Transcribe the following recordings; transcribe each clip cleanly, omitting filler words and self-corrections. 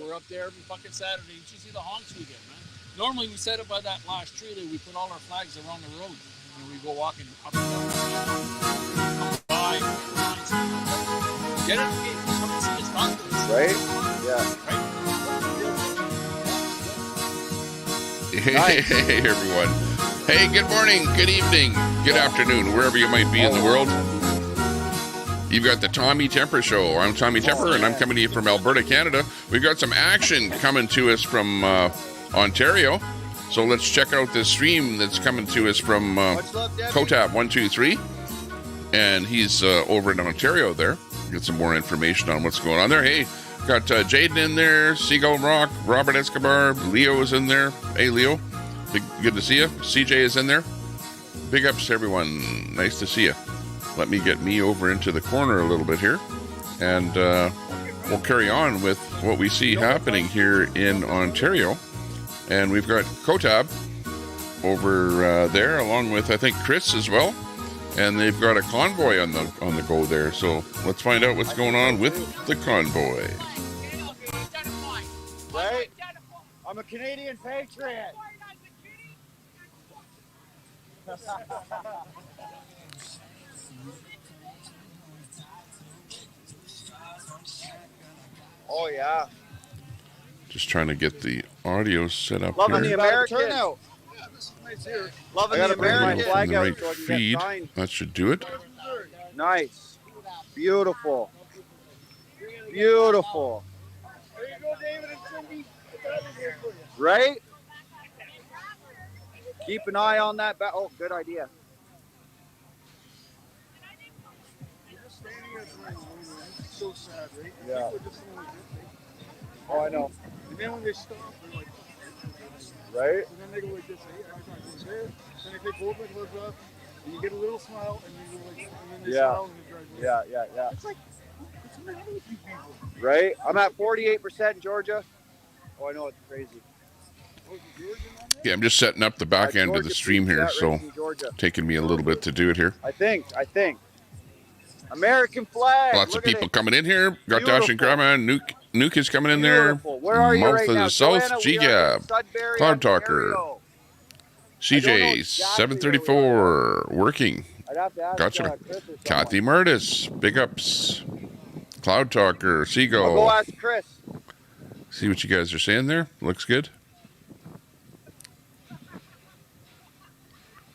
We're up there every fucking Saturday. You should see the honks we get, man. Normally we set it by that last tree that we put all our flags around the road. And we go walking up and down. By. Get it? Come and see us talk to us. Right? Yeah. Right? Hey, everyone. Hey, good morning, good evening, good afternoon, wherever you might be in the world. You've got the Tommy Temper Show. I'm Tommy Temper, and I'm coming to you from Alberta, Canada. We've got some action coming to us from Ontario. So let's check out this stream that's coming to us from Kotab123. And he's over in Ontario there. Get some more information on what's going on there. Hey, got Jaden in there, Seagull Rock, Robert Escobar, Leo is in there. Hey, Leo. Good to see you. CJ is in there. Big ups to everyone. Nice to see you. Let me get me over into the corner a little bit here. And we'll carry on with what we see happening here in Ontario. And we've got Kotab over there, along with, I think, Chris as well. And they've got a convoy on the go there. So let's find out what's going on with the convoy. Right? I'm a Canadian patriot. Oh yeah. Just trying to get the audio set up Loving here. the American turnout. Loving the American flag In the out right so I can feed. get signed. That should do it. Nice. Beautiful. Beautiful. There you go, David and Cindy. Right? Keep an eye on that. Oh, good idea. You're just standing at the ring. It's so sad, right? Yeah. People just don't like it, right? Oh, I know. And then when they stop, they're like, Right? and then they go like this, hey, I got this here. Then they take both their gloves off, and you get a little smile, and you go like, and then they smile and they drive away. Yeah. It's like, what's the matter with you people? Right? I'm at 48% in Georgia. Oh, I know, it's crazy. Oh, is it Georgia on there? Yeah, I'm just setting up the back end of the Georgia stream beats here, that so race in Georgia. taking me a little bit to do it here. I think. American flag. Lots of Look at people it. coming in here. Got Dash and Beautiful. Grandma. Nuke is coming in there. Beautiful. Where are you Mouth right of now? the South, Joanna, we are in G-Gab. Sudbury, Cloud Talker. Ontario. CJ, exactly 734, working. I'd have to ask Gotcha. Chris or someone. Kathy Murtis, big ups. Cloud Talker, I'll go Seagull. ask Chris. See what you guys are saying there. Looks good.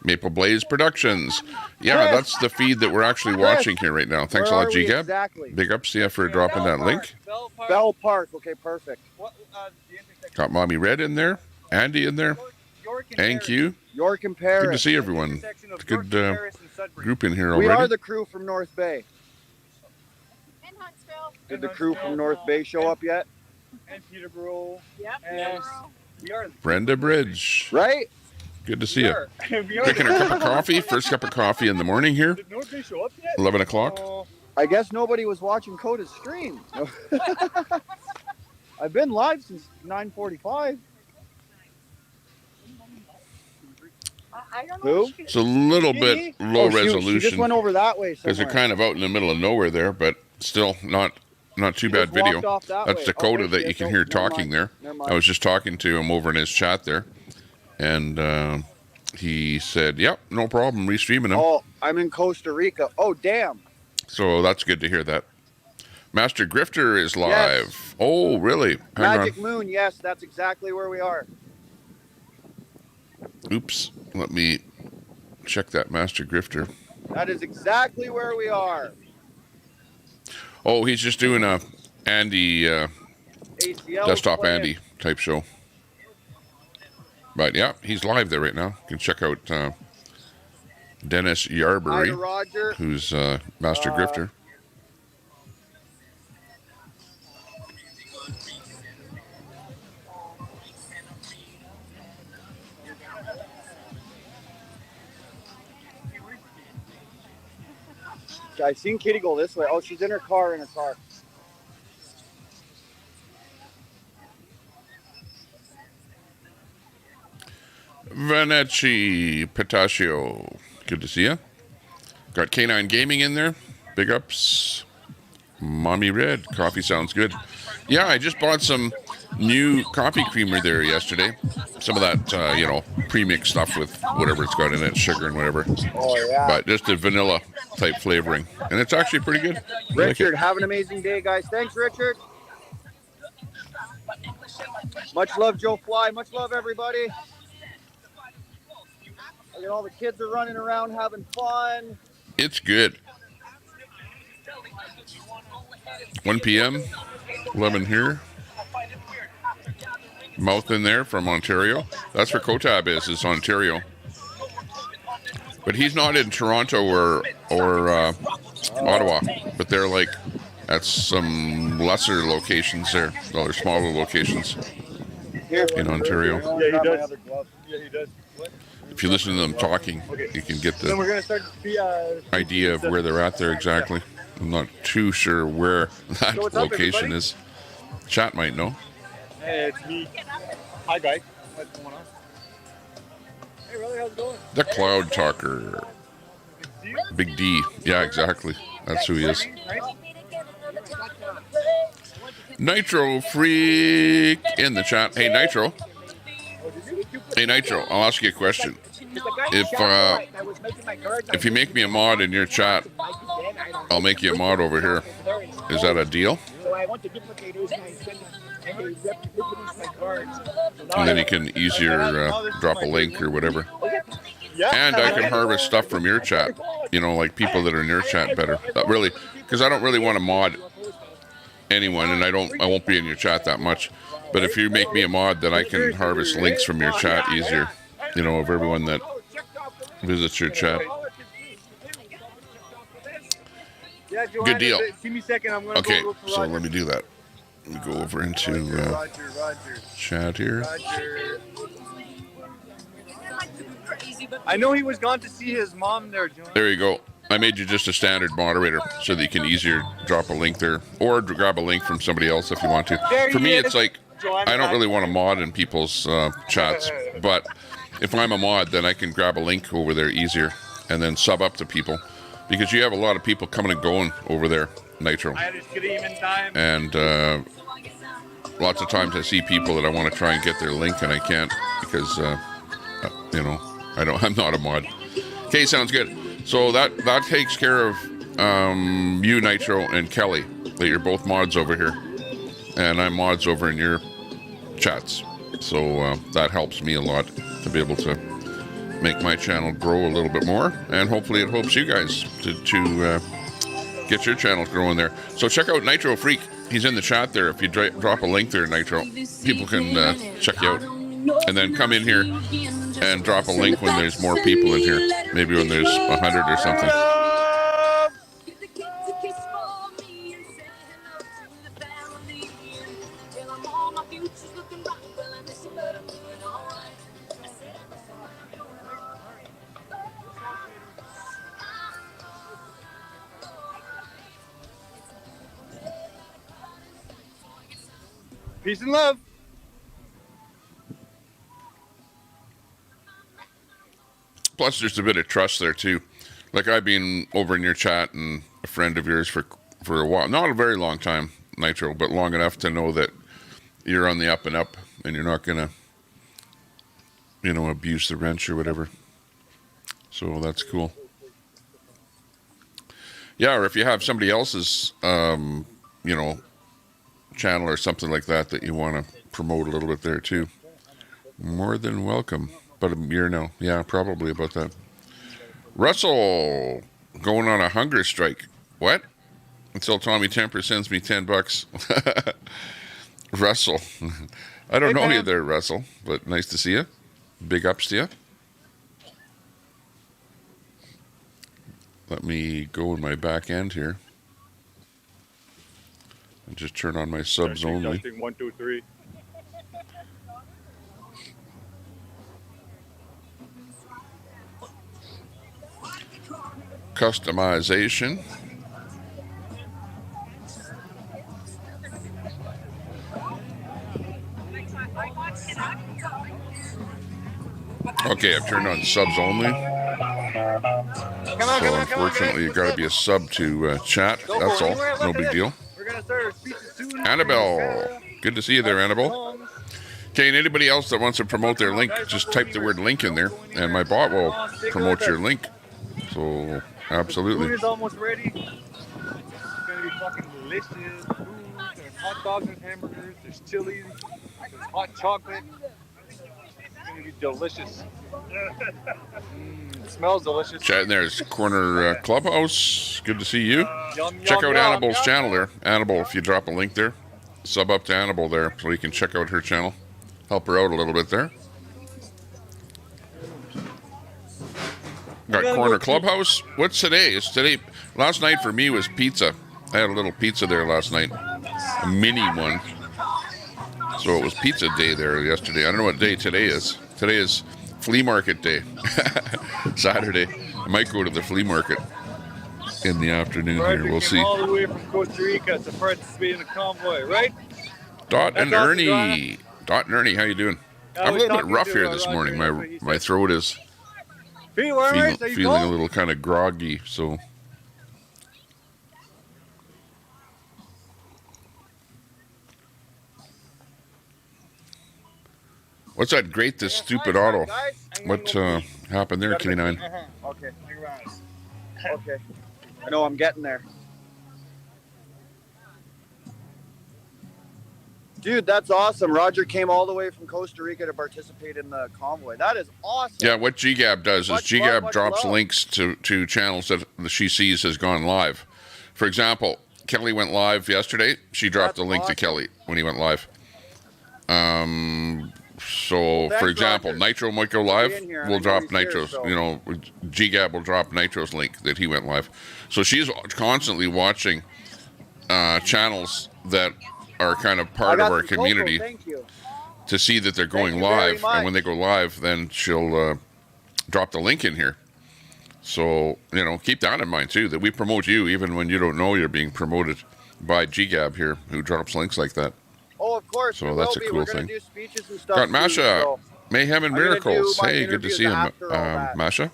Maple Blaze Productions. Yeah, Chris. that's the feed that we're actually watching here right now. Thanks a Where lot, are we G-Gab. exactly? Big ups to you for dropping that link. Bell Park. Okay, perfect. Got Mommy Red in there. Andy in there. Thank you. York and Paris. Good to see everyone. It's a good group in here We are already. the crew from North Bay. In Huntsville. Did the crew from North Bay show up yet? And Peterborough. Yep. And we are. Brenda Bridge. Right? Good to see you. We are. Drinking a cup of coffee. First cup of coffee in the morning here. Did North Bay show up yet? 11 o'clock. Oh, I guess nobody was watching Coda's stream. I've been live since 9:45. I don't Who? know. It's a little bit low She just resolution went over that way because they're somewhere. kind of out in the middle of nowhere there, but still not too She bad just walked video. off that That's way. Dakota Oh, that wait, you can no, hear never talking mind. there. Never mind. I was just talking to him over in his chat there, and he said, "Yep, no problem, restreaming him." Oh, I'm in Costa Rica. Oh, damn. So that's good to hear that. Master Grifter is live. Yes. Oh, really? Hang Magic Moon. Yes, that's exactly where we are. on. Oops. Let me check that Master Grifter. That is exactly where we are. Oh, he's just doing a Andy ACL desktop playing. Andy type show. But yeah, he's live there right now. You can check out Dennis Hi Yarbury, to Roger. who's Master Grifter. I seen Kitty go this way. Oh, she's in her car. Vanecci Petaccio. Good to see you. Got K9 Gaming in there. Big ups. Mommy Red. Coffee sounds good. Yeah, I just bought some new coffee creamer there yesterday. Some of that, you know, pre-mixed stuff with whatever it's got in it, sugar and whatever. Oh, yeah. But just a vanilla type flavoring. And it's actually pretty good. I like Richard, it. have an amazing day, guys. Thanks, Richard. Much love, Joe Fly. Much love, everybody. Look at all the kids are running around having fun. It's good. 1 p.m., 11 here. Mouth in there from Ontario. That's where Kotab is Ontario. But he's not in Toronto or Ottawa, but they're like at some lesser locations there. Well, they're smaller locations in Ontario. Yeah, he does. Yeah, he does. If you listen to them talking, you can get Then we're the gonna start idea of where they're at there exactly. I'm not too sure where that So what's up, location everybody? is. Chat might know. Hey, it's me. Hi, guys. What's going on? Hey, brother, how's it going? The Cloud Talker. Big D. Yeah, exactly. That's who he is. Nitro Freak in the chat. Hey, Nitro. Hey, Nitro, I'll ask you a question. If you make me a mod in your chat, I'll make you a mod over here. Is that a deal? And then you can easier drop a link or whatever. And I can harvest stuff from your chat. You know, like people that are in your chat better. Really, because I don't really want to mod anyone, and I won't be in your chat that much. But if you make me a mod, then I can harvest links from your chat easier. You know, of everyone that visits your chat. Good deal. Give me a second. I'm gonna Okay, go for so Roger. let me do that. Let me go over into Roger. chat here. I know he was gone to see his mom there, John. There you go. I made you just a standard moderator so that you can easier drop a link there or grab a link from somebody else if you want to. For me, it's like I don't really want to mod in people's chats, but if I'm a mod, then I can grab a link over there easier and then sub up to people because you have a lot of people coming and going over there, Nitro. I had to scream in time. And lots of times I see people that I want to try and get their link and I can't because, you know, I'm not a mod. Okay, sounds good. So that takes care of you, Nitro, and Kelly, that you're both mods over here. And I'm mods over in your chats. So that helps me a lot to be able to make my channel grow a little bit more. And hopefully it helps you guys to get your channels growing there. So check out Nitro Freak. He's in the chat there. If you drop a link there, Nitro, people can check you out. And then come in here and drop a link when there's more people in here. Maybe when there's 100 or something. Peace and love. Plus, there's a bit of trust there too. Like I've been over in your chat and a friend of yours for a while, not a very long time, Nitro, but long enough to know that you're on the up and up, and you're not gonna, you know, abuse the wrench or whatever. So that's cool. Yeah, or if you have somebody else's, you know, channel or something like that that you want to promote a little bit there too, more than welcome. About a year now. Yeah, probably about that. Russell going on a hunger strike. What? Until Tommy Temper sends me $10. Russell. I don't know you there, Russell, but nice to see you. Big ups to you. Let me go in my back end here. And just turn on my subs only. 1, 2, 3. Customization. Okay, I've turned on subs only. So unfortunately, you got to be a sub to chat. That's all. No big deal. We're gonna start our speeches soon. Annabelle. Good to see you there, Annabelle. Okay, and anybody else that wants to promote their link, just type the word link in there, and my bot will promote your link. So, absolutely. Food is almost ready. It's gonna be fucking delicious. Food, there's hot dogs and hamburgers, there's chili, there's hot chocolate. It's gonna be delicious. It smells delicious. Chatting there's Corner Clubhouse. Good to see you. Yum, Check yum, out yum, Annabelle's yum. channel there. Annabelle, if you drop a link there, sub up to Annabelle there so you can check out her channel. Help her out a little bit there. Got Corner Clubhouse. What's today? It's today. Last night for me was pizza. I had a little pizza there last night. A mini one. So it was pizza day there yesterday. I don't know what day today is. Today is flea market day. Saturday. I might go to the flea market in the afternoon here. We'll see. All the way from Costa Rica to participate in the convoy, right? Dot and That's Ernie. awesome, Dot and Ernie, how you doing? I I'm a was little bit talking rough to, here this Roger, morning. that's what he My said. throat is Feeling all right? So you feeling a go? little kind of groggy. So what's that great? This stupid auto. What happened there, K9? Okay. Okay. I know I'm getting there. Dude, that's awesome. Roger came all the way from Costa Rica to participate in the convoy. That is awesome. Yeah, what GGAB does is Much GGAB love, much drops love. links to channels that she sees has gone live. For example, Kelly went live yesterday. She dropped That's a link awesome. to Kelly when he went live. So, Thanks, for example, Roger. Nitro might go I'll live. be in here. I We'll know drop he's here, Nitro's. so- You know, GGAB will drop Nitro's link that he went live. So she's constantly watching channels that are kind of I part got of our some cocoa, community Thank you. to see that they're going you very live. And when they much. go live, then she'll drop the link in here. So, you know, keep that in mind too, that we promote you even when you don't know you're being promoted by GGAB here, who drops links like that. Oh, of course. So we that's will a be. cool We're gonna thing. do speeches and stuff. Got too, Masha, so- Mayhem and I'm gonna do Miracles. my Hey, good to interviews see you, after all that. Masha.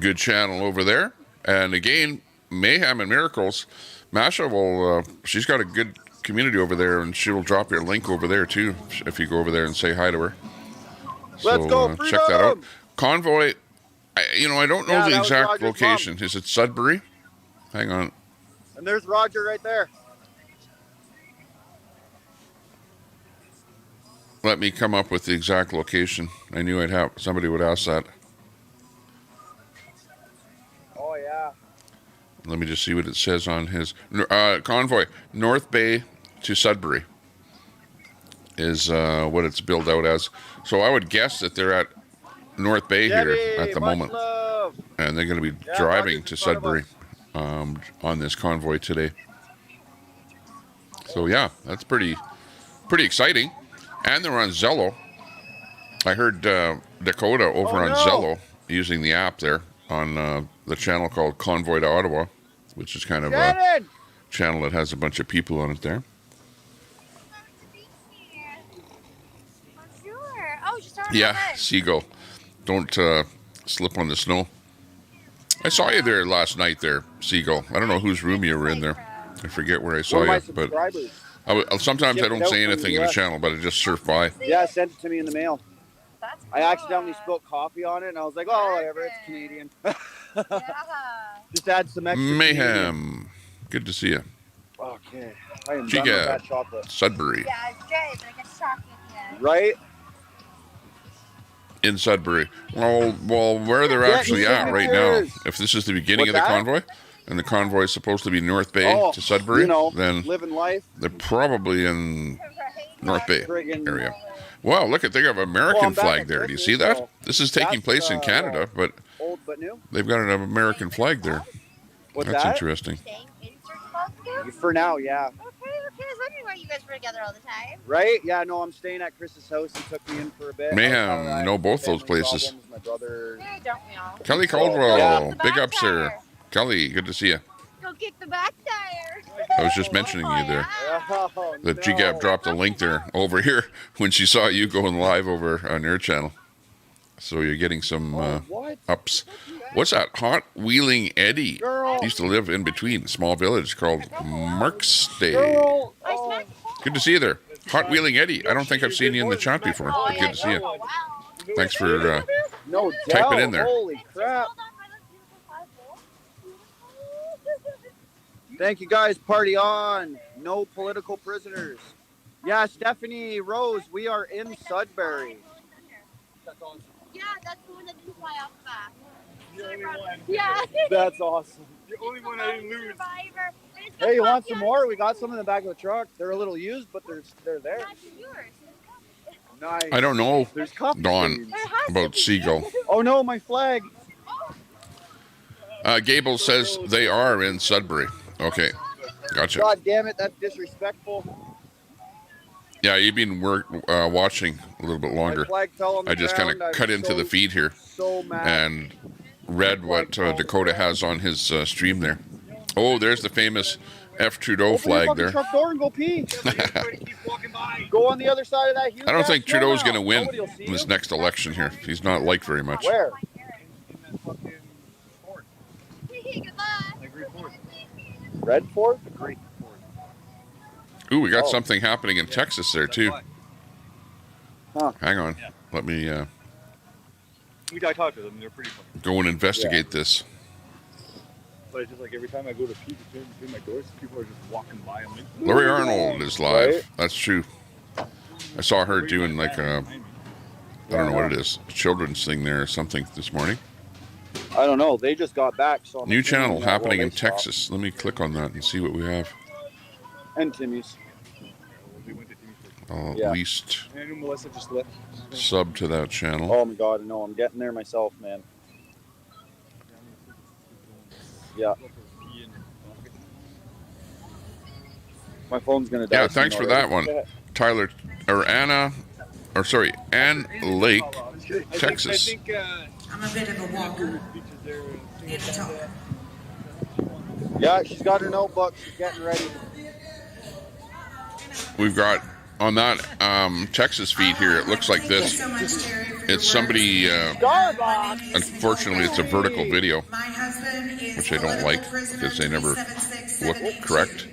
Good channel over there. And again, Mayhem and Miracles. Masha will, she's got a good community over there, and she will drop your link over there too if you go over there and say hi to her. Let's go, check that out. freedom! Convoy, I don't know Yeah, the that was exact Roger's location. Is it Sudbury? Hang on. And there's Roger right there. Let me come up with the exact location. I knew somebody would ask that. Oh yeah. Let me just see what it says on his Convoy. North Bay to Sudbury is what it's billed out as. So I would guess that they're at North Bay here Debbie, at the much moment. love. And they're going to be Yeah, driving Roger's to in front of Sudbury on this convoy today. So yeah, that's pretty exciting. And they're on Zello. I heard Dakota over on Zello using the app there on the channel called Convoy to Ottawa, which is kind of a Shannon! channel that has a bunch of people on it there. Sure. Oh, just started. Yeah, Seagull. Don't slip on the snow. I saw you there last night there, Seagull. I don't know whose room you were in there. I forget where I saw One of my you, but subscribers. sometimes I Shipped don't it out say from anything the in the US. channel, but I just surf by. Yeah, sent it to me in the mail. That's I accidentally cool. spilled coffee on it, and I was like, oh, whatever, it's Canadian. Yeah. Just add some extra Canadian. Mayhem. Good to see you. Okay. I am She done with got- that chocolate. Sudbury. Yeah, it's good, but I get chocolate again. Right? In Sudbury. Well, where they're Yeah, actually at right now, signatures. if this is the beginning What's of the that? convoy, and the convoy is supposed to be North Bay Oh, to Sudbury, you know, then living life. they're probably in Right? North Bay Friggin' area. Wow, look at, they have an American I'm back flag at there. Do you Christmas, see that? so This is taking that's, place in Canada, but Old but new. they've got an American flag there. What's That's that? interesting. Staying in Circle? For now, yeah. Okay, I was wondering why you guys were together all the time. Right? Yeah, no, I'm staying at Chris's house. He took me in for a bit. Mayhem, I was all right. know both those Family places. problems, My brother. Yeah, don't we all? Kelly Caldwell, Yeah. big ups there. Kelly, good to see you. Go kick the back tire. I was just mentioning you there. Oh, The GGAB dropped a link there over here when she saw you going live over on your channel. So you're getting some What? ups What's that? Hot Wheeling Eddie. Girl. He used to live in between a small village called Markstay. Girl. I Oh, smacked Good to see you there. Hot Wheeling Eddie. I don't think I've seen you in the chat before. Oh, But yeah, good to see you. wow. Thanks for no Type doubt. it in there. Holy crap. Thank you guys. Party on. No political prisoners. Yeah, Stephanie Rose, we are in Sudbury. Yeah, that's the one that didn't fly off the back. The only one. Yeah. That's awesome. The only one I didn't lose. Survivor. And it's the Hey, you want puppy some on more? We got some in the back of the truck. They're a little used, but they're there. That's yours. Nice. I don't know, There's coffee Dawn, beans. There has to about be. Seagull. Oh no, my flag. Gable says they are in Sudbury. Okay, gotcha. God damn it, that's disrespectful. Yeah, you've been watching a little bit My longer. flag fell on the I just kind ground. of cut I'm into the feed here So mad. and read what Dakota has on his stream there. Oh, there's the famous F. Trudeau Open your flag fucking there. truck door and go pee. Everybody keep walking by. Go on the other side of that huge I don't ass think snow Trudeau's going to mound. win Nobody will see this you. next election here. He's not liked very much. Where? In that fucking fort. Goodbye. That great fort. Red Fort? The great fort. Ooh, we got Oh. something happening in Texas there too. Huh. Hang on. Yeah. Let me I talked to them. They're pretty funny. go and investigate this. But it's just like every time I go to pee between my doors, people are just walking by. I'm like, Lori Arnold is live. Right. That's true. I saw her doing like a, I don't know what it is, children's thing there or something this morning. I don't know. They just got back. So I'm New assuming channel that happening well, in they stopped. Texas. Let me click on that and see what we have. And Timmy's. They went to Timmy's first. I'll Yeah. at least And I knew Melissa just left. sub to that channel. Oh my god, no, I'm getting there myself, man. Yeah. My phone's gonna die. Yeah, soon thanks for already. that one. Go ahead. Tyler, or Anna, or sorry, Ann Lake, Texas. I think I'm a bit of a walker beaches there. and a talker. Yeah, she's got her notebook. She's getting ready. We've got on that Texas feed here. It looks like Thank you this. so much, Terry, for your It's somebody. Starbucks. Unfortunately, it's a vertical video, My husband is which I don't like because they never look 7678. correct.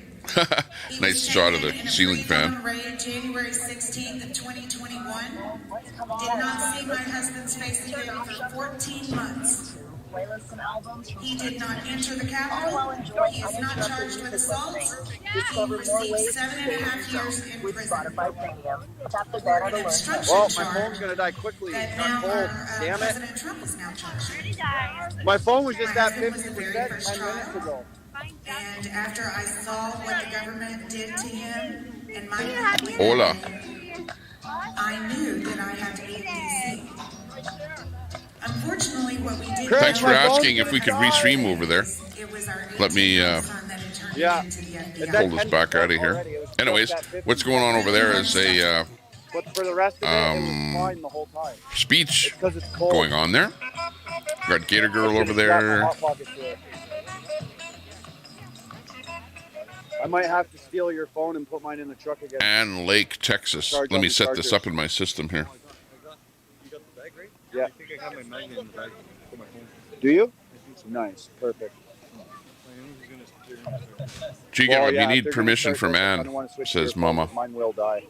Nice shot of the ceiling fan. January 16th of 2021. Did not see my husband's face again for 14 months. He did not enter the Capitol. He is not charged with assault. He received 7.5 years in prison. An obstruction Well, my charge phone's gonna die quickly. that It's now not cold. Damn it. President Trump is now charged. My phone was just at My husband was the 50% very 10 first minutes trial. ago. And after I saw what the government did to him and my family, Hola. I knew that I had to leave DC. Unfortunately, what we did. Chris, Thanks for my phone's asking if we could gonna die. restream over there. It was our Let me, 18-year-old son that had turned yeah. into the It's FBI. at Pull this back out of here. already. It was Anyways, just at 50. what's going on over there is a But for the rest of it, it was fine the whole time. speech It's because it's cold. going on there. Got Gator Girl over Got there. Hot Pockets to it. I might have to steal your phone and put mine in the truck again. Ann Lake, Texas. Charge Let on me the set this charger. up in my system here. You got the bag, right? Yeah. I think I have my magnet in the bag for my phone. Do you? I think so. Nice. Perfect. Chiga, Well, you yeah, if need they're gonna permission start from this, I Ann, kinda wanna switch to says your phone, Mama. 'cause mine will die.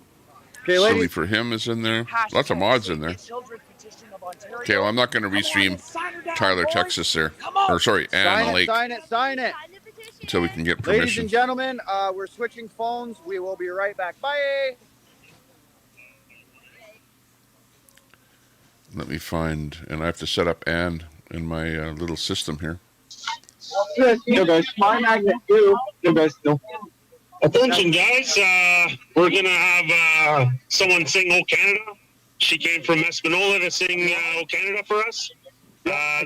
Okay, Silly ladies. for him is in there. Lots of mods in there. Okay, well, I'm not going to restream Tyler, Texas there. Or sorry, Ann Sign it, Lake sign it, sign it. until we can get Ladies permission. and gentlemen, we're switching phones. We will be right back. Bye. Let me find, and I have to set up Ann in my little system here. No, guys. My magnet too. No, guys. No. Attention, guys. We're going to have someone sing O Canada. She came from Espanola to sing O Canada for us.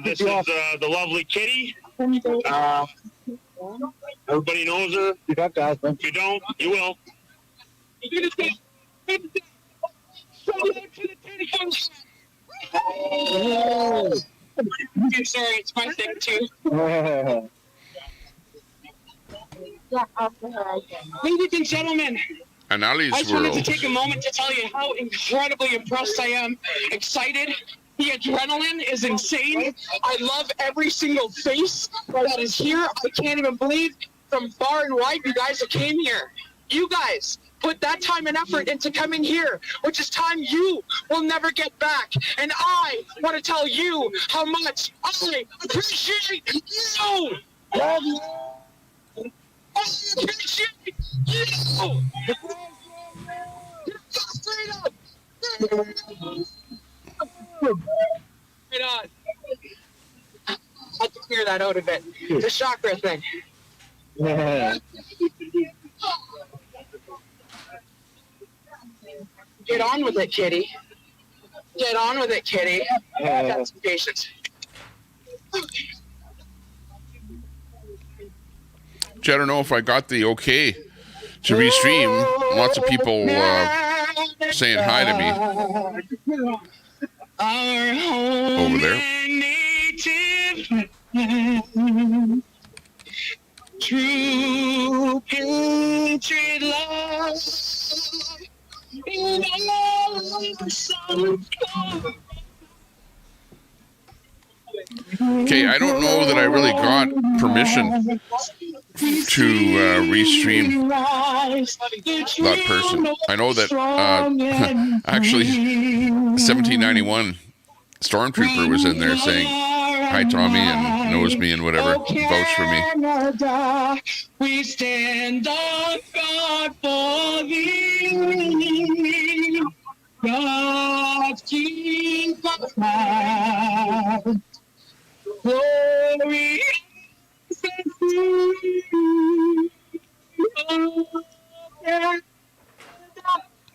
This is the lovely Kitty. Everybody knows her. You got guys, man. If you don't, you will. Sorry, it's my thing too. Ladies and gentlemen, Annalise I just wanted to World. take a moment to tell you how incredibly impressed I am, excited, The adrenaline is insane. I love every single face that is here. I can't even believe from far and wide you guys that came here. You guys put that time and effort into coming here, which is time you will never get back. And I want to tell you how much I appreciate you. Love you. I appreciate you. Straight up. Right on. I can clear that out a bit. The chakra thing. Yeah. Get on with it, kitty. Get on with it, kitty. Got some patience. Gee, I don't know if I got the okay to restream. Lots of people saying hi to me over there. True patriot love. Okay, I don't know that I really got permission to restream that person. I know that actually 1791 Stormtrooper was in there saying hi Tommy and knows me and whatever, vouch for me. We stand on God for thee. God keep us high. Glory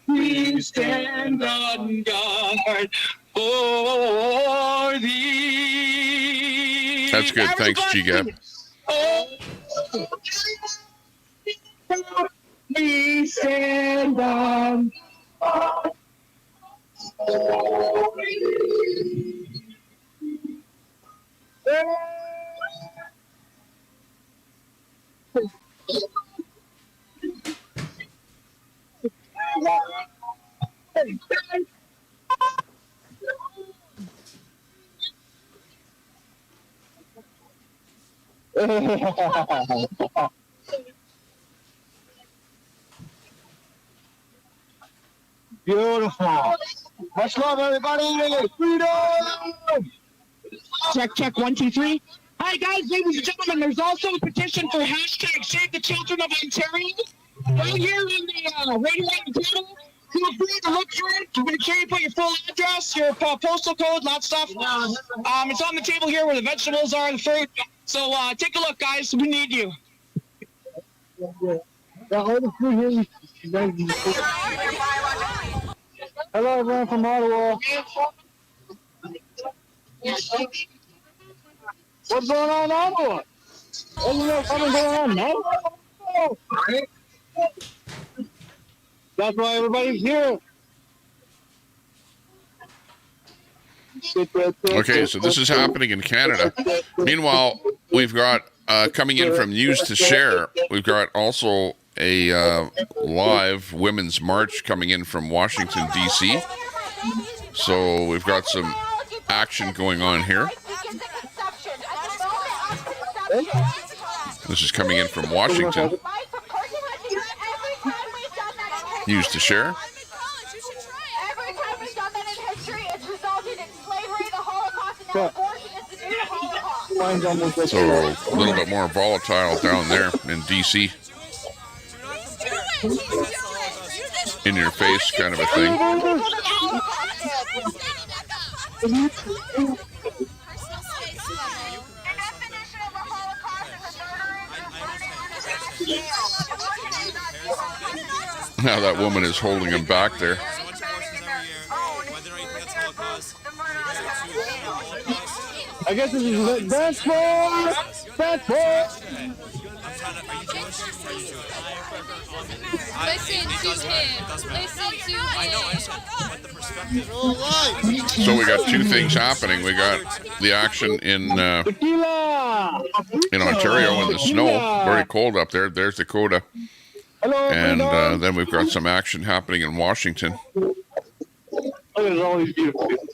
we stand on guard for thee. That's good. Thanks, G-Gab. We stand on guard. Beautiful. Much love, everybody. Freedom. Check, 1, 2, 3. Hi, guys, ladies and gentlemen. There's also a petition for hashtag Save the Children of Ontario. Right here in the radio panel. Feel free to look through it. Make sure you put your full address, your postal code, that stuff. It's on the table here where the vegetables are, the fruit. So take a look, guys. We need you. Hello, everyone from Ottawa. What's going on in Ottawa? Isn't something going on now? That's why everybody's here. Okay, so this is happening in Canada. Meanwhile, we've got coming in from News to Share, we've got also a live women's march coming in from Washington, D.C. So we've got some action going on here. This is coming in from Washington. News to Share. Every time we've done that in history, it's resulted in slavery, the Holocaust, and now abortion is the new Holocaust. So a little bit more volatile down there in D.C. In your face kind of a thing. Now that woman is holding him back there. I guess this is dance floor. Dance floor. Listen to him. Listen to him. So we got two things happening. We got the action in Ontario in the snow. Very cold up there. There's Dakota. And then we've got some action happening in Washington. Look at all these beautiful people.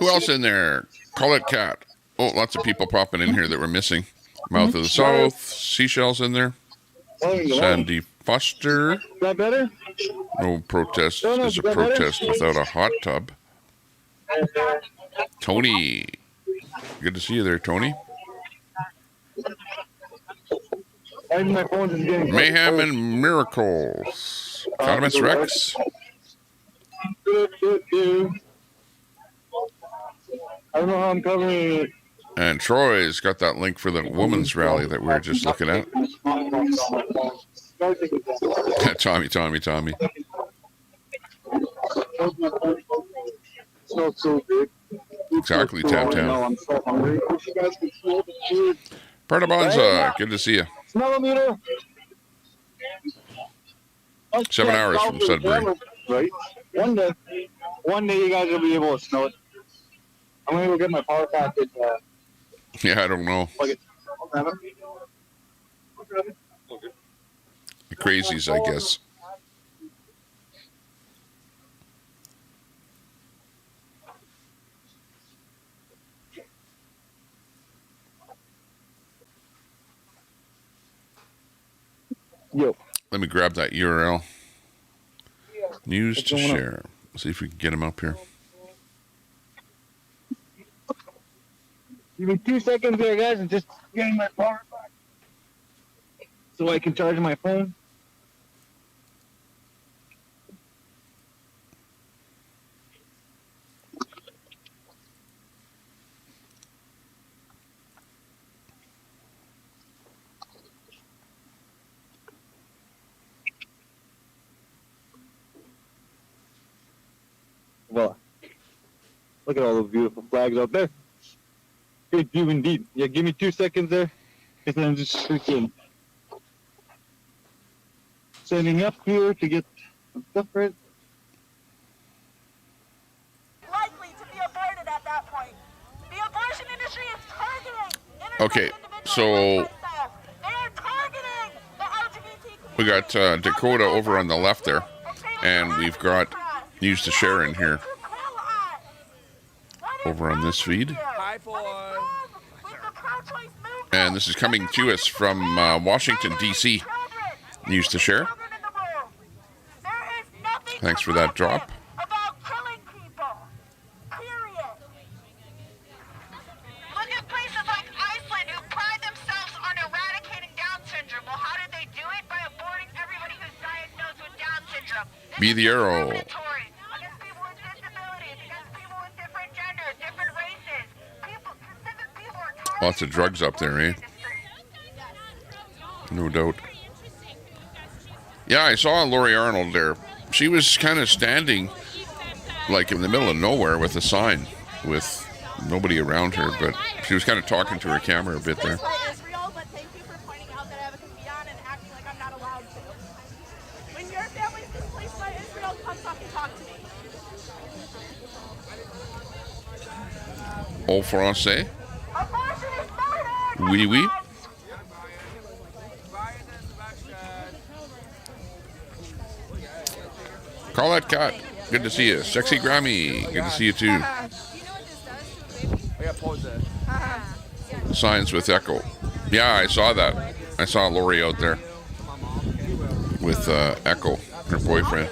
Who else in there? Colette Cat. Oh, lots of people popping in here that we're missing. Mouth of the South. Seashells in there. Sandy Foster. Is that better? No protest is a protest without a hot tub. Tony. Good to see you there, Tony. Mayhem and Miracles. Condiments Rex. I don't know how I'm covering it. And Troy's got that link for the women's rally that we were just looking at. Tommy. Exactly, Tam Tam. Partabonza, good to see you. 7 hours from Sudbury. Right? One day you guys will be able to smell it. I'm gonna go get my power package. Yeah, I don't know. The crazies, I guess. Yo. Let me grab that URL. News to share. See if we can get him up here. Give me 2 seconds there, guys, and just getting my power back so I can charge my phone. Well, look at all those beautiful flags out there. Great view indeed. Yeah, give me 2 seconds there. And then just freaking setting up here to get some stuff right. Likely to be aborted at that point. The abortion industry is targeting Okay, so we got Dakota over on the left there, and we've got News to Share in here over on this feed. And this is coming to us from Washington, D.C. News to Share. Thanks for that drop. Be the arrow. Lots of drugs up there, eh? No doubt. Yeah, I saw Lori Arnold there. She was kind of standing like in the middle of nowhere with a sign with nobody around her, but she was kind of talking to her camera a bit there. Au français? Oui, oui. Call that cat. Good to see you. Sexy Grammy. Good to see you too. Signs with Echo. Yeah, I saw that. I saw Lori out there with Echo, her boyfriend.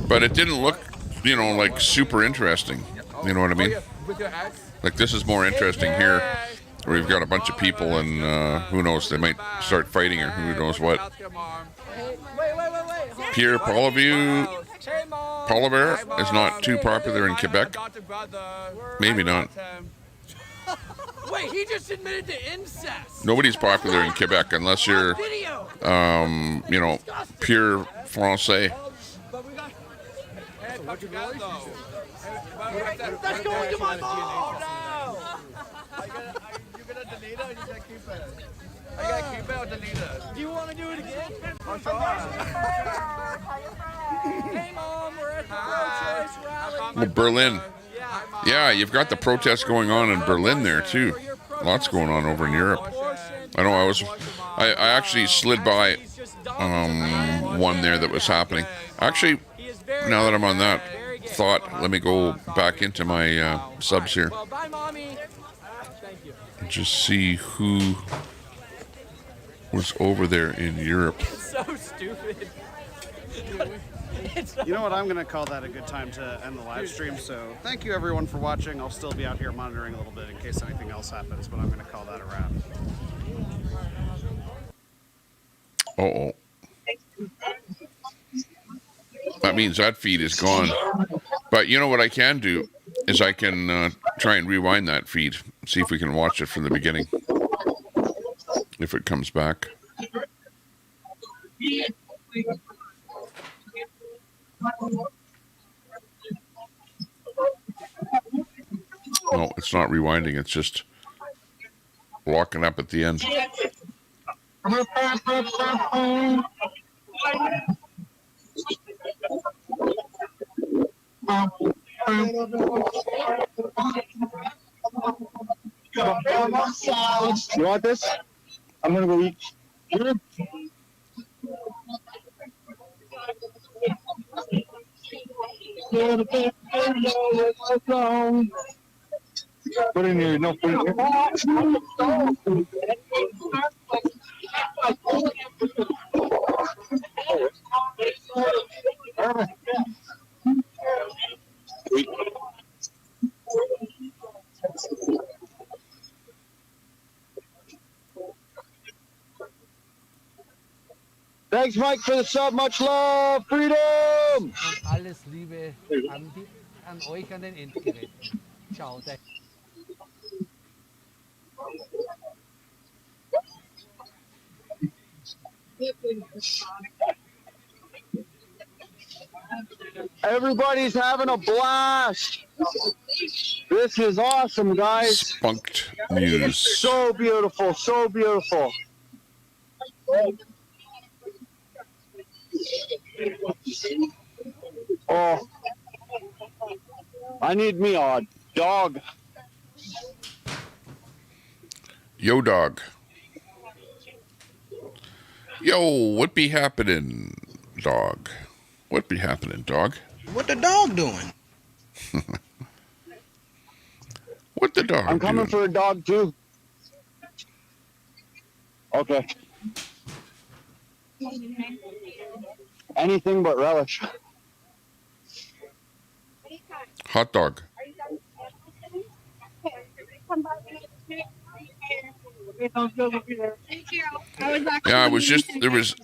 But it didn't look, you know, like super interesting. You know what I mean? Like this is more interesting here, where we've got a bunch of people and who knows, they might start fighting or who knows what. Pierre Polivier is not too popular in Quebec. Maybe not. Wait, he just admitted to incest. Nobody's popular in Quebec unless you're, you know, pure Francais. That's going to my mom! No! You're gonna delete it or you gotta keep it? I gotta keep it or delete it? Do you want to do it again? I'll try. Hey Mom, we're at the pro-choice rally. Well, Berlin. Yeah, you've got the protests going on in Berlin there too. Lots going on over in Europe. I know I actually slid by one there that was happening. Actually, now that I'm on that, thought. Let me go back into my subs here. Well, bye, Mommy. Thank you. Just see who was over there in Europe. It's so stupid. You know what? I'm going to call that a good time to end the live stream. So thank you, everyone, for watching. I'll still be out here monitoring a little bit in case anything else happens, but I'm going to call that a wrap. Uh-oh. That means that feed is gone. But you know what I can do is I can try and rewind that feed. See if we can watch it from the beginning. If it comes back. No, it's not rewinding. It's just locking up at the end. You want this? I'm gonna go eat. Put in here, no, put in here. Thanks, Mike, for the sub. Much love. Freedom. Alles Liebe an euch, an den Endgeräten. Ciao. Everybody's having a blast. This is awesome, guys. Spunked News. So beautiful, so beautiful. Oh, I need me a dog. Yo, dog. Yo, what be happening, dog? What be happening, dog? What the dog doing? What the dog I'm coming doing? for a dog, too. Okay. Anything but relish. Hot dog. Yeah, it was just, there was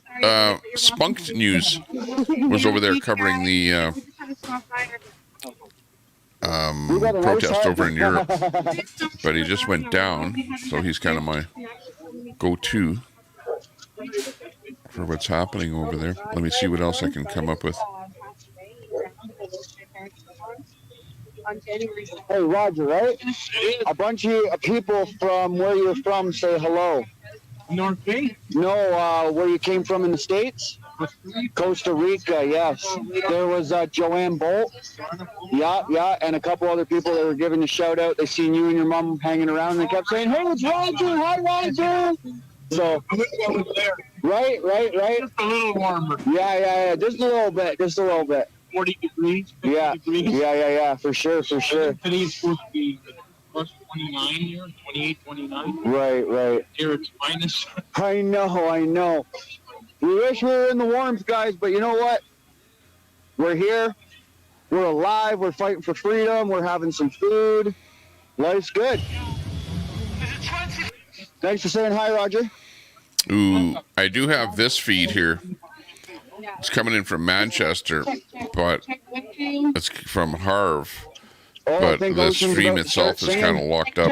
Spunked News was over there covering the protest over in Europe, but he just went down, so he's kind of my go-to for what's happening over there. Let me see what else I can come up with. Hey, Roger, right? A bunch of people from where you're from say hello. North Bay? No, where you came from in the States? Costa Rica, yes. There was Joanne Bolt. Yeah, and a couple other people that were giving a shout out. They seen you and your mom hanging around and they kept saying, hey, it's Roger, hi, Roger. So, right. Just a little warmer. Yeah, just a little bit. 40 degrees, 50 Yeah, degrees. yeah, for sure. Today's supposed to be plus 29 here, 28, 29. Right. Here it's minus. I know. We wish we were in the warmth, guys, but you know what? We're here. We're alive. We're fighting for freedom. We're having some food. Life's good. Thanks for saying hi, Roger. Ooh, I do have this feed here. It's coming in from Manchester, but it's from Harv. But the stream itself is kind of locked up.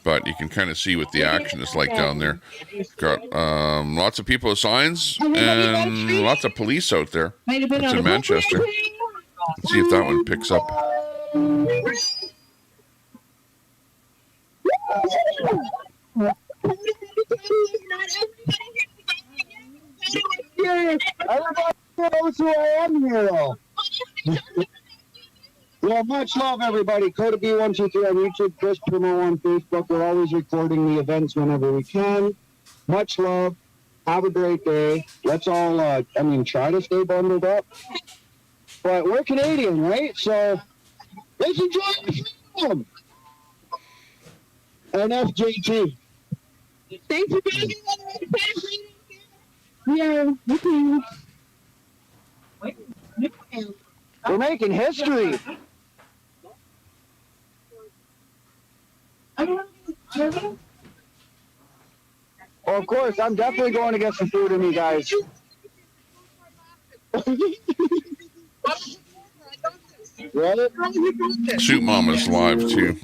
But you can kind of see what the action is like down there. Got lots of people with signs and lots of police out there. It's in Manchester. Let's see if that one picks up. Everybody knows who I am here, though. Well, much love, everybody. Coda B123 on YouTube, Chris Primo on Facebook. We're always recording the events whenever we can. Much love. Have a great day. Let's all, try to stay bundled up. but we're Canadian, right? So let's enjoy the film. NFJT. Thanks for being here. We're making history. Oh, of course, I'm definitely going to get some food in me, guys. Shoot Mama's live too.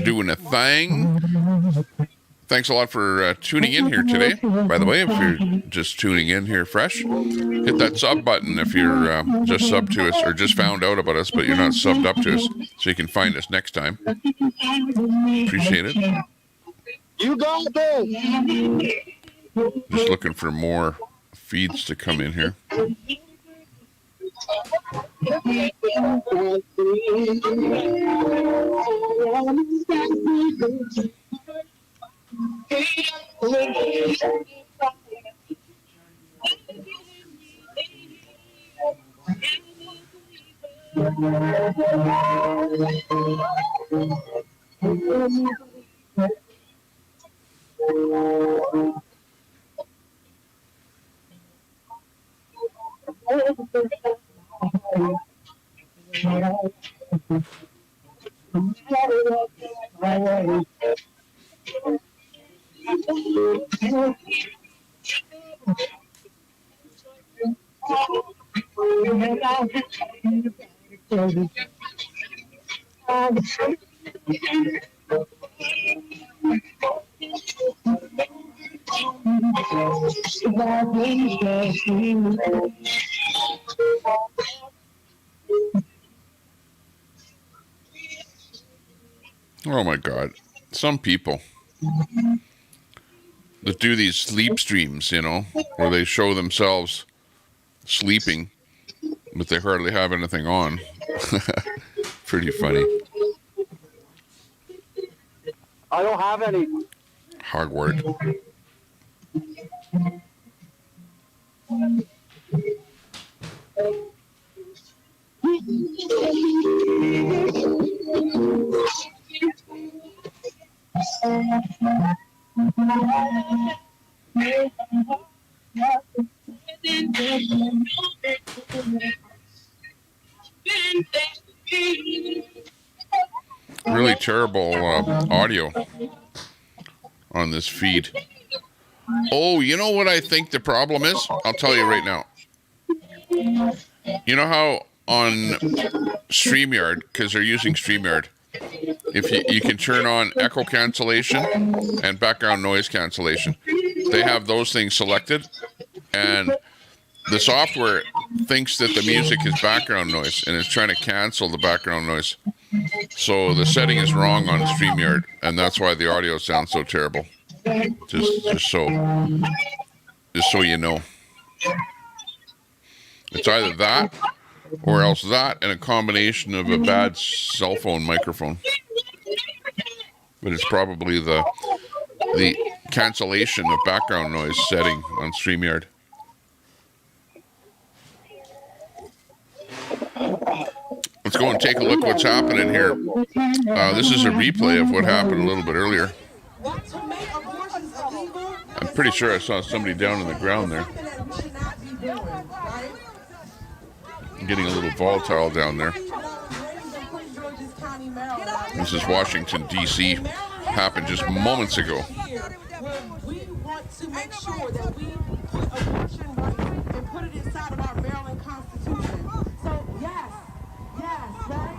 Doing a thing. Thanks a lot for tuning in here today. By the way, if you're just tuning in here fresh, hit that sub button if you're just subbed to us or just found out about us, but you're not subbed up to us, so you can find us next time. Appreciate it. You got this. Just looking for more feeds to come in here. Oh my God. Some people that do these sleep streams, you know, where they show themselves sleeping, but they hardly have anything on. Pretty funny. I don't have any. Hogwarts. Really terrible audio on this feed. Oh, you know what I think the problem is? I'll tell you right now. You know how on StreamYard, because they're using StreamYard, if you can turn on echo cancellation and background noise cancellation. They have those things selected, and the software thinks that the music is background noise, and it's trying to cancel the background noise. So the setting is wrong on StreamYard, and that's why the audio sounds so terrible. Just so you know. It's either that or else that and a combination of a bad cell phone microphone. But it's probably the cancellation of background noise setting on StreamYard. Let's go and take a look what's happening here. This is a replay of what happened a little bit earlier. I'm pretty sure I saw somebody down on the ground there. I'm getting a little volatile down there. This is Washington, D.C. Happened just moments ago. We want to make sure that we put abortion right and put it inside of our Maryland Constitution. So, yes, right?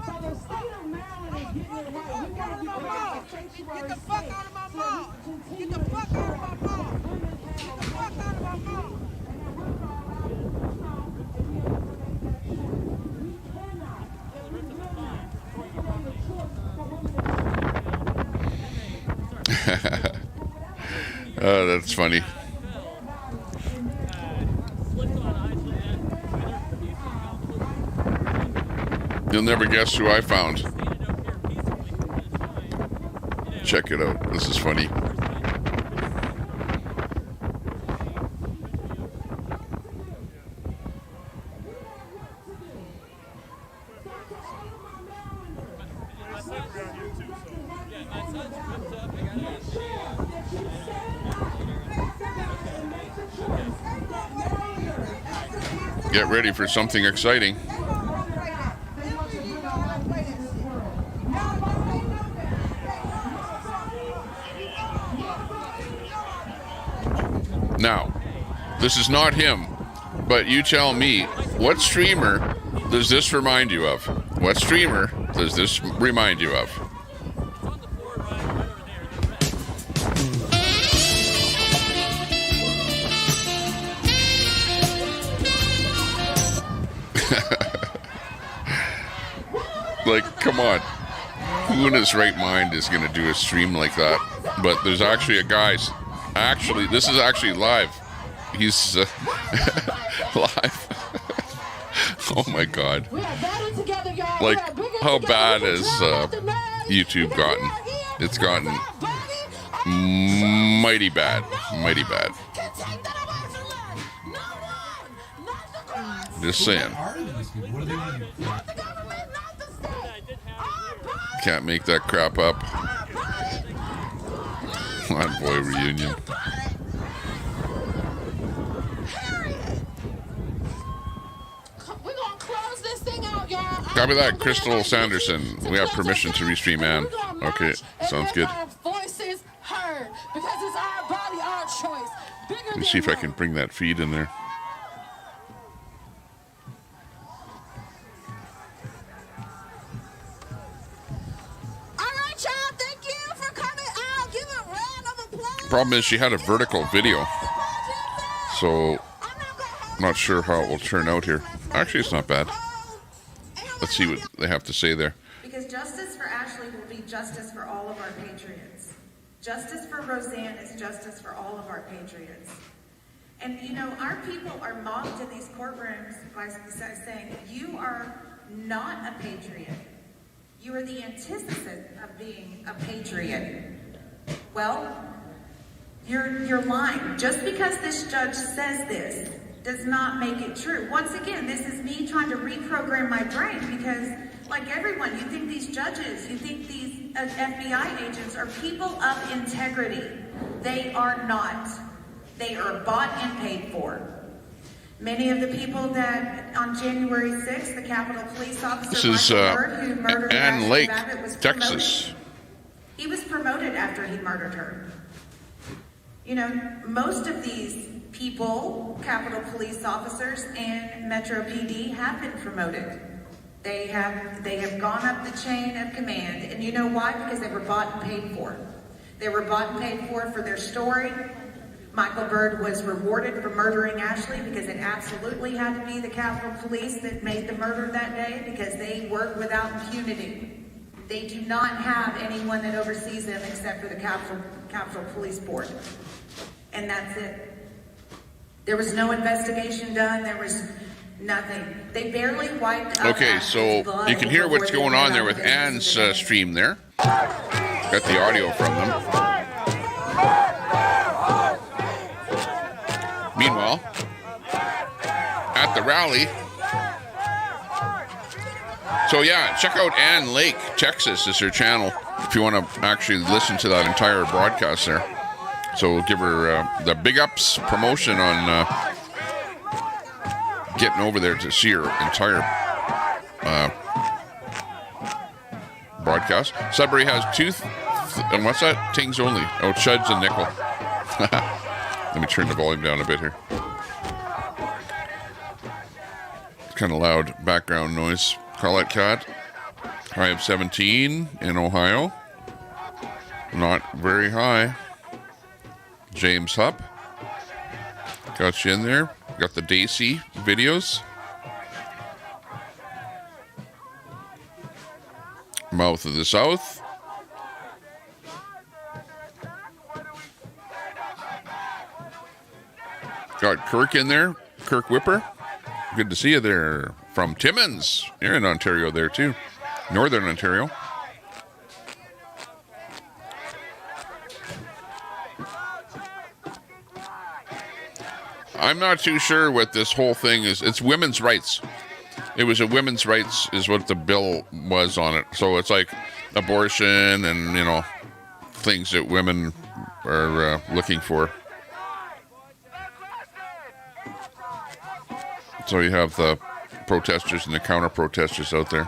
So the state of Maryland is getting it right. We got to be a sanctuary. Get the fuck out of my mouth. Get the fuck out of my mouth. Get the fuck out of my mouth. Oh, that's funny. You'll never guess who I found. Check it out. This is funny. Get ready for something exciting. Now, this is not him, but you tell me, what streamer does this remind you of? What streamer does this remind you of? Like, come on. Who in his right mind is going to do a stream like that? But there's actually a guy. Actually, this is actually live. He's live. Oh my God. Like, how bad has YouTube gotten? It's gotten mighty bad. Mighty bad. Just saying. Can't make that crap up. Convoy reunion. Copy that, Crystal Sanderson. We have permission to restream, man. Okay, sounds good. Let me see if I can bring that feed in there. Problem is she had a vertical video, so not sure how it will turn out here. Actually, it's not bad. Let's see what they have to say there. Because justice for Ashley will be justice for all of our patriots. Justice for Roseanne is justice for all of our patriots. And you know, our people are mocked in these courtrooms by saying, you are not a patriot. You are the antithesis of being a patriot. Well, you're lying. Just because this judge says this does not make it true. Once again, this is me trying to reprogram my brain because, like everyone, you think these judges, you think these FBI agents are people of integrity. They are not. They are bought and paid for. Many of the people that on January 6th, the Capitol Police officer this is who murdered Ann Lake, Babbitt, Texas. He was promoted after he murdered her. You know, most of these people, Capitol Police officers and Metro PD, have been promoted. They have gone up the chain of command. And you know why? Because they were bought and paid for. They were bought and paid for their story. Michael Byrd was rewarded for murdering Ashley because it absolutely had to be the Capitol Police that made the murder that day because they work without impunity. They do not have anyone that oversees them except for the Capitol Police Board. And that's it. There was no investigation done. There was nothing. They barely wiped up. Okay, so you can hear what's going on there with Ann's stream there. Got the audio from them. Meanwhile, at the rally. So yeah, check out Ann Lake, Texas is her channel if you want to actually listen to that entire broadcast there. So we'll give her the big ups promotion on getting over there to see her entire broadcast. Sudbury has and what's that? Tings only. Oh, chuds and nickel. Let me turn the volume down a bit here. It's kind of loud background noise. Carlette Cat. High of 17 in Ohio. Not very high. James Hupp. Got you in there. Got the Daisy videos. Mouth of the South. Got Kirk in there. Kirk Whipper. Good to see you there. From Timmins. You're in Ontario there too. Northern Ontario. I'm not too sure what this whole thing is. It's women's rights. It was a women's rights is what the bill was on it. So it's like abortion and, you know, things that women are looking for. So you have the protesters and the counter-protesters out there.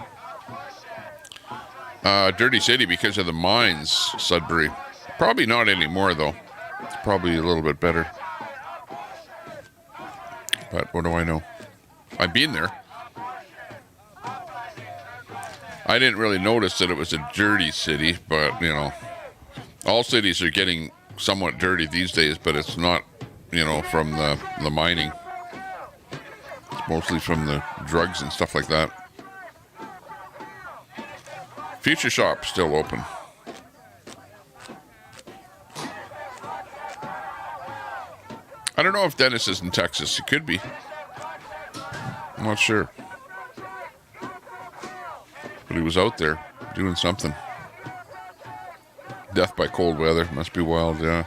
Dirty city because of the mines, Sudbury. Probably not anymore, though. It's probably a little bit better. But what do I know? I've been there. I didn't really notice that it was a dirty city, but, you know, all cities are getting somewhat dirty these days, but it's not, you know, from the mining. It's mostly from the drugs and stuff like that. Future Shop still open. I don't know if Dennis is in Texas. He could be. I'm not sure. But he was out there doing something. Death by cold weather. Must be wild, yeah.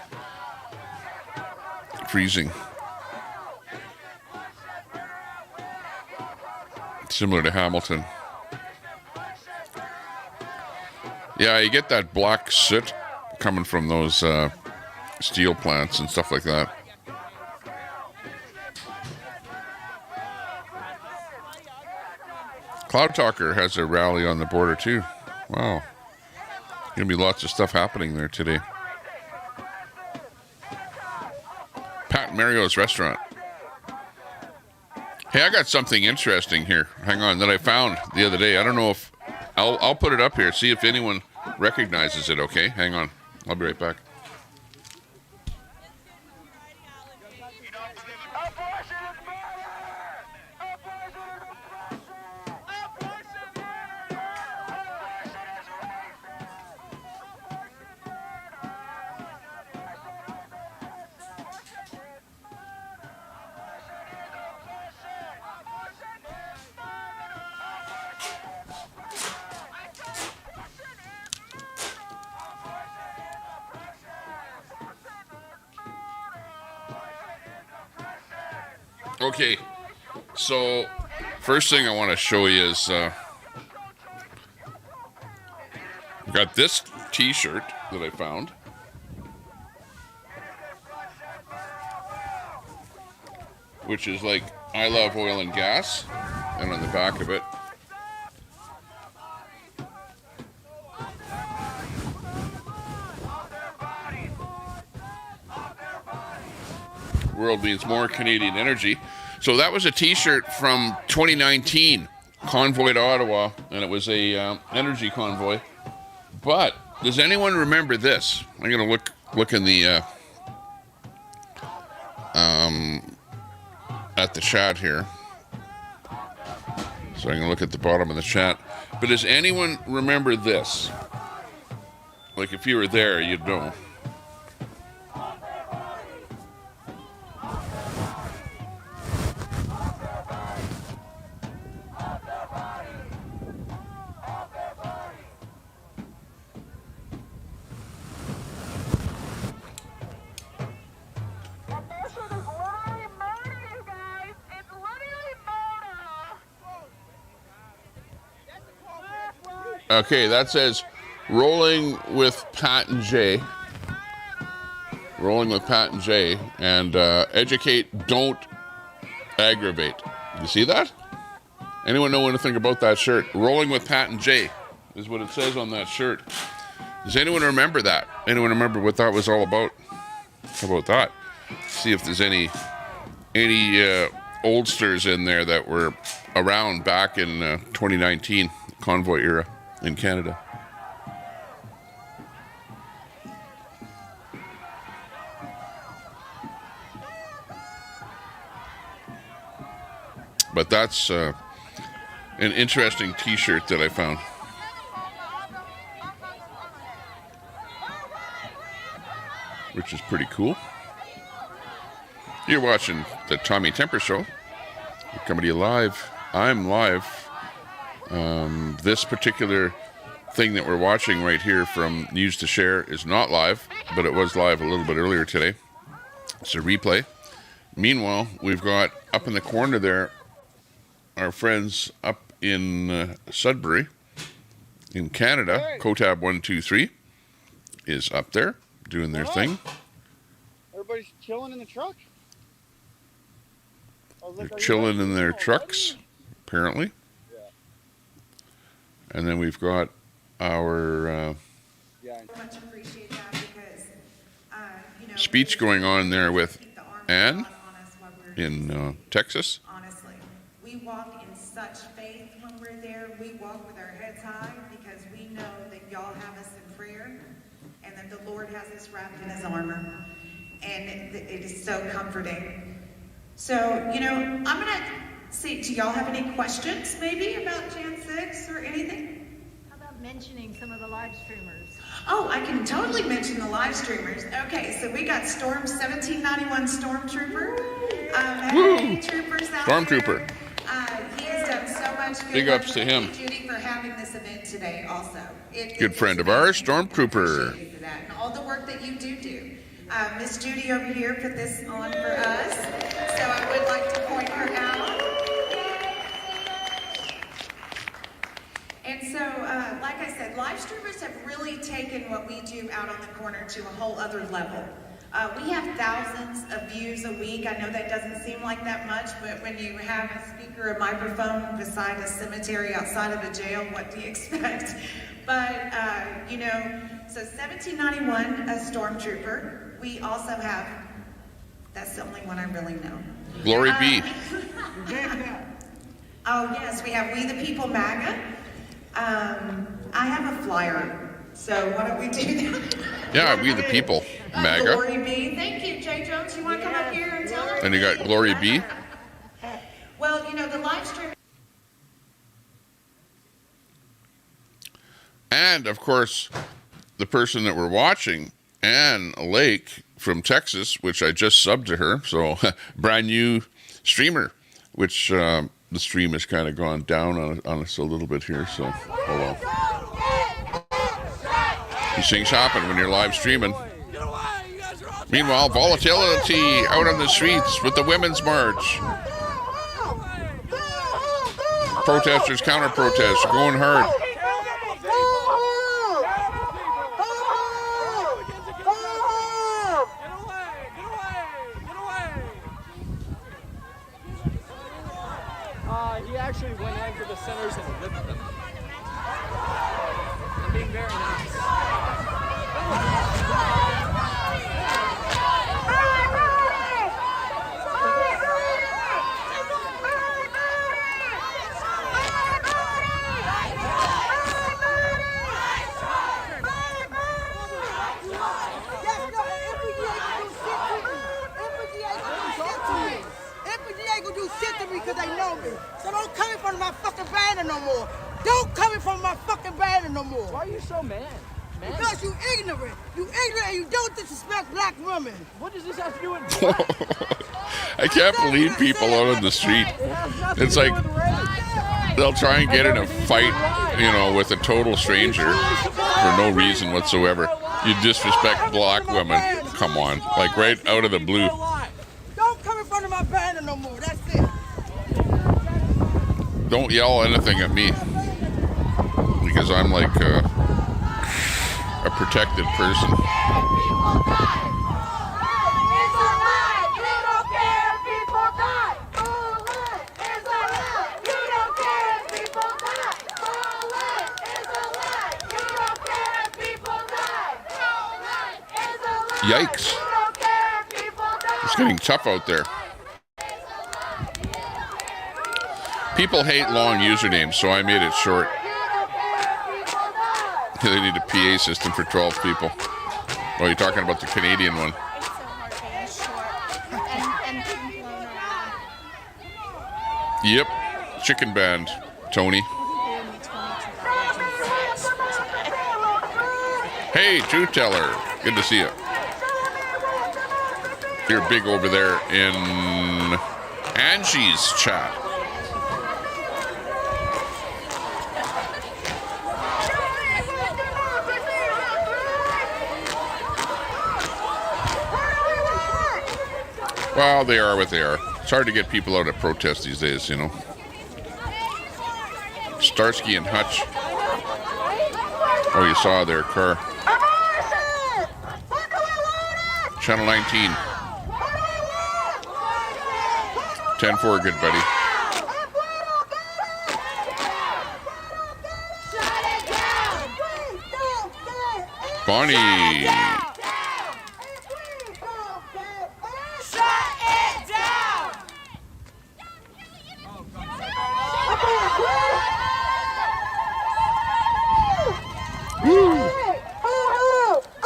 Freezing. Similar to Hamilton. Yeah, you get that black soot coming from those steel plants and stuff like that. Cloud Talker has a rally on the border too. Wow. Gonna be lots of stuff happening there today. Pat Mario's restaurant. Hey, I got something interesting here. Hang on, that I found the other day. I don't know if I'll put it up here, see if anyone recognizes it, okay? Hang on. I'll be right back. Okay, so first thing I want to show you is I've got this t-shirt that I found. Which is like, I love oil and gas, and on the back of it, world means more Canadian energy. So that was a t-shirt from 2019, Convoy to Ottawa, and it was a energy convoy. But does anyone remember this? I'm gonna look in the at the chat here. So I'm gonna look at the bottom of the chat. But does anyone remember this? Like if you were there, you'd know. Okay, that says rolling with Pat and Jay. Rolling with Pat and Jay. And educate, don't aggravate. You see that? Anyone know anything about that shirt? Rolling with Pat and Jay is what it says on that shirt. Does anyone remember that? Anyone remember what that was all about? How about that? See if there's any oldsters in there that were around back in 2019, Convoy era in Canada. But that's an interesting t-shirt that I found. Which is pretty cool. You're watching the Tommy Temper Show. We're coming to you live. I'm live. This particular thing that we're watching right here from News to Share is not live, but it was live a little bit earlier today. It's a replay. Meanwhile, we've got up in the corner there our friends up in Sudbury in Canada. Cotab 123 is up there doing their thing. Everybody's chilling in the truck. They're chilling in their trucks, apparently. And then we've got our speech going on there with Anne in Texas. Honestly, we walk in such faith when we're there. We walk with our heads high because we know that y'all have us in prayer and that the Lord has us wrapped in his armor. And it is so comforting. So, you know, I'm going to see, do y'all have any questions maybe about Jan 6 or anything? How about mentioning some of the live streamers? Oh, I can totally mention the live streamers. Okay, so we got Storm 1791 Stormtrooper. Hey, troopers out Stormtrooper. there. He has done so much. Big ups to him. Thank you, Judy, for having this event today also. Good friend of ours, Stormtrooper. Appreciate you for that and all the work that you do. Miss Judy over here put this on for us, so I would like to point her out. And so, like I said, live streamers have really taken what we do out on the corner to a whole other level. We have thousands of views a week. I know that doesn't seem like that much, but when you have a speaker, a microphone beside a cemetery outside of a jail, what do you expect? But, you know, so 1791, a Stormtrooper. We also have, that's the only one I really know. Glory be. Oh, yes, we have We the People MAGA. I have a flyer, so why don't we do that? Yeah, We the People MAGA. Glory be. Thank you, Jay Jones. You want to come up here and tell them? And you got Glory be. Well, you know, the live stream. And, of course, the person that we're watching, Ann Lake from Texas, which I just subbed to her. So, brand new streamer, which the stream has kind of gone down on us a little bit here. So, oh well. These things happen when you're live streaming. Meanwhile, volatility out on the streets with the Women's March. Protesters, counter-protest, going hard. He actually went into the centers and lifted them. And being very nice. Because they know me. So don't come in front of my fucking banner no more. Don't come in front of my fucking banner no more. Why are you so mad? Because you ignorant. You ignorant and you don't disrespect black women. What does this have to do with black? I can't believe people out on the street. It's like they'll try and get in a fight, you know, with a total stranger for no reason whatsoever. You disrespect black women. Come on. Like right out of the blue. Don't come in front of my banner no more. That's it. Don't yell anything at me, because I'm like a protected person. Yikes. It's getting tough out there. People hate long usernames, so I made it short. They need a PA system for 12 people. Oh, you're talking about the Canadian one. Yep, chicken band, Tony. Hey, Truth Teller, good to see you. You're big over there in Angie's chat. Well, they are what they are. It's hard to get people out at protest these days, you know. Starsky and Hutch. Oh, you saw their car. Channel 19. 10-4, good buddy. Bonnie.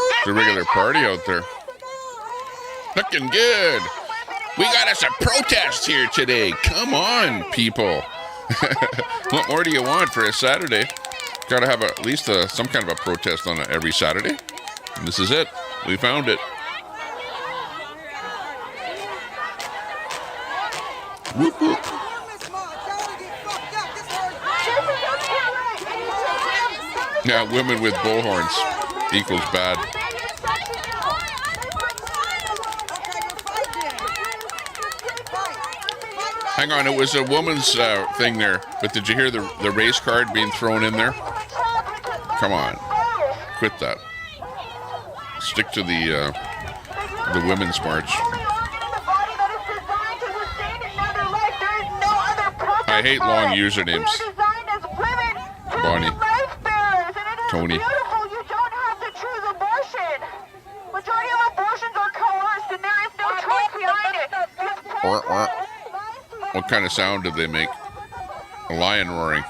It's a regular party out there. Looking good. We got us a protest here today. Come on, people. What more do you want for a Saturday? Got to have at least some kind of a protest on every Saturday. And this is it. We found it. Whoop, whoop. Yeah, women with bullhorns equals bad. Hang on, it was a woman's thing there, but did you hear the race card being thrown in there? Come on, quit that. Stick to the women's march. I hate long usernames. Bonnie. Tony. What kind of sound did they make? A lion roaring.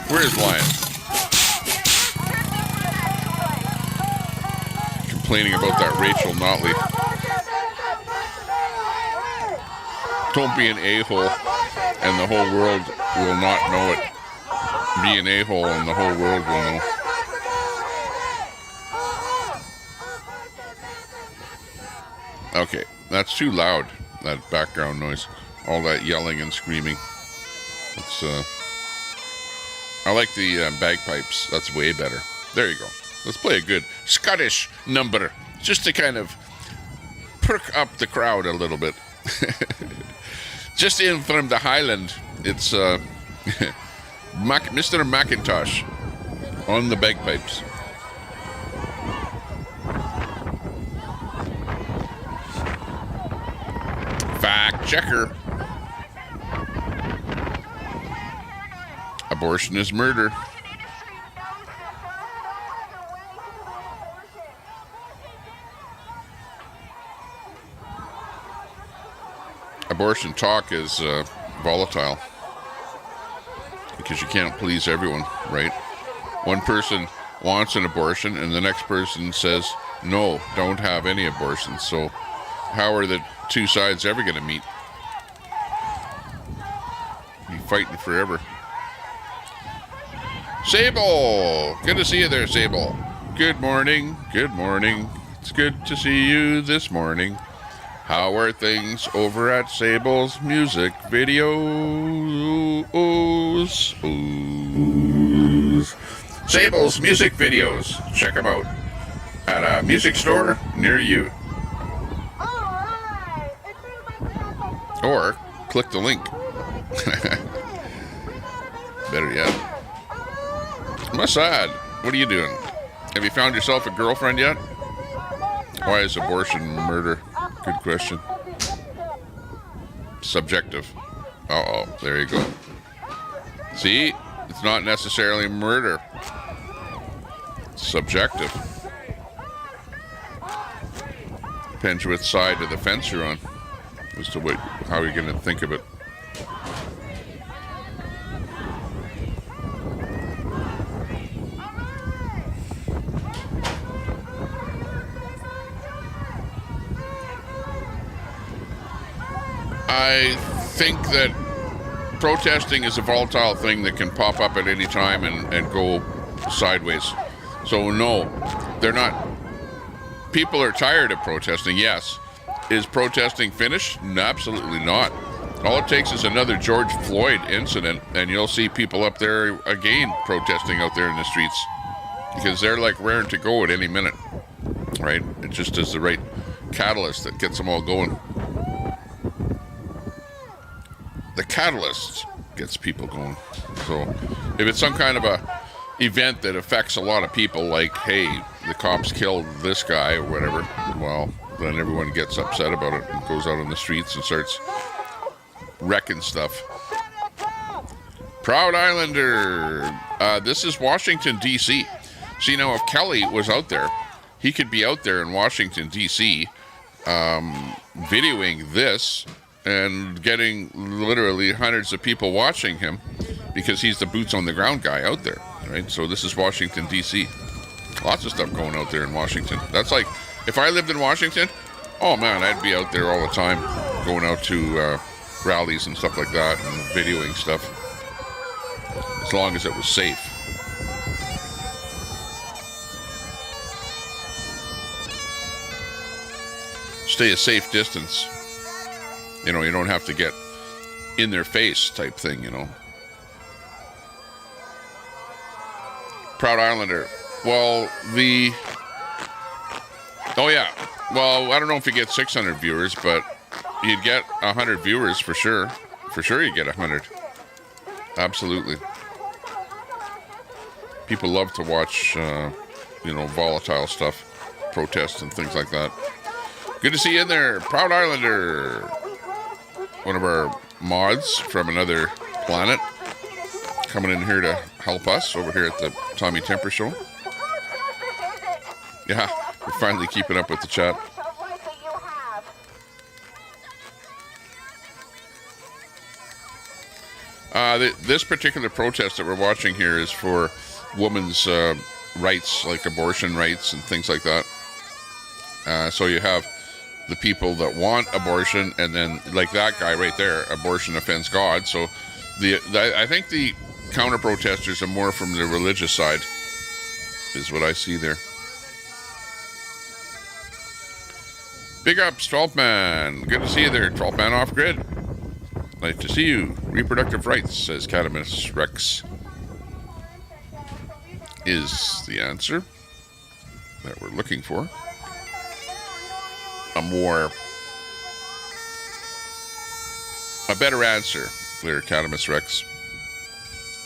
Where's Lion? Complaining about that Rachel Notley. Don't be an a-hole and the whole world will not know it. Be an a-hole and the whole world will know. Okay, that's too loud, that background noise. All that yelling and screaming. It's, I like the bagpipes. That's way better. There you go. Let's play a good Scottish number. Just to kind of perk up the crowd a little bit. Just in from the Highland, it's Mr. Macintosh on the bagpipes. Fact checker. Abortion is murder. Abortion talk is volatile because you can't please everyone, right? One person wants an abortion and the next person says, no, don't have any abortions. So how are the two sides ever going to meet? Be fighting forever. Sable! Good to see you there, Sable. Good morning. Good morning. It's good to see you this morning. How are things over at Sable's music videos? Sable's music videos. Check them out at a music store near you. Or click the link. Better yet. Masad, what are you doing? Have you found yourself a girlfriend yet? Why is abortion murder? Good question. Subjective. Uh-oh, there you go. See? It's not necessarily murder. It's subjective. Depends which side of the fence you're on as to how you're going to think of it. I think that protesting is a volatile thing that can pop up at any time and go sideways. So no, they're not. People are tired of protesting, yes. Is protesting finished? No, absolutely not. All it takes is another George Floyd incident and you'll see people up there again protesting out there in the streets. Because they're like raring to go at any minute, right? It just is the right catalyst that gets them all going. The catalyst gets people going. So if it's some kind of a, event that affects a lot of people, like, hey, the cops killed this guy or whatever, well, then everyone gets upset about it and goes out on the streets and starts wrecking stuff. Proud Islander. This is Washington, D.C. See, now, if Kelly was out there, he could be out there in Washington, D.C., videoing this and getting literally hundreds of people watching him because he's the boots on the ground guy out there, right? So this is Washington, D.C. Lots of stuff going out there in Washington. That's like, if I lived in Washington, oh man, I'd be out there all the time, going out to rallies and stuff like that and videoing stuff, as long as it was safe. Stay a safe distance. You know, you don't have to get in their face type thing, you know. Proud Islander. Well, oh yeah. Well, I don't know if you get 600 viewers, but you'd get 100 viewers for sure. For sure you'd get 100. Absolutely. People love to watch, you know, volatile stuff, protests and things like that. Good to see you in there, Proud Islander. One of our mods from another planet coming in here to help us over here at the Tommy Temper Show. Yeah, we're finally keeping up with the chat. This particular protest that we're watching here is for women's rights, like abortion rights and things like that. So you have the people that want abortion, and then like that guy right there, abortion offends God. So I think the counter protesters are more from the religious side, is what I see there. Big ups, 12 Man. Good to see you there, 12 Man off grid. Nice to see you. Reproductive rights, says Catamus Rex, is the answer that we're looking for. A better answer, clear Catamus Rex.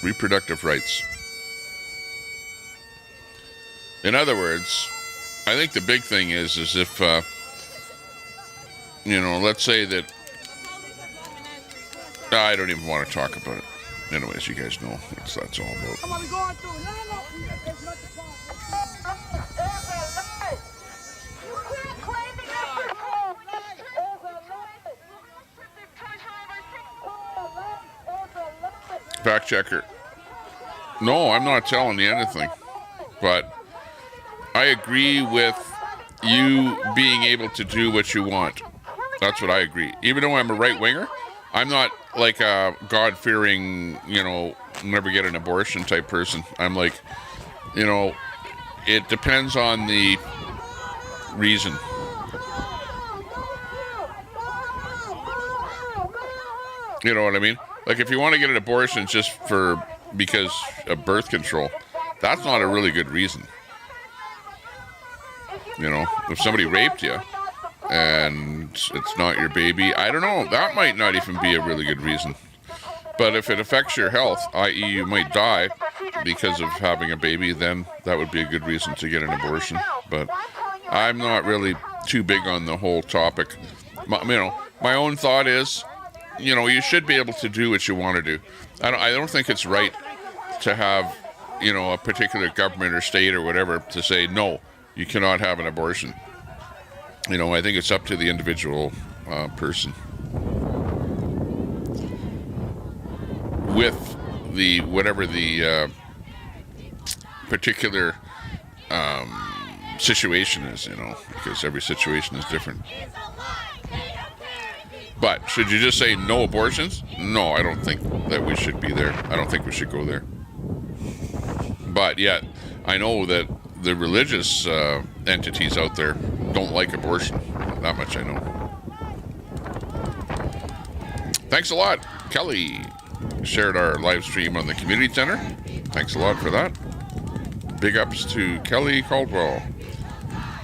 Reproductive rights. In other words, I think the big thing is if, you know, let's say that, I don't even want to talk about it. Anyways, you guys know what that's all about. Fact checker. No, I'm not telling you anything. But I agree with you being able to do what you want. That's what I agree. Even though I'm a right-winger, I'm not like a God-fearing, you know, never get an abortion type person. I'm like, you know, it depends on the reason. You know what I mean? Like, if you want to get an abortion just because of birth control, that's not a really good reason. You know, if somebody raped you and it's not your baby, I don't know, that might not even be a really good reason. But if it affects your health, i.e. you might die because of having a baby, then that would be a good reason to get an abortion. But I'm not really too big on the whole topic. My own thought is, you know, you should be able to do what you want to do. I don't think it's right to have, you know, a particular government or state or whatever to say, no, you cannot have an abortion. You know, I think it's up to the individual person. With the, whatever the particular situation is, you know, because every situation is different. But should you just say no abortions? No, I don't think that we should be there. I don't think we should go there. But yet, I know that the religious entities out there don't like abortion. That much I know. Thanks a lot. Kelly shared our live stream on the community center. Thanks a lot for that. Big ups to Kelly Caldwell.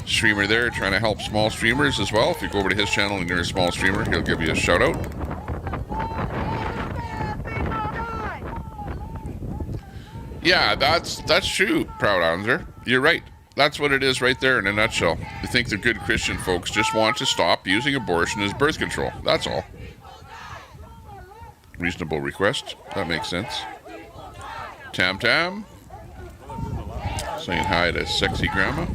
Streamer there trying to help small streamers as well. If you go over to his channel and you're a small streamer, he'll give you a shout out. Yeah, that's true, Proud Islander. You're right. That's what it is right there in a nutshell. You think the good Christian folks just want to stop using abortion as birth control. That's all. Reasonable request. That makes sense. Tam Tam. Saying hi to sexy grandma.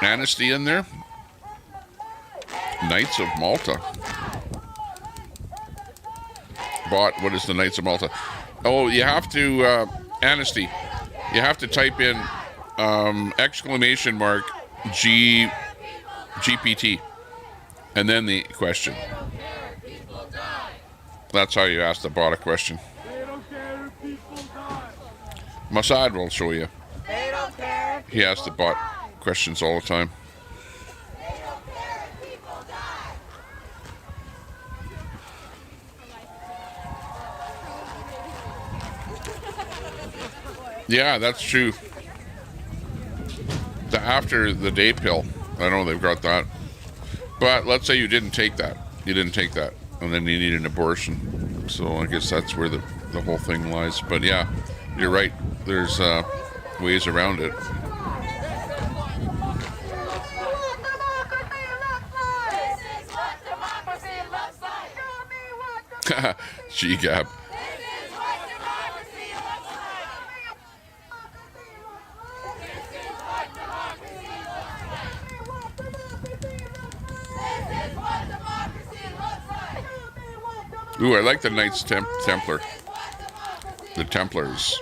Amnesty in there. Knights of Malta. Bot, what is the Knights of Malta? Oh, you have to, Amnesty. You have to type in exclamation mark GPT and then the question. That's how you ask the bot a question. Mossad will show you. He asks the bot questions all the time. Yeah, that's true. After the day pill, I know they've got that. But let's say you didn't take that. You didn't take that. And then you need an abortion. So I guess that's where the whole thing lies. But yeah, you're right. There's ways around it. G-Gab. Ooh, I like the Knights Templar. The Templars.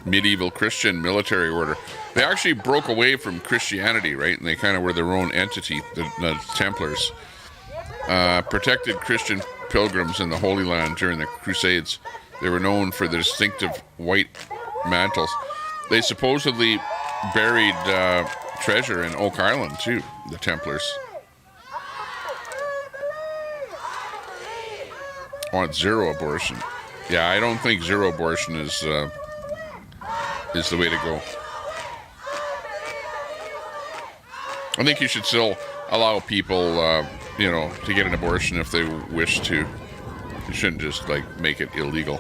Medieval Christian military order. They actually broke away from Christianity, right? And they kind of were their own entity, the Templars. Protected Christian pilgrims in the Holy Land during the Crusades. They were known for their distinctive white mantles. They supposedly buried treasure in Oak Island, too, the Templars. Want zero abortion. Yeah, I don't think zero abortion is the way to go. I think you should still allow people, to get an abortion if they wish to. You shouldn't just, make it illegal.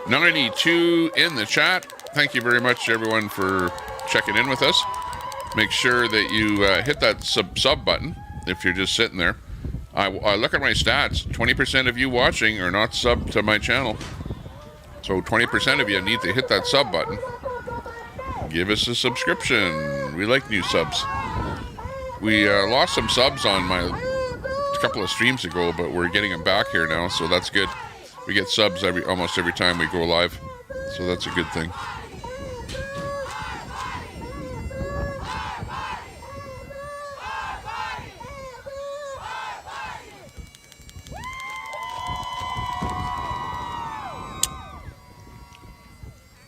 $92 in the chat. Thank you very much, everyone, for checking in with us. Make sure that you hit that sub button if you're just sitting there. I look at my stats. 20% of you watching are not subbed to my channel. So 20% of you need to hit that sub button. Give us a subscription. We like new subs. We lost some subs on a couple of streams ago, but we're getting them back here now, so that's good. We get subs almost every time we go live, so that's a good thing.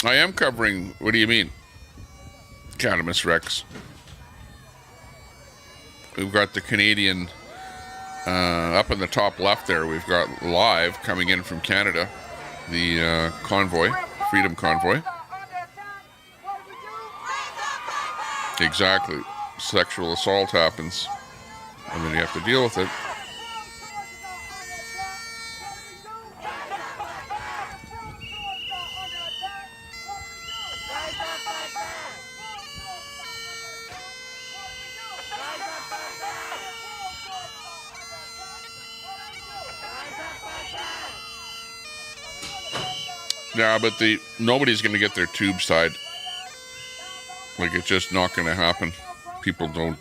I am covering, what do you mean? Cannabis Rex. We've got the Canadian, up in the top left there, we've got live coming in from Canada, the Convoy, Freedom Convoy. Exactly. Sexual assault happens, and then you have to deal with it. Yeah, but nobody's going to get their tubes tied. It's just not going to happen. People don't.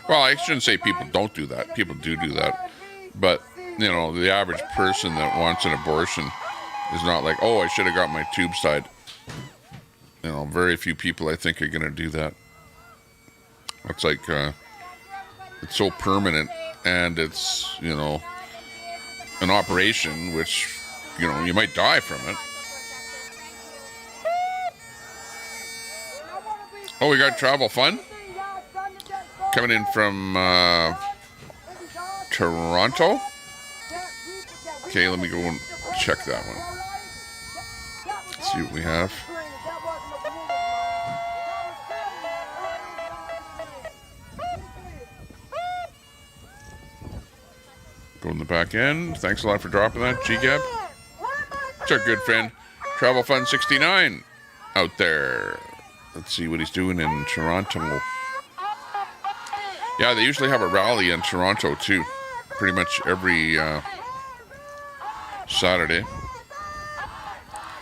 Well, I shouldn't say people don't do that. People do that. But, the average person that wants an abortion is not like, oh, I should have got my tubes tied. Very few people, I think, are going to do that. It's like, it's so permanent, and it's, an operation, which, you might die from it. Oh, we got Travel Fun coming in from Toronto. Okay, let me go and check that one. Let's see what we have. Go in the back end. Thanks a lot for dropping that, G-Gab. It's our good friend, Travel Fun 69 out there. Let's see what he's doing in Toronto. Yeah, they usually have a rally in Toronto too. Pretty much every Saturday.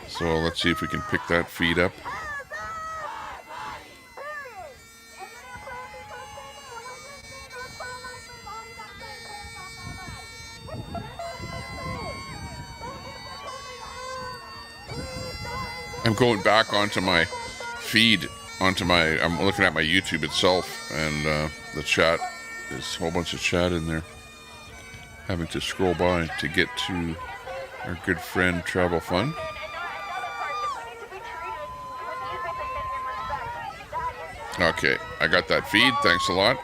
So let's see if we can pick that feed up. I'm going back onto my feed, I'm looking at my YouTube itself, and the chat, there's a whole bunch of chat in there. Having to scroll by to get to our good friend Travel Fun. Okay, I got that feed, thanks a lot.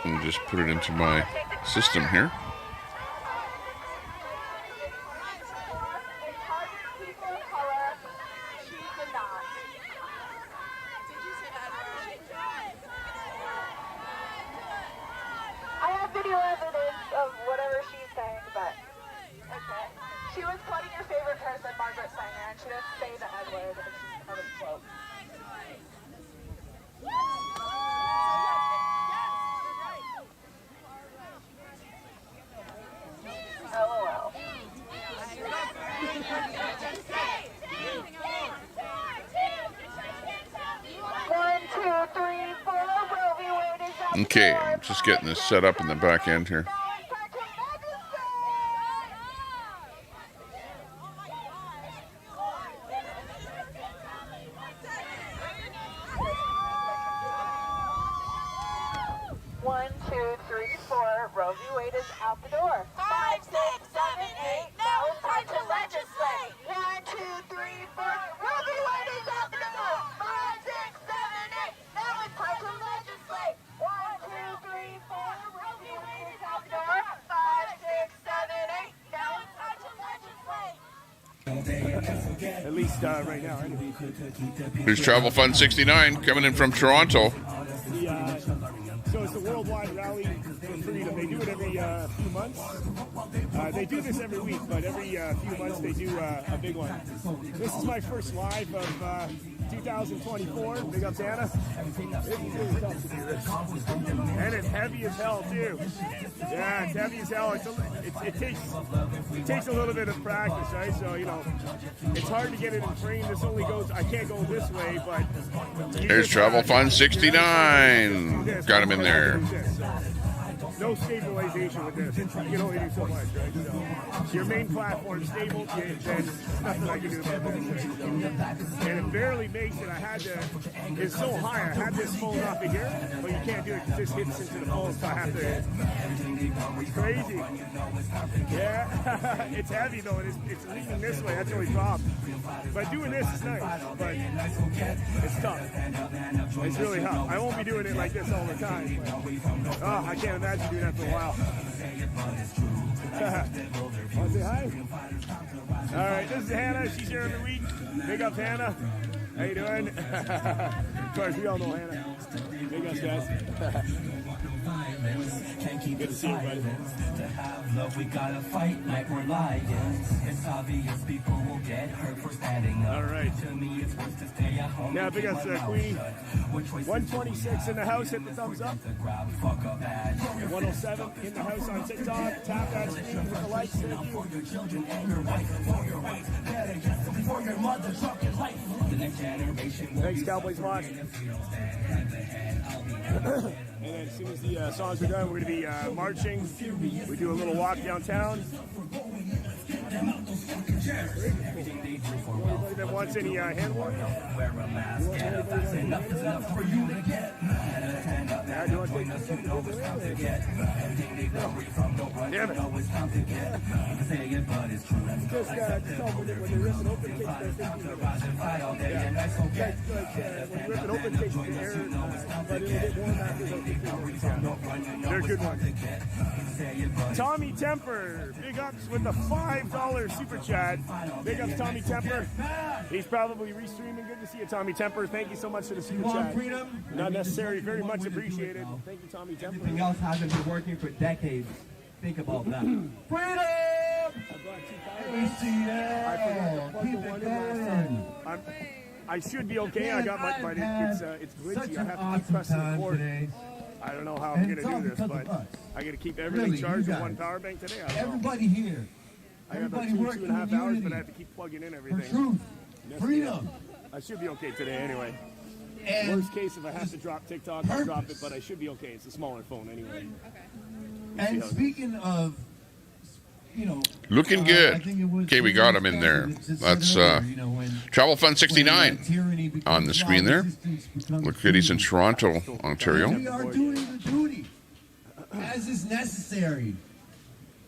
Let me just put it into my system here. Okay, I'm just getting this set up in the back end here. At least right now. Here's Travel Fun 69 coming in from Toronto. So it's the Worldwide Rally for Freedom. They do it every few months. They do this every week, but every few months they do a big one. This is my first live of 2024. Big up, Anna. It's really tough to do this. And it's heavy as hell, too. Yeah, it's heavy as hell. It takes a little bit of practice, right? So, you know, it's hard to get it in frame. This only goes, I can't go this way, but... Here's Travel Fun 69. Got him in there. No stabilization with this. You can only do so much, right? So your main platform stable, then nothing I can do about this. And it barely makes it. It's so high. I had this phone off of here, but you can't do it because this hits into the phone, so I have to. It's crazy. Yeah, it's heavy though, and it's leaning this way. That's the only problem. But doing this is nice, but it's tough. It's really tough. I won't be doing it like this all the time. But, oh, I can't imagine doing that for a while. Want to say hi? All right, this is Hannah. She's here every week. Big up, Hannah. How you doing? Of course, we all know Hannah. Big up, guys. Good to see you, buddy. To have love, we gotta fight like we're lions. It's obvious people will get hurt for standing up. All right. To me, it's worth to stay at home. Yeah, big up, Queenie. 126 in the house. Hit the thumbs up. 107 in the house on TikTok. Tap that screen with the likes. Thank you. For your children and your wife. For your rights. Better get them for your mother. Truck your life. The next generation. Thanks, Cowboys Watch. And then as soon as the songs are done, we're going to be marching. We do a little walk downtown. Anybody that wants any hand warming? Wear a mask, get up, that's enough for you to get. Yeah, do you want to take this? Damn it. Just tell them when they rip it open, it takes their 15 minutes. When you rip it open, it takes the air, but it'll get warm after those 15 minutes. Yeah. They're a good one. Tommy Temper, big ups with the $5 super chat. that. Big ups, Tommy Temper. He's probably restreaming. Good to see you, Tommy Temper. Thank you so much for the super chat. Not necessary. Very much appreciated. Thank you, Tommy Temper. Everything else hasn't been working for decades. Think about that. Freedom! I should be okay. I got my, but it's glitchy. I have to keep pressing record. I don't know how I'm going to do this, but I got to keep everything charged with one power bank today. Everybody here. I have about 2.5 hours, but I have to keep plugging in everything. Freedom. I should be okay today anyway. Worst case, if I have to drop TikTok, I'll drop it, but I should be okay. It's a smaller phone anyway. And speaking of, looking good. Okay, we got him in there. That's Travel Fun 69 on the screen there. Look good, he's in Toronto, Ontario. We are doing the duty as is necessary.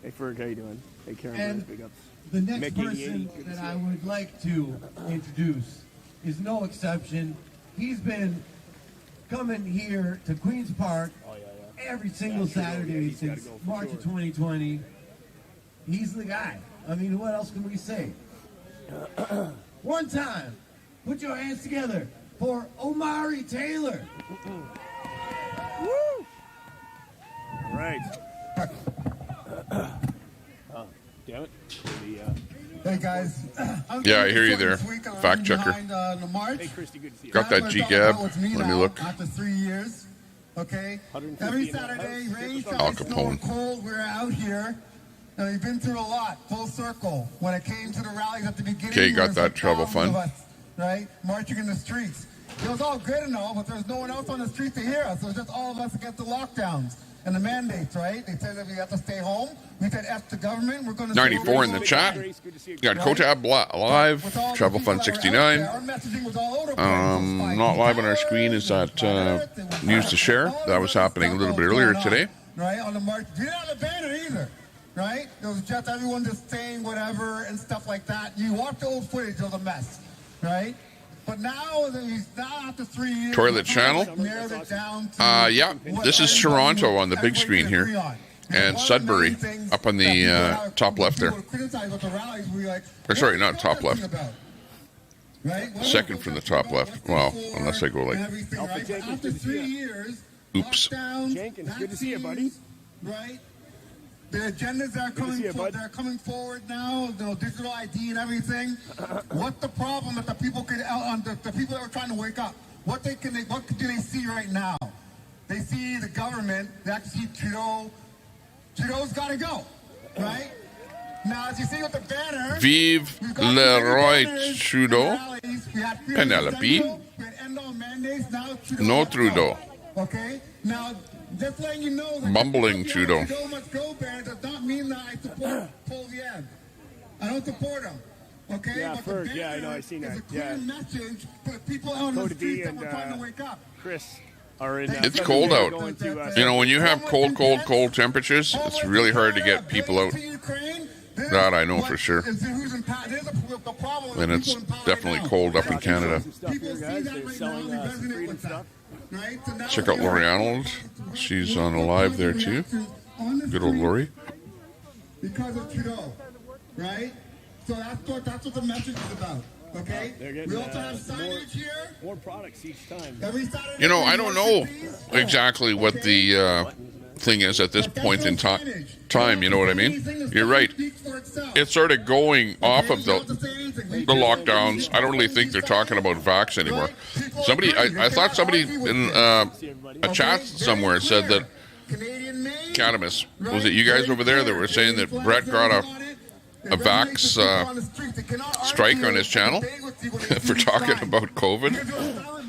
Hey Ferg, how you doing? Hey Karen, And big ups. the next person that I would like to introduce is no exception. He's been coming here to Queen's Park every single Saturday since March of 2020. He's the guy. I mean, what else can we say? One time, put your hands together for Omari Taylor. Woo! Right. Damn it. Hey guys. Yeah, I hear you there. Fact checker. Hey Christy, good to see you. Got that G-Gab. Let me look. After 3 years, okay? Every Saturday, rain, Al shine, snow, Capone. or cold, we're out here. And we've been through a lot, full circle. When it came to the rallies at the beginning, Okay, got there was that Travel thousands Fun. of us, right? Marching in the streets. It was all good and all, but there's no one else on the street to hear us. It was just all of us against the lockdowns and the mandates, right? They said that we have to stay home. We said F the government. We're going to 94 in the chat. Got Kotab live. Travel Fun 69. Not live on our screen is that News to Share. That was happening a little bit earlier today. Right, on the march. We didn't have a banner either, right? It was just everyone just saying whatever and stuff like that. You watch the old footage, it was a mess, right? But now after 3 years, Toilet channel. Yeah, this is Toronto on the big screen here. And Sudbury up on the top left there. Or sorry, not top left. Second from the top left. Well, unless I go like... After 3 years, Oops. Jenkins, good to see you, buddy. Right? The agendas that are coming forward now, digital ID and everything. What's the problem that the people the people that are trying to wake up? What do they see right now? They see the government. They actually see Trudeau. Trudeau's got to go, right? Now, as you see with the banner, Vive le roi Trudeau. Penelope. No Trudeau. Okay. Now, just letting you know that Bumbling Trudeau. Trudeau must go banner does not mean that I support Polyev. I don't support him. Okay? Yeah, but Ferg, the yeah, I know, I seen is that. a clear Yeah. message for the people out on the streets that were trying to wake up. Chris are in. It's cold out. You know, when you have cold temperatures, it's really hard to get people out. That I know for sure. And it's definitely cold up in Canada. Check out Lori Arnold. She's on a live there too. Good old Lori. Because of Trudeau, right? So that's what the message is about. Okay? We also have signage here. More products each time. Every Saturday. You know, I don't know exactly what the thing is at this point in time. You know what I mean? You're right. It's sort of going off of the lockdowns. I don't really think they're talking about vax anymore. I thought somebody in a chat somewhere said that Cannabis, was it you guys over there that were saying that Brett got a vax strike on his channel for talking about COVID?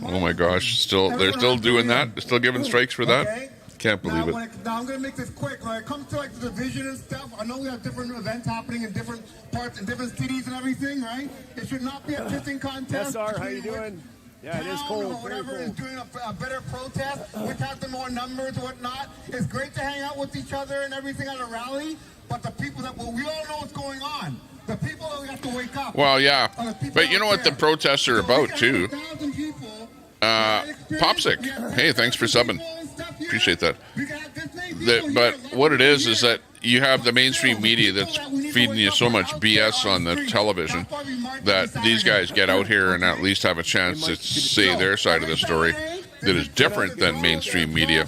Oh my gosh, they're still doing that? They're still giving strikes for that? Can't believe it. Now I'm going to make this quick. When it comes to like the division and stuff, I know we have different events happening in different parts, in different cities and everything, right? It should not be a pissing contest. SR, how you doing? Yeah, it is cold. Or whatever is doing a better protest, which has the more numbers and whatnot. It's great to hang out with each other and everything at a rally, but the people we all know what's going on. The people that we have to wake up. Well, yeah, but you know what the protests are about too. Popsic, hey, thanks for subbing. Appreciate that. But what it is that you have the mainstream media that's feeding you so much BS on the television that these guys get out here and at least have a chance to say their side of the story that is different than mainstream media.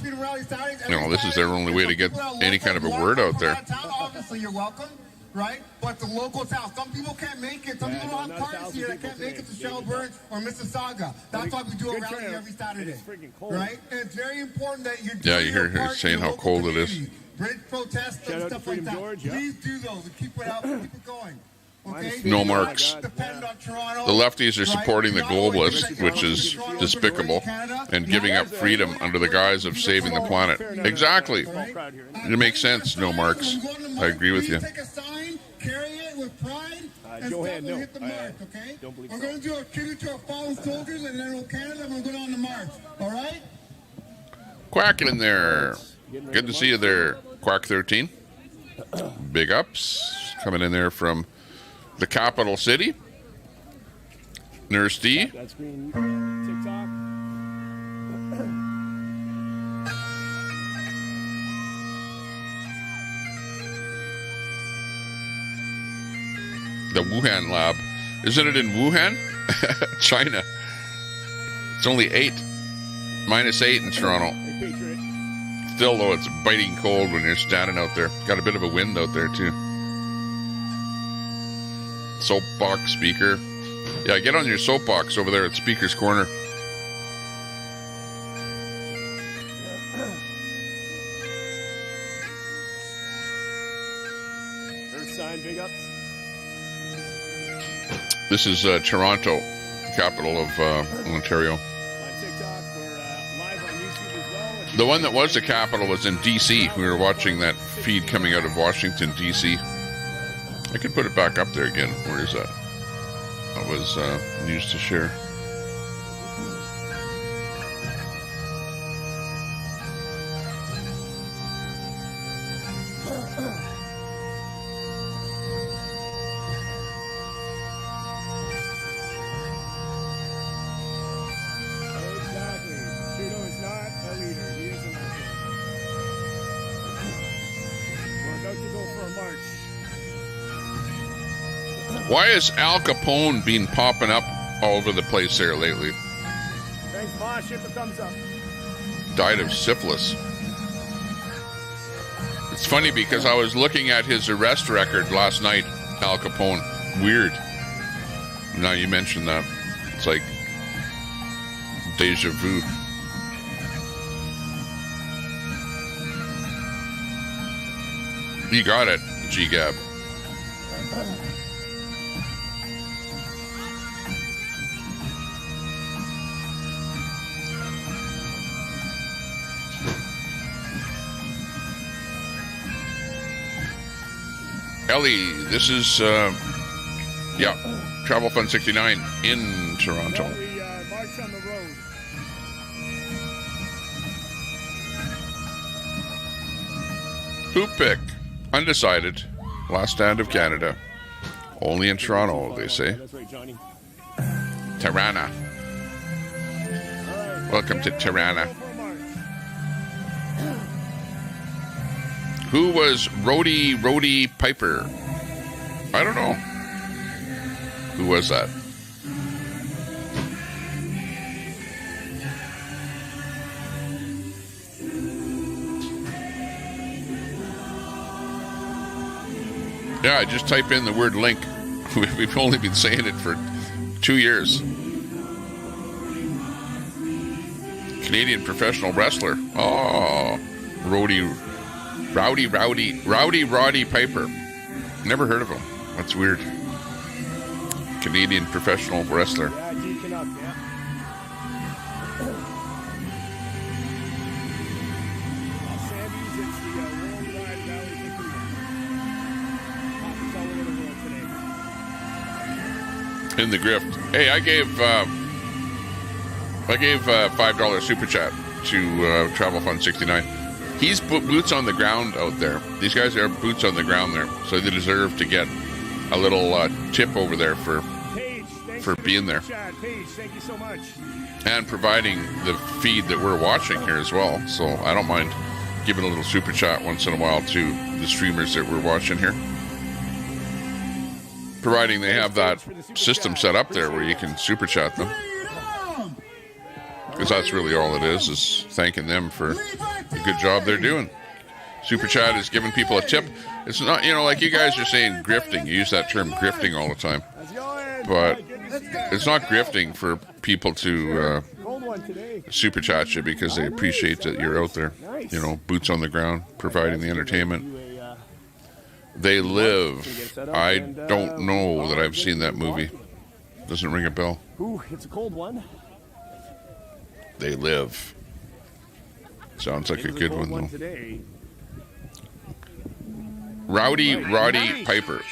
You know, this is their only way to get any kind of a word out there. Obviously, you're welcome, right? But the local town, some people can't make it. Some people don't have cars here that can't make it to Shelburne or Mississauga. That's why we do a rally every Saturday, right? And it's very important that you're doing you hear her saying how cold it is. Bridge protests and stuff like that. Please do those and keep it up, keep it going. Okay? No marks. The lefties are supporting the globalists, which is despicable, and giving up freedom under the guise of saving the planet. Exactly. It makes sense, no marks. I agree with you. Take a sign, carry it with pride, and start to hit the mark, okay? We're going to do a tribute to our fallen soldiers, and then we'll Canada, and we'll go down the march, all right? Quack in there. Good to see you there, Quack 13. Big ups. Coming in there from the capital city. Nurse D. That's green. TikTok. The Wuhan lab. Isn't it in Wuhan? China. It's only 8. -8 in Toronto. Still, though, it's biting cold when you're standing out there. Got a bit of a wind out there, too. Soapbox speaker. Yeah, get on your soapbox over there at Speaker's Corner. Earth sign, big ups. This is Toronto, capital of Ontario. On TikTok, we're live on YouTube as well. The one that was the capital was in D.C. We were watching that feed coming out of Washington, D.C. I could put it back up there again. Where is that? That was news to share. Exactly. Trudeau is not a leader. He is an actor. We're about to go for a march. Why is Al Capone been popping up all over the place there lately? Thanks, Mosh. Hit the thumbs up. Died of syphilis. It's funny because I was looking at his arrest record last night, Al Capone. Weird. Now you mentioned that. It's like deja vu. You got it, G-Gab. Ellie, this is, Travel Fund 69 in Toronto. We march on the road. Who pick? Undecided. Last stand of Canada. Only in Toronto, they say. That's right, Johnny. Tirana. Welcome to Tirana. Who was Rhodey Piper? I don't know. Who was that? Yeah, just type in the word link. We've only been saying it for 2 years. Canadian professional wrestler. Oh, Rowdy Piper. Never heard of him. That's weird. Canadian professional wrestler. Yeah, deacon up, yeah. Sandy's, it's the Worldwide Valley Victory. Happens all over the world today. In the grift. Hey, I gave $5 super chat to Travel Fund 69. He's put boots on the ground out there. These guys are boots on the ground there, so they deserve to get a little tip over there for being there. Paige, thank you so much. And providing the feed that we're watching here as well. So I don't mind giving a little super chat once in a while to the streamers that we're watching here. providing they have that system set up there where you can super chat them. Because that's really all it is thanking them for the good job they're doing. Super chat is giving people a tip. It's not, like you guys are saying grifting. You use that term grifting all the time. But it's not grifting for people to super chat you because they appreciate that you're out there. Boots on the ground, providing the entertainment. They Live. I don't know that I've seen that movie. Doesn't ring a bell. Ooh, it's a cold one. They Live. Sounds like a good one, though. Roddy Piper.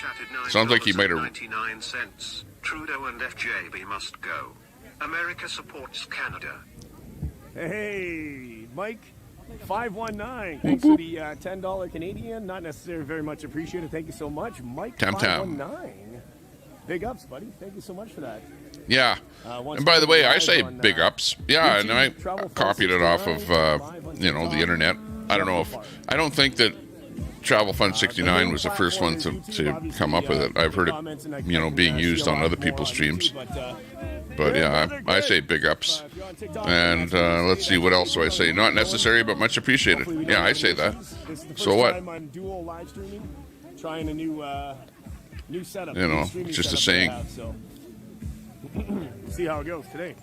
Sounds like he might have... 99 cents. Trudeau and FJB must go. America supports Canada. Hey, Mike. 519. Thanks for the $10 Canadian. Not necessarily very much appreciated. Thank you so much, Mike. Tam 519. Big ups, buddy. Thank you so much for that. Yeah. And by the way, I say big ups. Yeah, and I copied it off of, the internet. I don't think that Travel Fund 69 was the first one to come up with it. I've heard it, being used on other people's streams. But yeah, I say big ups. And let's see, what else do I say? Not necessary, but much appreciated. Yeah, I say that. So what? I'm duel live streaming, trying a new setup. Just a saying. We'll see how it goes today.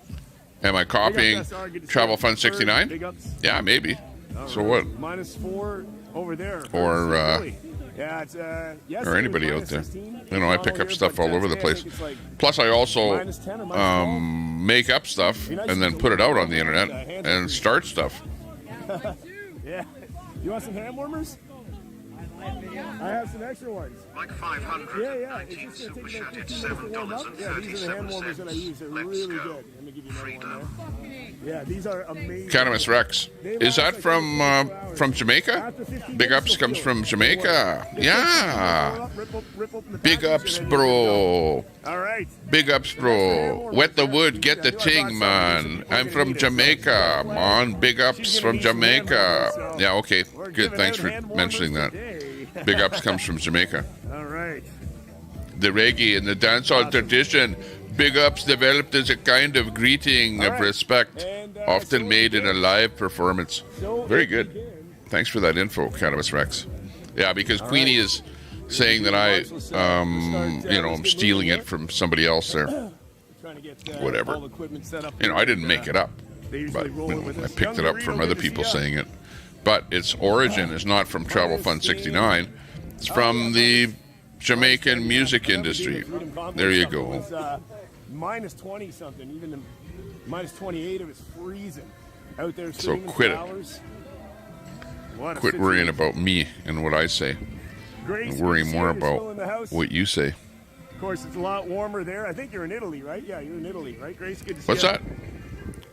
Am I copying Travel Fund 69? Yeah, maybe. So what? -4 over there. Or yeah, it's or anybody out there. I pick up stuff all over the place. Plus, I also make up stuff and then put it out on the internet and start stuff. Yeah. You want some hand warmers? I have some extra ones. Like 500. Yeah. It's just super chat at $7.37. Yeah, these are the hand warmers that I use. They're really good. Let me give you another one there. Yeah, these are amazing. Cannabis Rex. Is that from Jamaica? Big ups comes from Jamaica. Yeah. Big ups, bro. All right. Big ups, bro. Wet the wood, get the ting, man. I'm from Jamaica, man. Big ups from Jamaica. Yeah, okay. Good. Thanks for mentioning that. Big ups comes from Jamaica. All right. The reggae and the dancehall tradition. Big ups developed as a kind of greeting of respect, often made in a live performance. Very good. Thanks for that info, Cannabis Rex. Yeah, because Queenie is saying that I'm stealing it from somebody else there. Whatever. I didn't make it up, but I picked it up from other people saying it. But its origin is not from Travel Fund 69. It's from the Jamaican music industry. There you go. -20 something, even -28. It was freezing out there. So quit it. Quit worrying about me and what I say. And worry more about what you say. Of course, it's a lot warmer there. I think you're in Italy, right? Yeah, you're in Italy, right, Grace? Good to see What's you. that?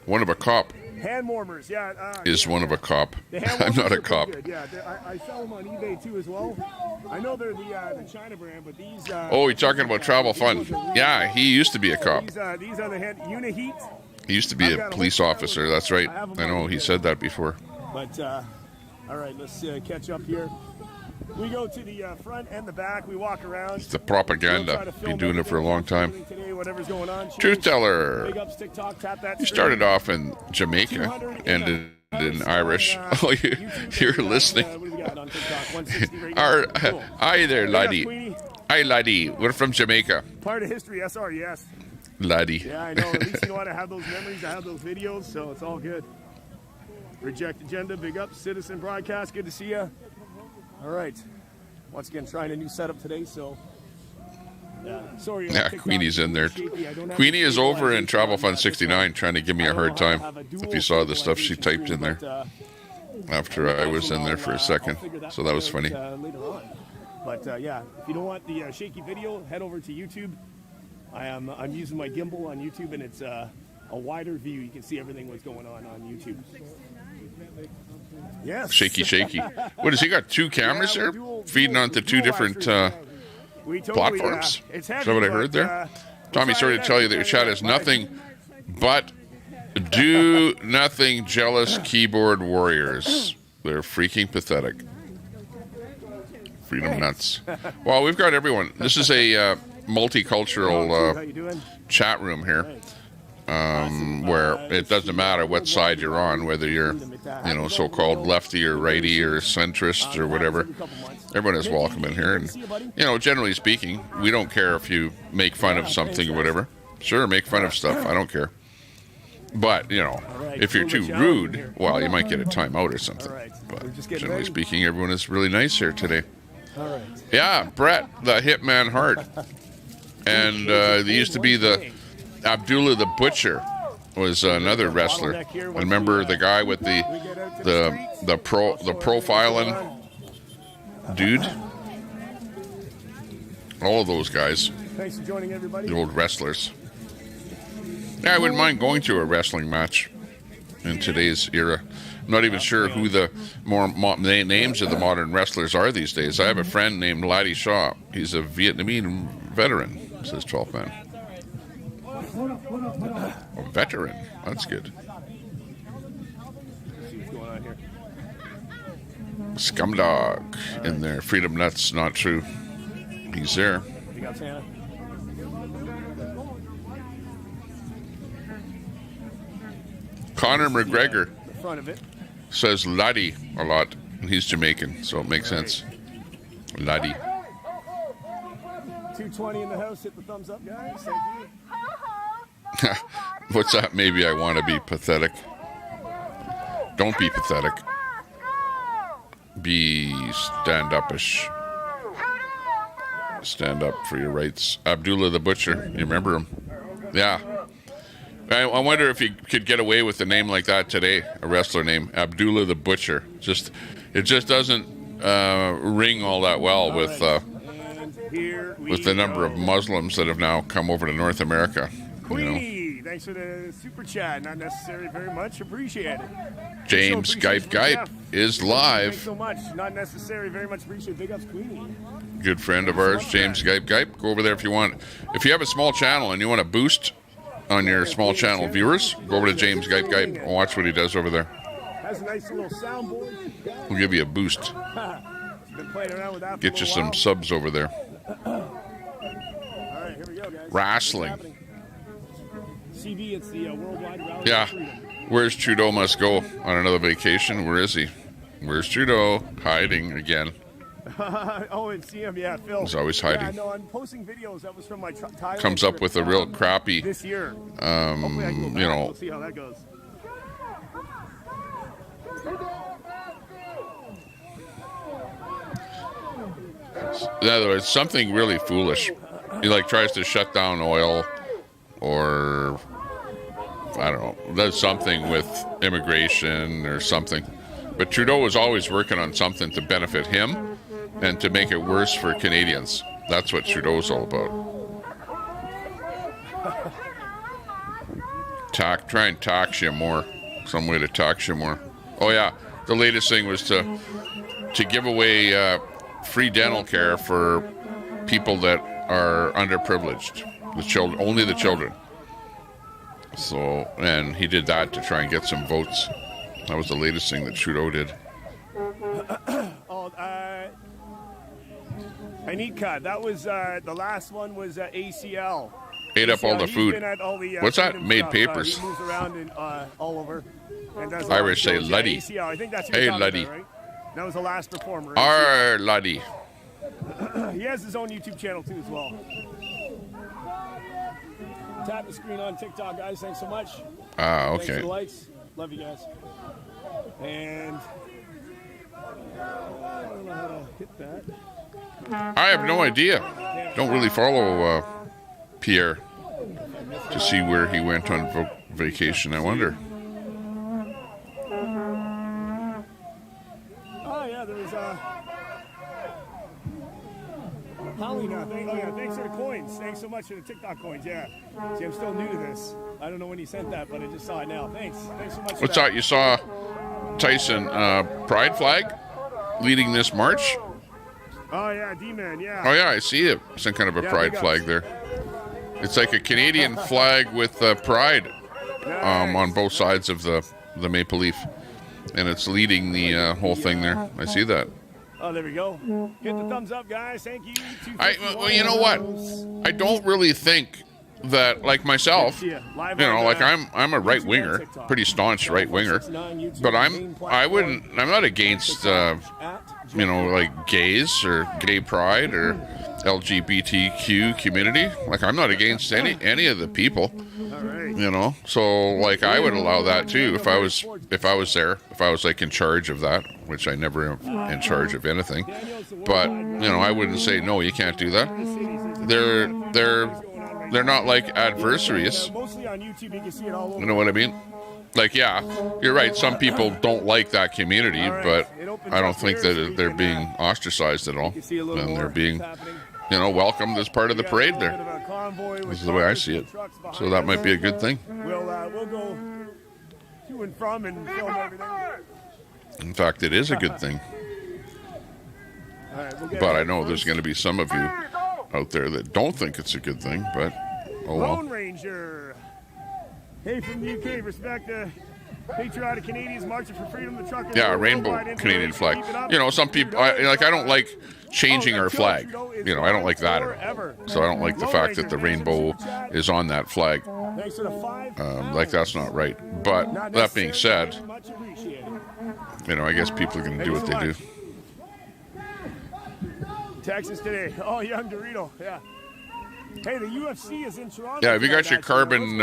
One of a cop. Hand warmers, yeah. Is one of a cop. I'm not a cop. Yeah, I sell them on eBay too as well. I know they're the China brand, but these. Oh, you're talking about Travel Fund. Yeah, he used to be a cop. These are the hand Uniheat. He used to be a police officer. That's right. I know. He said that before. But all right, let's catch up here. We go to the front and the back. We walk around. It's the propaganda. Been doing it for a long time. Today, whatever's going on. Truth teller. Big ups, TikTok, tap that You started off in Jamaica, ended in Irish. Oh, you're listening. Hi there, laddie. Hi, laddie. We're from Jamaica. Part of history, SR, yes. Laddie. Yeah, I know. At least you know what? I have those memories. I have those videos, so it's all good. Reject Agenda, big up. Citizen Broadcast, good to see you. All right. Once again, trying a new setup today, so... sorry. Yeah, Queenie's in there. Queenie is over in Travel Fund 69 trying to give me a hard time. If you saw the stuff she typed in there after I was in there for a second. So that was funny. Later on. But yeah, if you don't want the shaky video, head over to YouTube. I'm using my gimbal on YouTube, and it's a wider view. You can see everything what's going on YouTube. Yes. Shaky. What, has he got two cameras there? Feeding onto two different platforms? Is that what I heard there? Tommy, sorry to tell you that your chat is nothing but do nothing jealous keyboard warriors. They're freaking pathetic. Freedom nuts. Well, we've got everyone. This is a multicultural chat room here, where it doesn't matter what side you're on, whether you're, you know, so-called lefty or righty or centrist or whatever. Everyone is welcome in here, and you know, generally speaking, we don't care if you make fun of something or whatever. Sure, make fun of stuff. I don't care. But you know, if you're too rude, well, you might get a timeout or something. But generally speaking, everyone is really nice here today. Yeah, Brett, the Hitman Hart, and there used to be the Abdullah the Butcher was another wrestler. I remember the guy with the profiling dude. All of those guys. Thanks for joining, everybody. The old wrestlers. Yeah, I wouldn't mind going to a wrestling match in today's era. I'm not even sure who the names of the modern wrestlers are these days. I have a friend named Laddie Shaw. He's a Vietnamese veteran, says 12 Man. A veteran. That's good. Scumdog in there. Freedom Nuts, not true. He's there. Conor McGregor says laddie a lot, and he's Jamaican, so it makes sense. Laddie. 220 in the house. Hit the thumbs up, guys. Thank you. What's that? Maybe I want to be pathetic. Don't be pathetic. Be stand-up-ish. Stand up for your rights. Abdullah the Butcher. You remember him? Yeah. I wonder if you could get away with a name like that today. A wrestler name. Abdullah the Butcher. It just doesn't ring all that well with the number of Muslims that have now come over to North America. Queenie, thanks for the super chat. Not necessary, very much appreciated. James Gipe is live. Thanks so much. Not necessary, very much appreciated. Big ups, Queenie. Good friend of ours, James Gipe. Go over there if you want. If you have a small channel and you want to boost on your small channel viewers, go over to James Gipe and watch what he does over there. Has a nice little soundboard. We'll give you a boost. Been playing around with that. Get you some subs over there. All right, here we go, guys. Wrestling. CB, it's the worldwide rally. Yeah. Where's Trudeau must go on another vacation? Where is he? Where's Trudeau? Hiding again. Oh, and see him, yeah, Phil. He's always hiding. Yeah, no, I'm posting videos. That was from my Thailand Comes up with a real crappy, this year. you know. We'll see how that goes. In other words, something really foolish. He like tries to shut down oil, or I don't know, does something with immigration or something. But Trudeau was always working on something to benefit him and to make it worse for Canadians. That's what Trudeau's all about. Try and tax you more. Some way to tax you more. Oh yeah, the latest thing was to give away free dental care for people that are underprivileged. The children, only the children. So, and he did that to try and get some votes. That was the latest thing that Trudeau did. Anika, that was the last one was ACL. Ate up all the food. What's that? Made papers. He moves around all over. And does Irish say Luddy. ACL. I think that's hey, Luddy. Right? That was the last performer. Arr, Luddy. He has his own YouTube channel too as well. Tap the screen on TikTok, guys. Thanks so much. Okay. Thanks for the likes. Love you guys. And I don't know how to hit that. I have no idea. Don't really follow Pierre to see where he went on vacation. I wonder. Oh yeah, there was Paulina. Thanks for the coins. Thanks so much for the TikTok coins. Yeah. See, I'm still new to this. I don't know when he sent that, but I just saw it now. Thanks so much. What's that? You saw Tyson pride flag leading this march? Oh yeah, D-Man. Yeah. Oh yeah, I see it. Some kind of a pride flag there. It's like a Canadian flag with pride on both sides of the maple leaf, and it's leading the whole thing there. I see that. Oh, there we go. Hit the thumbs up, guys. Thank you. Well, you know what? I don't really think that, like myself, you know, like I'm a right winger, pretty staunch right winger, but I'm not against, you know, like gays or gay pride or LGBTQ community. Like, I'm not against any of the people, you know. So, like, I would allow that too if I was there, if I was like in charge of that, which I never am in charge of anything. But you know, I wouldn't say no, you can't do that. They're not like adversaries. You know what I mean? Like, yeah, you're right. Some people don't like that community, but I don't think that they're being ostracized at all, and they're being, you know, welcomed as part of the parade there. This is the way I see it. So that might be a good thing. We'll go to and from and film everything. In fact, it is a good thing. But I know there's going to be some of you out there that don't think it's a good thing, but oh well. Lone Ranger. Hey, from the UK, respect patriotic Canadians marching for freedom. The truck. Yeah, rainbow Canadian flag. You know, some people, I don't like changing our flag. You know, I don't like that. So I don't like the fact that the rainbow is on that flag. Like, that's not right. But that being said, you know, I guess people are going to do what they do. Texas today. Oh, young Dorito. Yeah. Hey, the UFC is in Toronto. Yeah, if you got your carbon,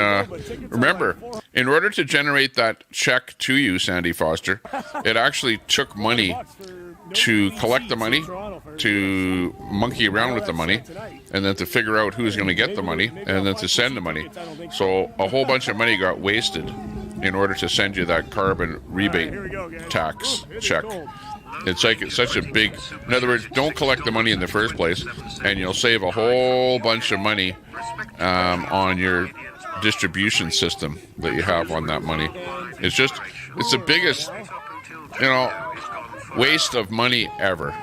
remember, in order to generate that check to you, Sandy Foster, it actually took money to collect the money, to monkey around with the money, and then to figure out who's going to get the money, and then to send the money. So a whole bunch of money got wasted in order to send you that carbon rebate tax check. It's like, it's such a big, in other words, don't collect the money in the first place, and you'll save a whole bunch of money on your distribution system that you have on that money. It's the biggest, you know, waste of money ever,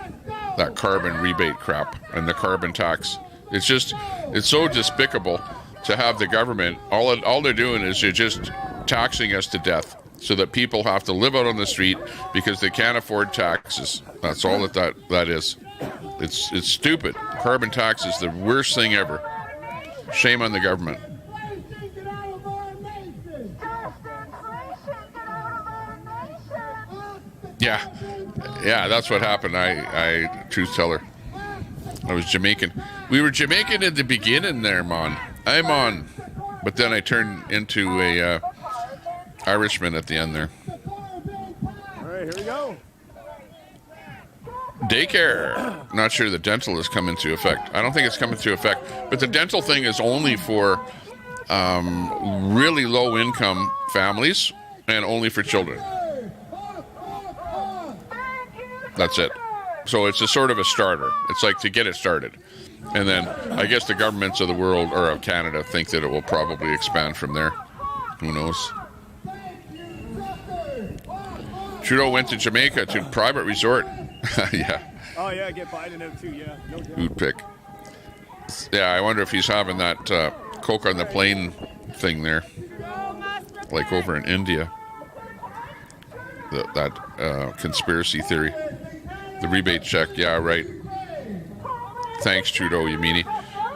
that carbon rebate crap and the carbon tax. It's so despicable to have the government, all they're doing is they're just taxing us to death, so that people have to live out on the street because they can't afford taxes. That's all that is. It's stupid. Carbon tax is the worst thing ever. Shame on the government. Yeah, that's what happened. I truth teller. I was Jamaican. We were Jamaican in the beginning there, man. I'm on. But then I turned into a Irishman at the end there. All right, here we go. Daycare. Not sure the dental has come into effect. I don't think it's come into effect. But the dental thing is only for really low income families and only for children. That's it. So it's a sort of a starter. It's like to get it started. And then I guess the governments of the world, or of Canada, think that it will probably expand from there. Who knows? Trudeau went to Jamaica to private resort. Yeah. Oh, yeah, get Biden out too, yeah. No doubt. Who'd pick? Yeah, I wonder if he's having that Coke on the plane thing there. Like over in India. That conspiracy theory. The rebate check, yeah, right. Thanks, Trudeau, you meanie.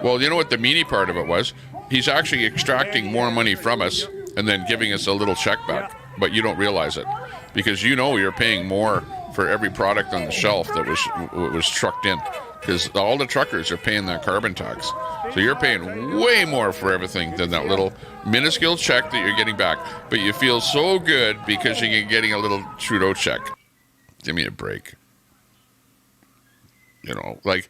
Well, you know what the meanie part of it was? He's actually extracting more money from us and then giving us a little check back. But you don't realize it. Because you know you're paying more for every product on the shelf that was trucked in. Because all the truckers are paying that carbon tax. So you're paying way more for everything than that little minuscule check that you're getting back. But you feel so good because you're getting a little Trudeau check. Give me a break. You know, like,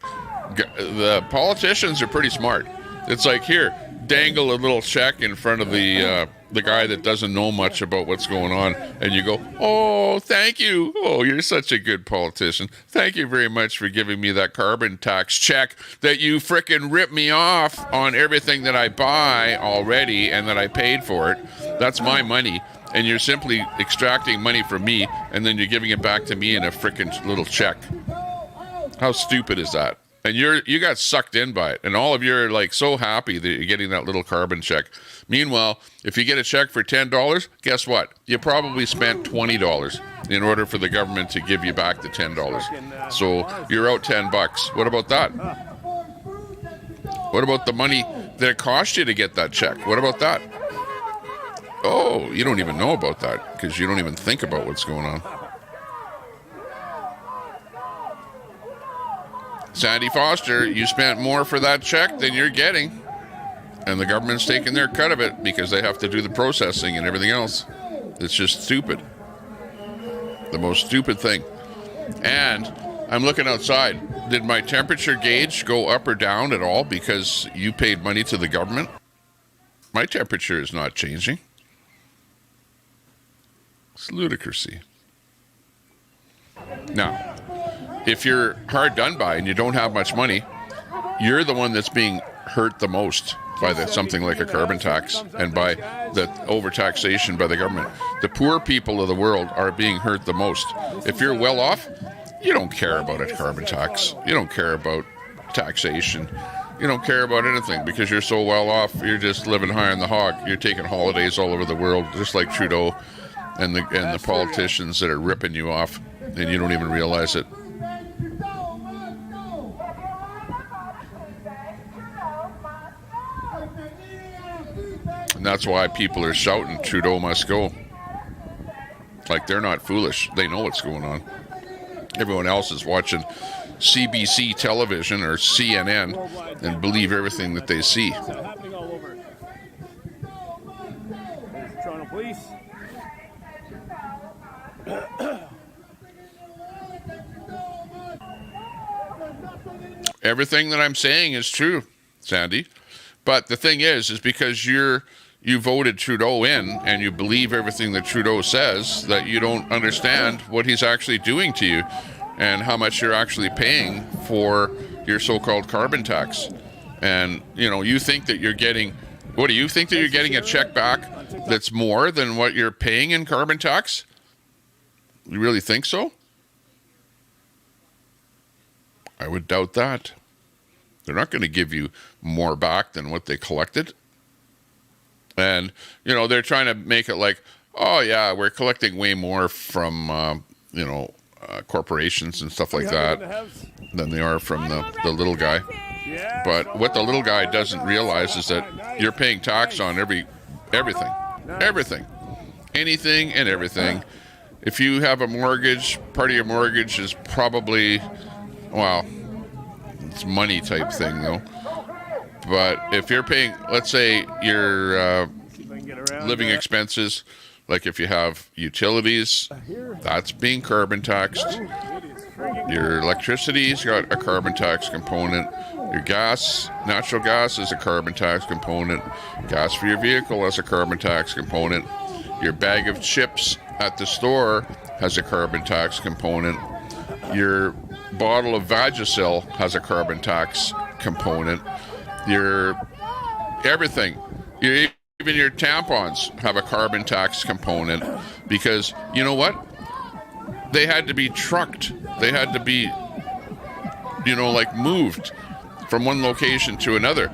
the politicians are pretty smart. It's like, here, dangle a little check in front of the guy that doesn't know much about what's going on, and you go, oh, thank you. Oh, you're such a good politician. Thank you very much for giving me that carbon tax check that you frickin' ripped me off on everything that I buy already and that I paid for it. That's my money, and you're simply extracting money from me, and then you're giving it back to me in a frickin' little check. How stupid is that? And you got sucked in by it, and all of you are like so happy that you're getting that little carbon check. Meanwhile, if you get a check for $10, guess what? You probably spent $20. in order for the government to give you back the $10. So you're out $10. What about that? What about the money that it cost you to get that check? What about that? Oh, you don't even know about that because you don't even think about what's going on. Sandy Foster, you spent more for that check than you're getting. And the government's taking their cut of it because they have to do the processing and everything else. It's just stupid. The most stupid thing. And I'm looking outside. Did my temperature gauge go up or down at all because you paid money to the government? My temperature is not changing. It's ludicrousy. Now, if you're hard done by and you don't have much money, you're the one that's being hurt the most by something like a carbon tax and by the overtaxation by the government. The poor people of the world are being hurt the most. If you're well off, you don't care about a carbon tax. You don't care about taxation. You don't care about anything because you're so well off. You're just living high on the hog. You're taking holidays all over the world, just like Trudeau and the politicians that are ripping you off, and you don't even realize it. And that's why people are shouting, Trudeau must go. Like, they're not foolish. They know what's going on. Everyone else is watching CBC television or CNN and believe everything that they see. It's happening all over. There's the Toronto Police. Everything that I'm saying is true, Sandy. But the thing is because you voted Trudeau in and you believe everything that Trudeau says, that you don't understand what he's actually doing to you and how much you're actually paying for your so-called carbon tax. And, you think that you're getting, what do you think that you're getting a check back that's more than what you're paying in carbon tax? You really think so? I would doubt that. They're not going to give you more back than what they collected. And, they're trying to make it like, oh, yeah, we're collecting way more from, corporations and stuff like that than they are from the little guy. But what the little guy doesn't realize is that you're paying tax on everything. Everything. Anything and everything. If you have a mortgage, part of your mortgage is probably, well, it's money type thing though. But if you're paying, let's say your living expenses, like if you have utilities, that's being carbon taxed. Your electricity's got a carbon tax component. Your gas, natural gas is a carbon tax component. Gas for your vehicle has a carbon tax component. Your bag of chips at the store has a carbon tax component. Your bottle of Vagisil has a carbon tax component. Your everything, even your tampons have a carbon tax component because you know what? They had to be trucked. They had to be, moved from one location to another.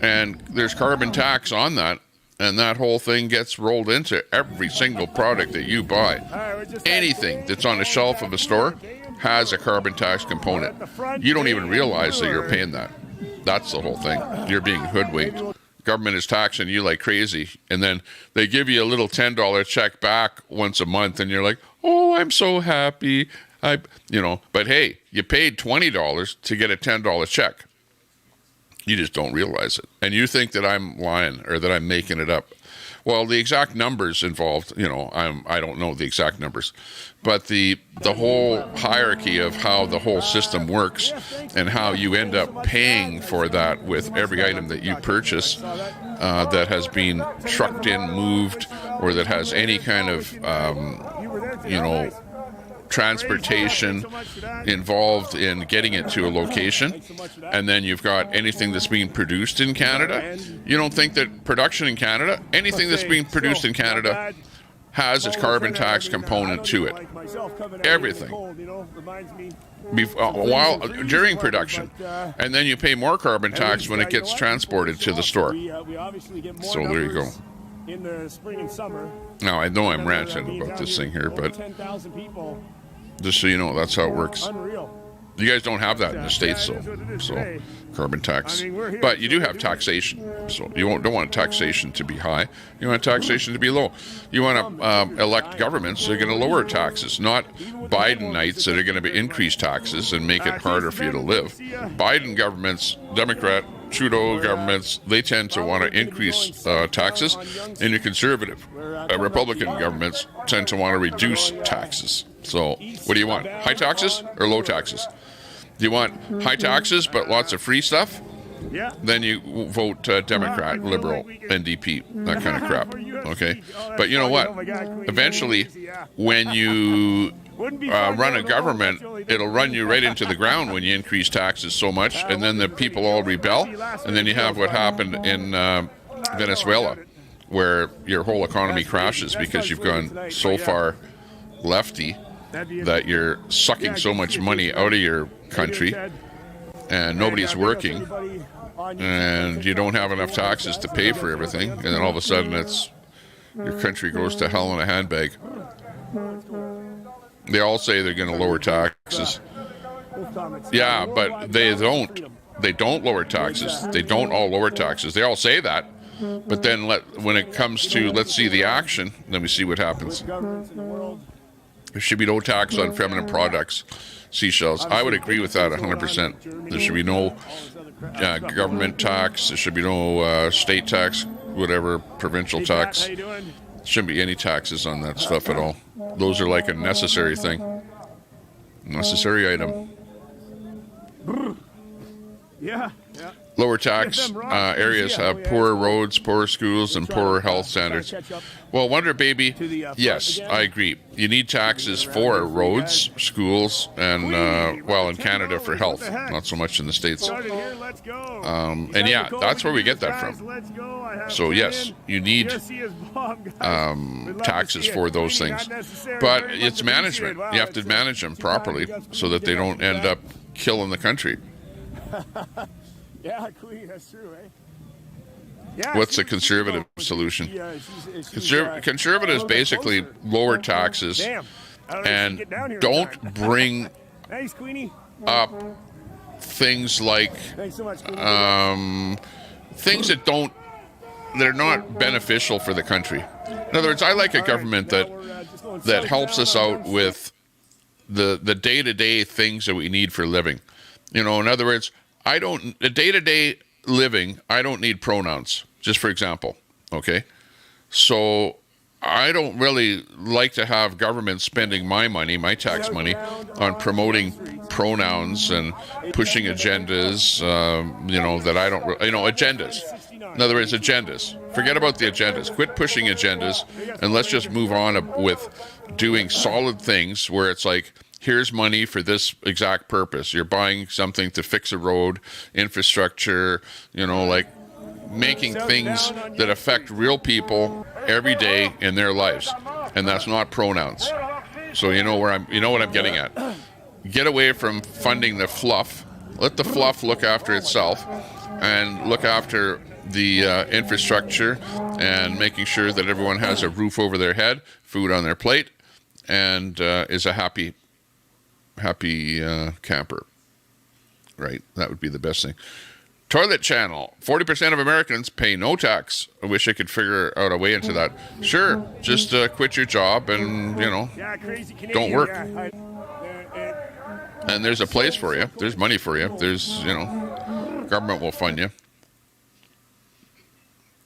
And there's carbon tax on that. And that whole thing gets rolled into every single product that you buy. Anything that's on the shelf of a store has a carbon tax component. You don't even realize that you're paying that. That's the whole thing. You're being hoodwinked. Government is taxing you like crazy. And then they give you a little $10 check back once a month. And you're like, oh, I'm so happy. But hey, you paid $20 to get a $10 check. You just don't realize it. And you think that I'm lying or that I'm making it up. Well, the exact numbers involved, I don't know the exact numbers. But the whole hierarchy of how the whole system works and how you end up paying for that with every item that you purchase that has been trucked in, moved, or that has any kind of, transportation involved in getting it to a location, and then you've got anything that's being produced in Canada. You don't think that production in Canada, anything that's being produced in Canada has its carbon tax component to it. Everything. During production. And then you pay more carbon tax when it gets transported to the store. So there you go. in the spring and summer. Now, I know I'm ranting about this thing here, but 10,000 people. just so you know, that's how it works. Unreal. You guys don't have that in the States, so carbon tax. But you do have taxation, so you don't want taxation to be high. You want taxation to be low. You want to elect governments that are going to lower taxes, not Bidenites that are going to increase taxes and make it harder for you to live. Biden governments, Democrat, Trudeau governments, they tend to want to increase taxes, and your conservative Republican governments tend to want to reduce taxes. So what do you want? High taxes or low taxes? Do you want high taxes but lots of free stuff? Yeah. Then you vote Democrat, Liberal, NDP, that kind of crap. Okay? But you know what? Eventually, when you run a government, it'll run you right into the ground when you increase taxes so much, and then the people all rebel, and then you have what happened in Venezuela, where your whole economy crashes because you've gone so far lefty that you're sucking so much money out of your country and nobody's working and you don't have enough taxes to pay for everything, and then all of a sudden your country goes to hell in a handbag. They all say they're going to lower taxes. Yeah, but they don't lower taxes. They don't all lower taxes. They all say that, but then when it comes to let's see the action, then we see what happens. There should be no tax on feminine products, seashells. I would agree with that 100%. There should be no government tax. There should be no state tax, whatever, provincial tax. Shouldn't be any taxes on that stuff at all. Those are like a necessary thing. Necessary item. Yeah. Lower tax areas have poorer roads, poorer schools, and poorer health standards. Well, Wonder Baby, yes, I agree. You need taxes for roads, schools, and, in Canada for health, not so much in the States. And yeah, that's where we get that from. So yes, you need taxes for those things. But it's management. You have to manage them properly so that they don't end up killing the country. Yeah, that's true, eh? Yeah, what's the conservative solution? Conservatives basically lower taxes and don't bring up things like things that are not beneficial for the country. In other words, I like a government that helps us out with the day-to-day things that we need for living. You know, in other words, the day-to-day living, I don't need pronouns, just for example, okay? So I don't really like to have government spending my money, my tax money, on promoting pronouns and pushing agendas, that I don't, agendas. In other words, agendas. Forget about the agendas. Quit pushing agendas, and let's just move on with doing solid things where it's like, here's money for this exact purpose. You're buying something to fix a road, infrastructure, like making things that affect real people every day in their lives. And that's not pronouns. So you know what I'm getting at. Get away from funding the fluff. Let the fluff look after itself and look after the infrastructure and making sure that everyone has a roof over their head, food on their plate, and is a happy camper, right? That would be the best thing. Toilet channel. 40% of Americans pay no tax. I wish I could figure out a way into that. Sure, just quit your job and, don't work. And there's a place for you. There's money for you. There's, government will fund you.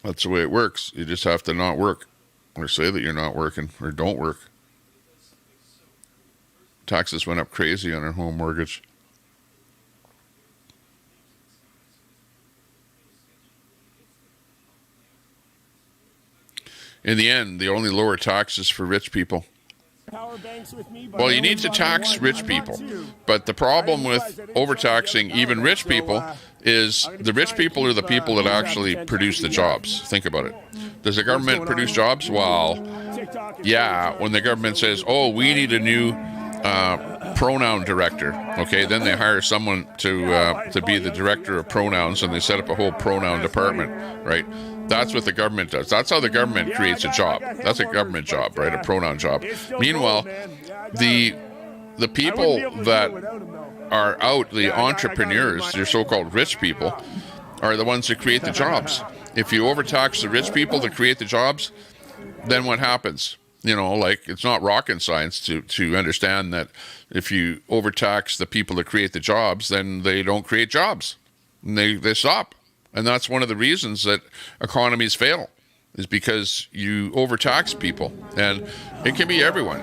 That's the way it works. You just have to not work or say that you're not working or don't work. Taxes went up crazy on our home mortgage. In the end, they only lower taxes for rich people. Well, you need to tax rich people. But the problem with overtaxing even rich people is the rich people are the people that actually produce the jobs. Think about it. Does the government produce jobs? Well, yeah, when the government says, oh, we need a new pronoun director, okay, then they hire someone to be the director of pronouns, and they set up a whole pronoun department, right? That's what the government does. That's how the government creates a job. That's a government job, right? A pronoun job. Meanwhile, the people that are out, the entrepreneurs, your so-called rich people, are the ones that create the jobs. If you overtax the rich people to create the jobs, then what happens? You know, like, it's not rocket science to understand that if you overtax the people that create the jobs, then they don't create jobs. And they stop. And that's one of the reasons that economies fail, is because you overtax people. And it can be everyone,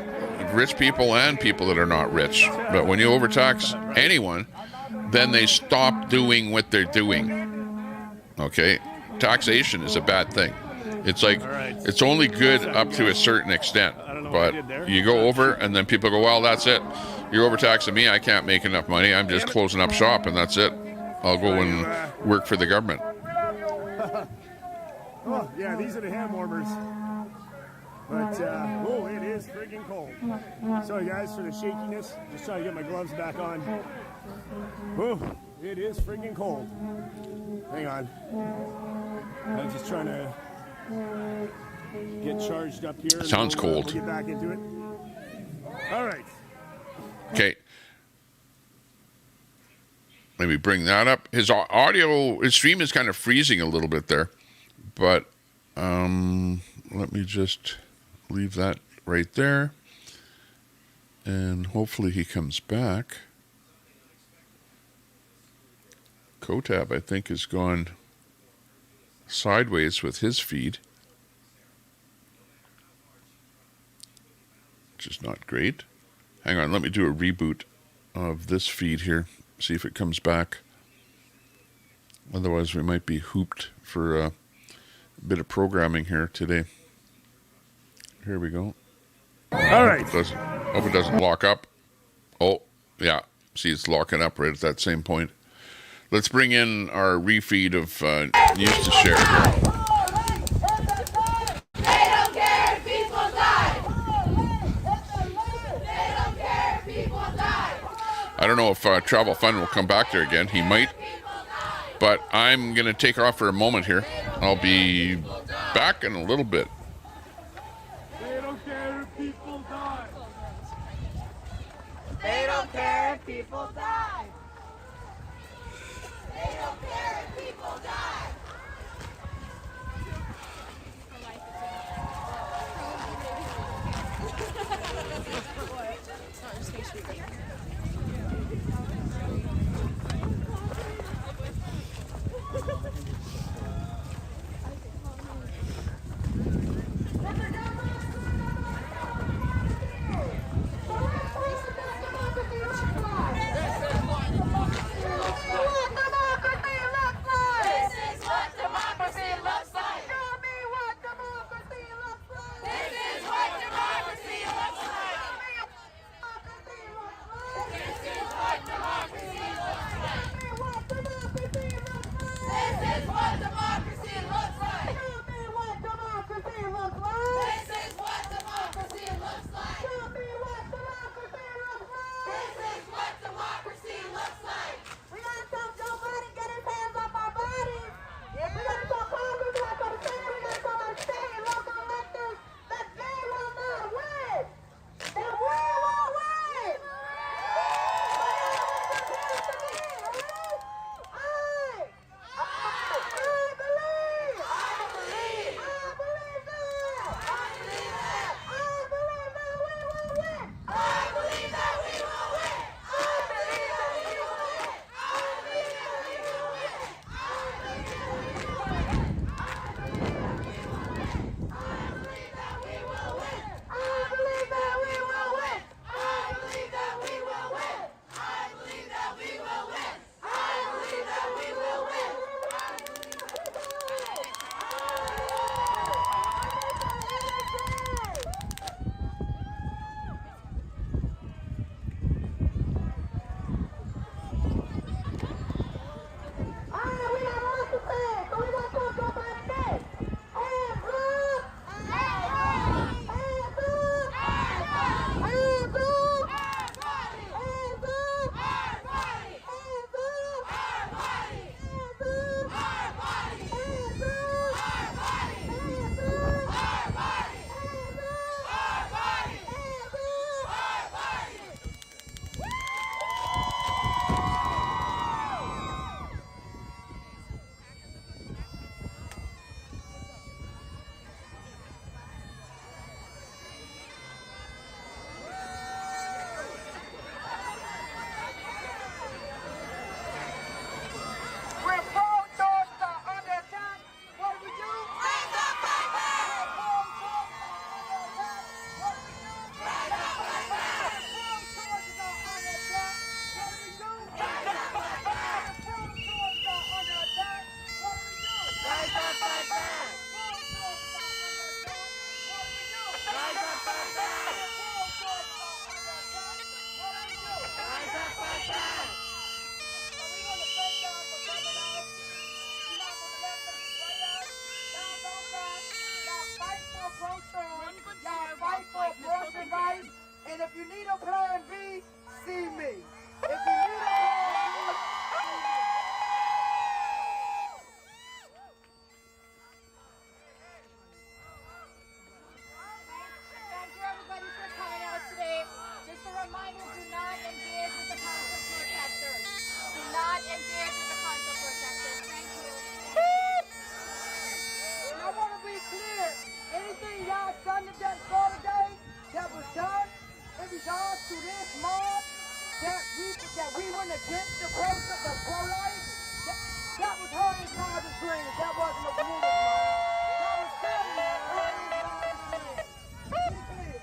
rich people and people that are not rich. But when you overtax anyone, then they stop doing what they're doing. Okay? Taxation is a bad thing. It's like, it's only good up to a certain extent. But you go over, and then people go, well, that's it. You're overtaxing me. I can't make enough money. I'm just closing up shop, and that's it. I'll go and work for the government. Oh, yeah, these are the hand warmers. But, oh, it is friggin' cold. Sorry, guys, for the shakiness. Just trying to get my gloves back on. Oh, it is friggin' cold. Hang on. I'm just trying to get charged up here. Sounds cold. We'll get back into it. All right. Okay. Maybe bring that up. His audio, his stream is kind of freezing a little bit there. But let me just leave that right there. And hopefully he comes back. Kotab, I think, has gone sideways with his feed, which is not great. Hang on, let me do a reboot of this feed here. See if it comes back. Otherwise, we might be hooped for a bit of programming here today. Here we go. All right. Hope it doesn't lock up. Oh, yeah. See, it's locking up right at that same point. Let's bring in our refeed of News to Share here. I don't know if Travel Fun will come back there again. He might. But I'm going to take off for a moment here. I'll be back in a little bit. They don't care if people die. They don't care if people die. They don't care if people die. pro-choice, y'all fight for abortion rights, and if you need a plan B, see me. If you need a plan B, Thank you everybody for coming out today. Just a reminder, do not engage with the concept protesters. Do not engage with the concept protesters. Thank you. and I want to be clear. Anything y'all done today, that was done in regards to this mob, that we went against the pro-life, that was Harley's Father's dreams. That wasn't a communist mob. That was Harley's Father's dreams. Be clear.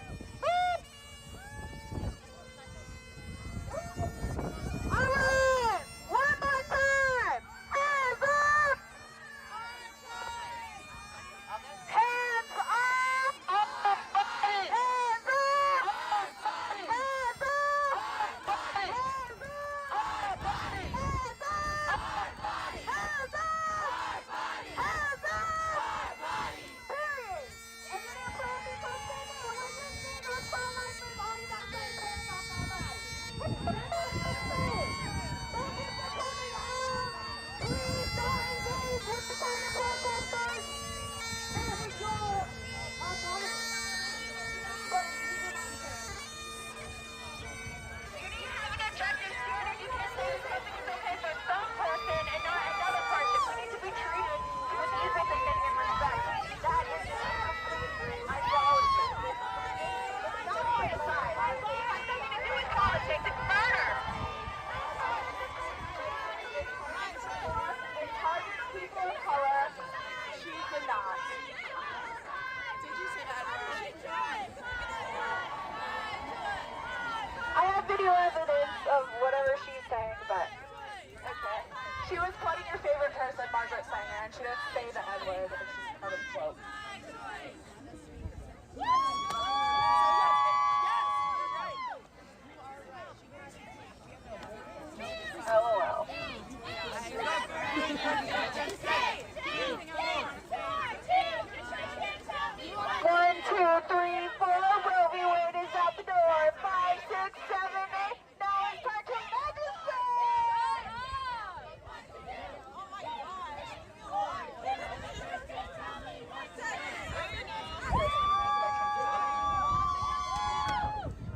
All right, one more time. Hands up. Hands up. Hands up. Hands video evidence of whatever she's saying, but okay. She was quoting your favorite person, Margaret Sanger, and she didn't say the N-word, and she's part of the quote. LOL. 1, 2, 3, 4. Roe v. Wade is out the door. 5, 6, 7, 8. Now it's time to legislate. Oh my gosh.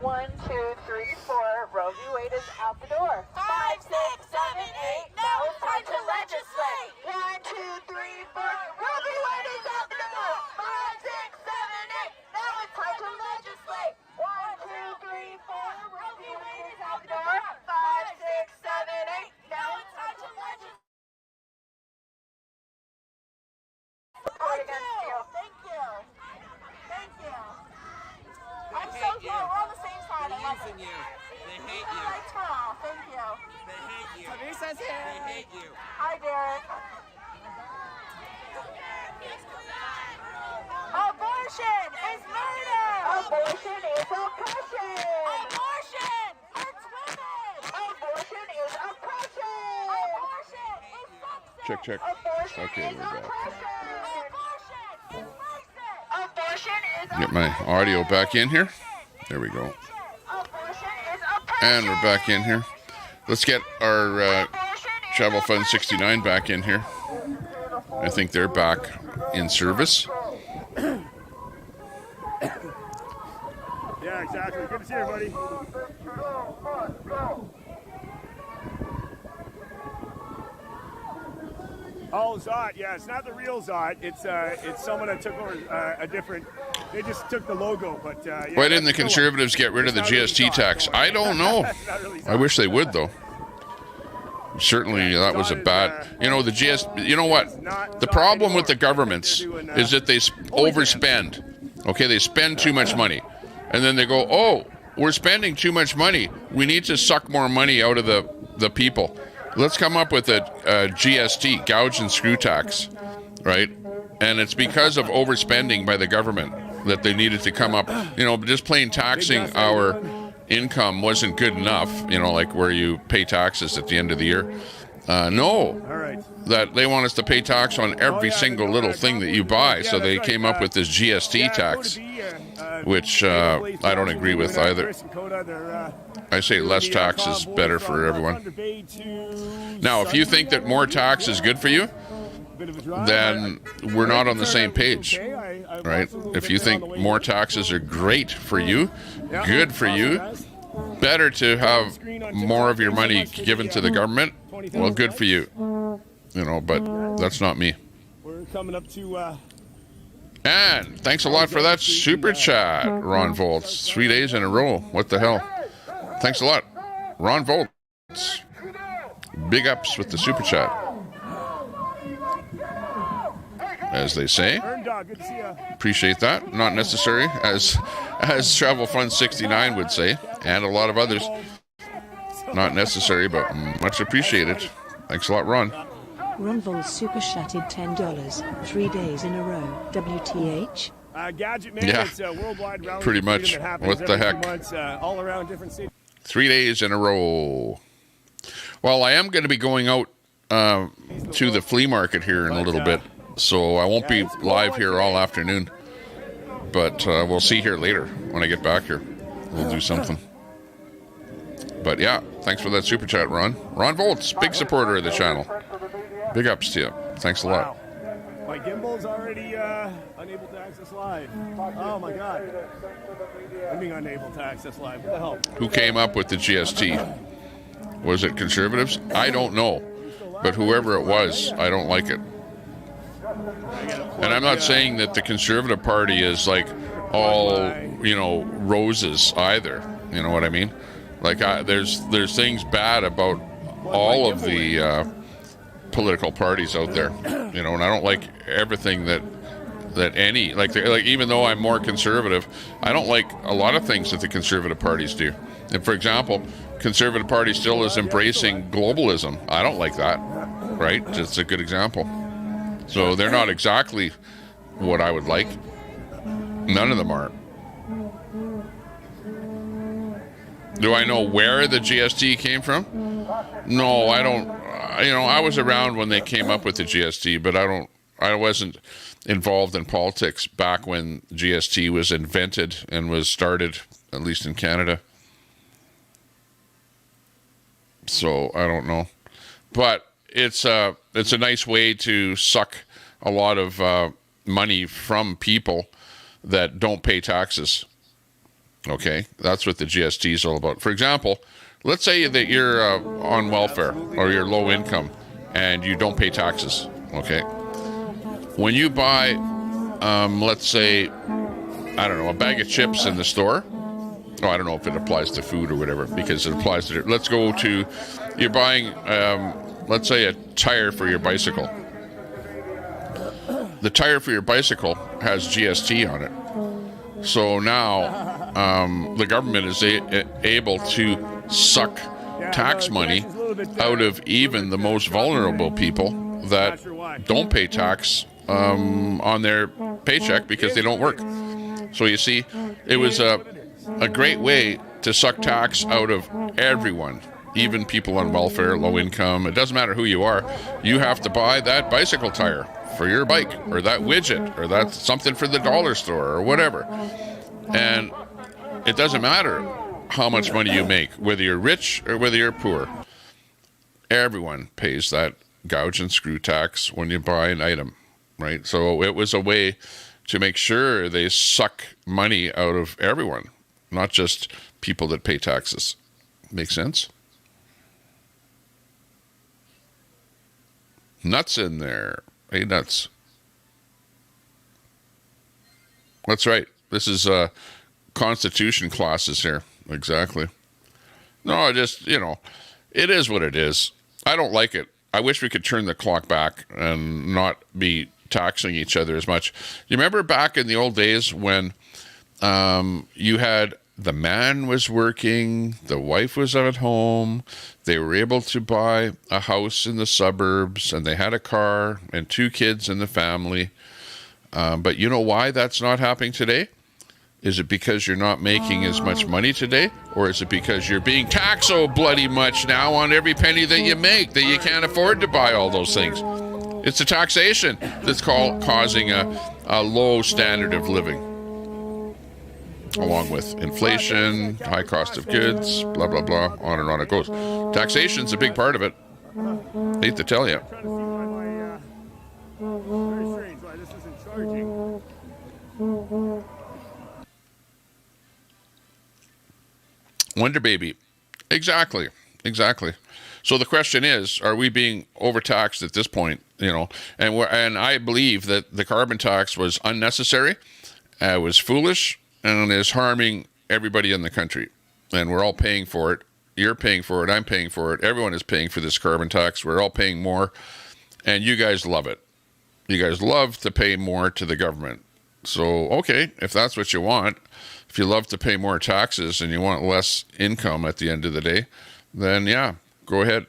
1, 2, 3, 4. Roe v. Wade is out the door. 5, 6, 7, 8. Now it's time to legislate. 1, 2, 3, 4. Roe v. Wade is out the door. 5, 6, 7, 8. Now it's time to legislate. 1, 2, 3, 4. Roe v. Wade is out the door. 5, 6, 7, 8. Now it's time to legislate. Thank you. Thank you. I'm so glad we're on the same side. I love it. They hate you. Thank you. They hate you. Teresa's here. They hate you. Hi, Derek. Abortion is murder. Abortion is oppression. Abortion hurts women. Abortion is oppression. Abortion is sexist. Check, check. Abortion Okay, is we're back. oppression. Abortion is racist. Abortion is Get my audio back in here. There we go. And we're back in here. Let's get our Travel Fund 69 back in here. I think they're back in service. Yeah, exactly. Good to see everybody. Oh, Zot. Yeah, it's not the real Zot. It's someone that took over a different. They just took the logo, but yeah. Why didn't the Conservatives get rid of the GST tax? I don't know. I wish they would, though. Certainly, that was a bad. You know, the GST. You know what? The problem with the governments is that they overspend. Okay, they spend too much money, and then they go, "Oh, we're spending too much money. We need to suck more money out of the people. Let's come up with a GST, gouge and screw tax, right?" And it's because of overspending by the government that they needed to come up. You know, just plain taxing our income wasn't good enough. You know, like where you pay taxes at the end of the year. No. All right. That they want us to pay tax on every single little thing that you buy. So they came up with this GST tax, which I don't agree with either. I say less tax is better for everyone. Now, if you think that more tax is good for you, then we're not on the same page, right? If you think more taxes are great for you, good for you, better to have more of your money given to the government, well, good for you. You know, but that's not me. We're coming up to... And thanks a lot for that super chat, Ron Volts. 3 days in a row. What the hell? Thanks a lot, Ron Volts. Big ups with the super chat. As they say. Appreciate that. Not necessary, as Travel Fund 69 would say, and a lot of others. Not necessary, but much appreciated. Thanks a lot, Ron. Ron Vol super chatted $10, 3 days in a row. WTH? Gadget Man, yeah, it's worldwide round pretty much. What the heck? Months, all around different cities. 3 days in a row. Well, I am going to be going out to the flea market here in a little bit, so I won't be live here all afternoon. But we'll see here later when I get back here. We'll do something. But yeah, thanks for that super chat, Ron. Ron Volts, big supporter of the channel. Big ups to you. Thanks a lot. My gimbal's already unable to access live. Oh my god. I'm being unable to access live. What the hell? Who came up with the GST? Was it conservatives? I don't know. But whoever it was, I don't like it. And I'm not saying that the Conservative Party is like all, you know, roses either. You know what I mean? Like there's things bad about all of the political parties out there, you know, and I don't like everything that any like even though I'm more conservative, I don't like a lot of things that the Conservative parties do. And for example, Conservative Party still is embracing globalism. I don't like that, right? Just a good example. So they're not exactly what I would like. None of them are. Do I know where the GST came from? No, I don't. You know, I was around when they came up with the GST, but I wasn't involved in politics back when GST was invented and was started, at least in Canada. So I don't know, but it's a nice way to suck a lot of money from people that don't pay taxes. Okay, that's what the GST is all about. For example, let's say that you're on welfare or you're low income and you don't pay taxes. Okay, when you buy, let's say, I don't know, a bag of chips in the store. Oh, I don't know if it applies to food or whatever, because it applies to. Let's go to, you're buying, let's say, a tire for your bicycle. The tire for your bicycle has GST on it. So now the government is able to suck tax money out of even the most vulnerable people that don't pay tax on their paycheck because they don't work. So you see, it was a great way to suck tax out of everyone, even people on welfare, low income. It doesn't matter who you are. You have to buy that bicycle tire for your bike, or that widget, or that something for the dollar store, or whatever. And it doesn't matter how much money you make, whether you're rich or whether you're poor. Everyone pays that gouge and screw tax when you buy an item, right? So it was a way to make sure they suck money out of everyone, not just people that pay taxes. Make sense? Nuts in there. Hey, nuts. That's right. This is Constitution clauses here. Exactly. No, just, you know, it is what it is. I don't like it. I wish we could turn the clock back and not be taxing each other as much. You remember back in the old days when you had the man was working, the wife was at home, they were able to buy a house in the suburbs, and they had a car and 2 kids in the family. But you know why that's not happening today? Is it because you're not making as much money today? Or is it because you're being taxed so bloody much now on every penny that you make that you can't afford to buy all those things? It's the taxation that's causing a low standard of living, along with inflation, high cost of goods, blah, blah, blah, on and on it goes. Taxation's a big part of it. Hate to tell you. Very strange why this isn't charging. Wonder Baby. Exactly. So the question is, are we being overtaxed at this point? You know, and I believe that the carbon tax was unnecessary, was foolish, and is harming everybody in the country. And we're all paying for it. You're paying for it. I'm paying for it. Everyone is paying for this carbon tax. We're all paying more, and you guys love it. You guys love to pay more to the government. So, okay, if that's what you want, if you love to pay more taxes and you want less income at the end of the day, then yeah, go ahead.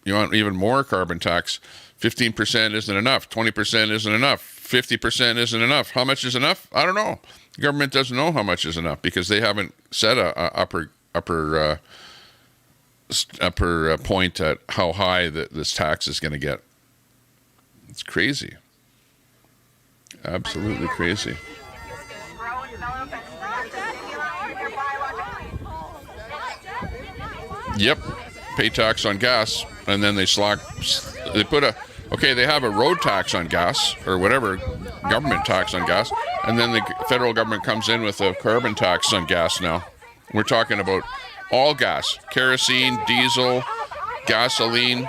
You want even more carbon tax. 15% isn't enough. 20% isn't enough. 50% isn't enough. How much is enough? I don't know. The government doesn't know how much is enough because they haven't set a upper point at how high this tax is going to get. It's crazy. Absolutely crazy. Yep, pay tax on gas, and then they have a road tax on gas, or whatever, government tax on gas, and then the federal government comes in with a carbon tax on gas now. We're talking about all gas, kerosene, diesel, gasoline,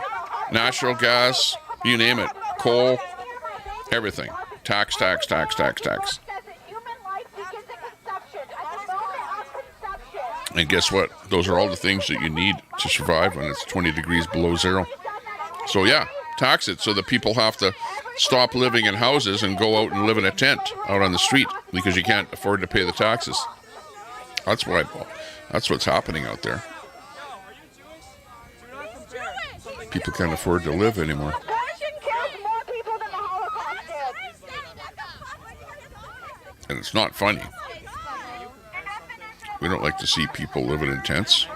natural gas, you name it, coal, everything. Tax. And guess what? Those are all the things that you need to survive when it's 20 degrees below zero. So yeah, tax it so that people have to stop living in houses and go out and live in a tent out on the street because you can't afford to pay the taxes. That's what's happening out there. People can't afford to live anymore. And it's not funny. We don't like to see people living in tents.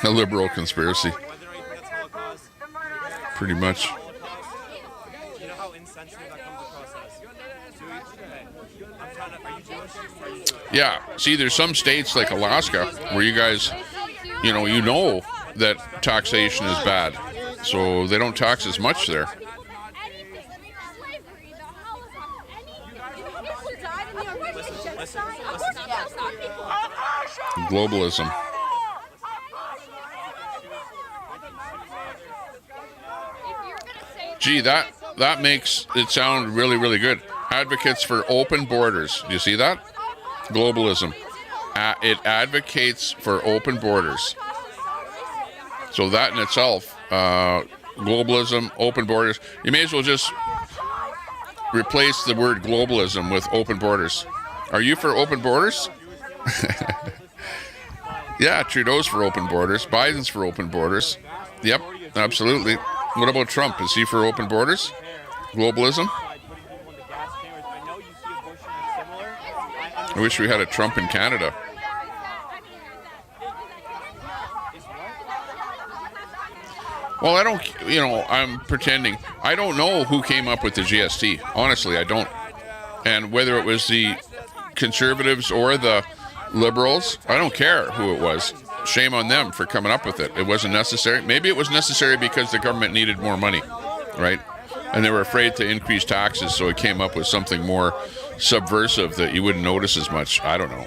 A liberal conspiracy. Pretty much. Yeah, see, there's some states like Alaska where you guys, you know that taxation is bad. So they don't tax as much there. Globalism. Gee, that makes it sound really, really good. Advocates for open borders. Do you see that? Globalism. It advocates for open borders. So that in itself, globalism, open borders. You may as well just replace the word globalism with open borders. Are you for open borders? Yeah, Trudeau's for open borders. Biden's for open borders. Yep, absolutely. What about Trump? Is he for open borders? Globalism? I wish we had a Trump in Canada. Well, I don't, I'm pretending. I don't know who came up with the GST. Honestly, I don't. And whether it was the Conservatives or the Liberals, I don't care who it was. Shame on them for coming up with it. It wasn't necessary. Maybe it was necessary because the government needed more money, right? And they were afraid to increase taxes, so it came up with something more subversive that you wouldn't notice as much. I don't know.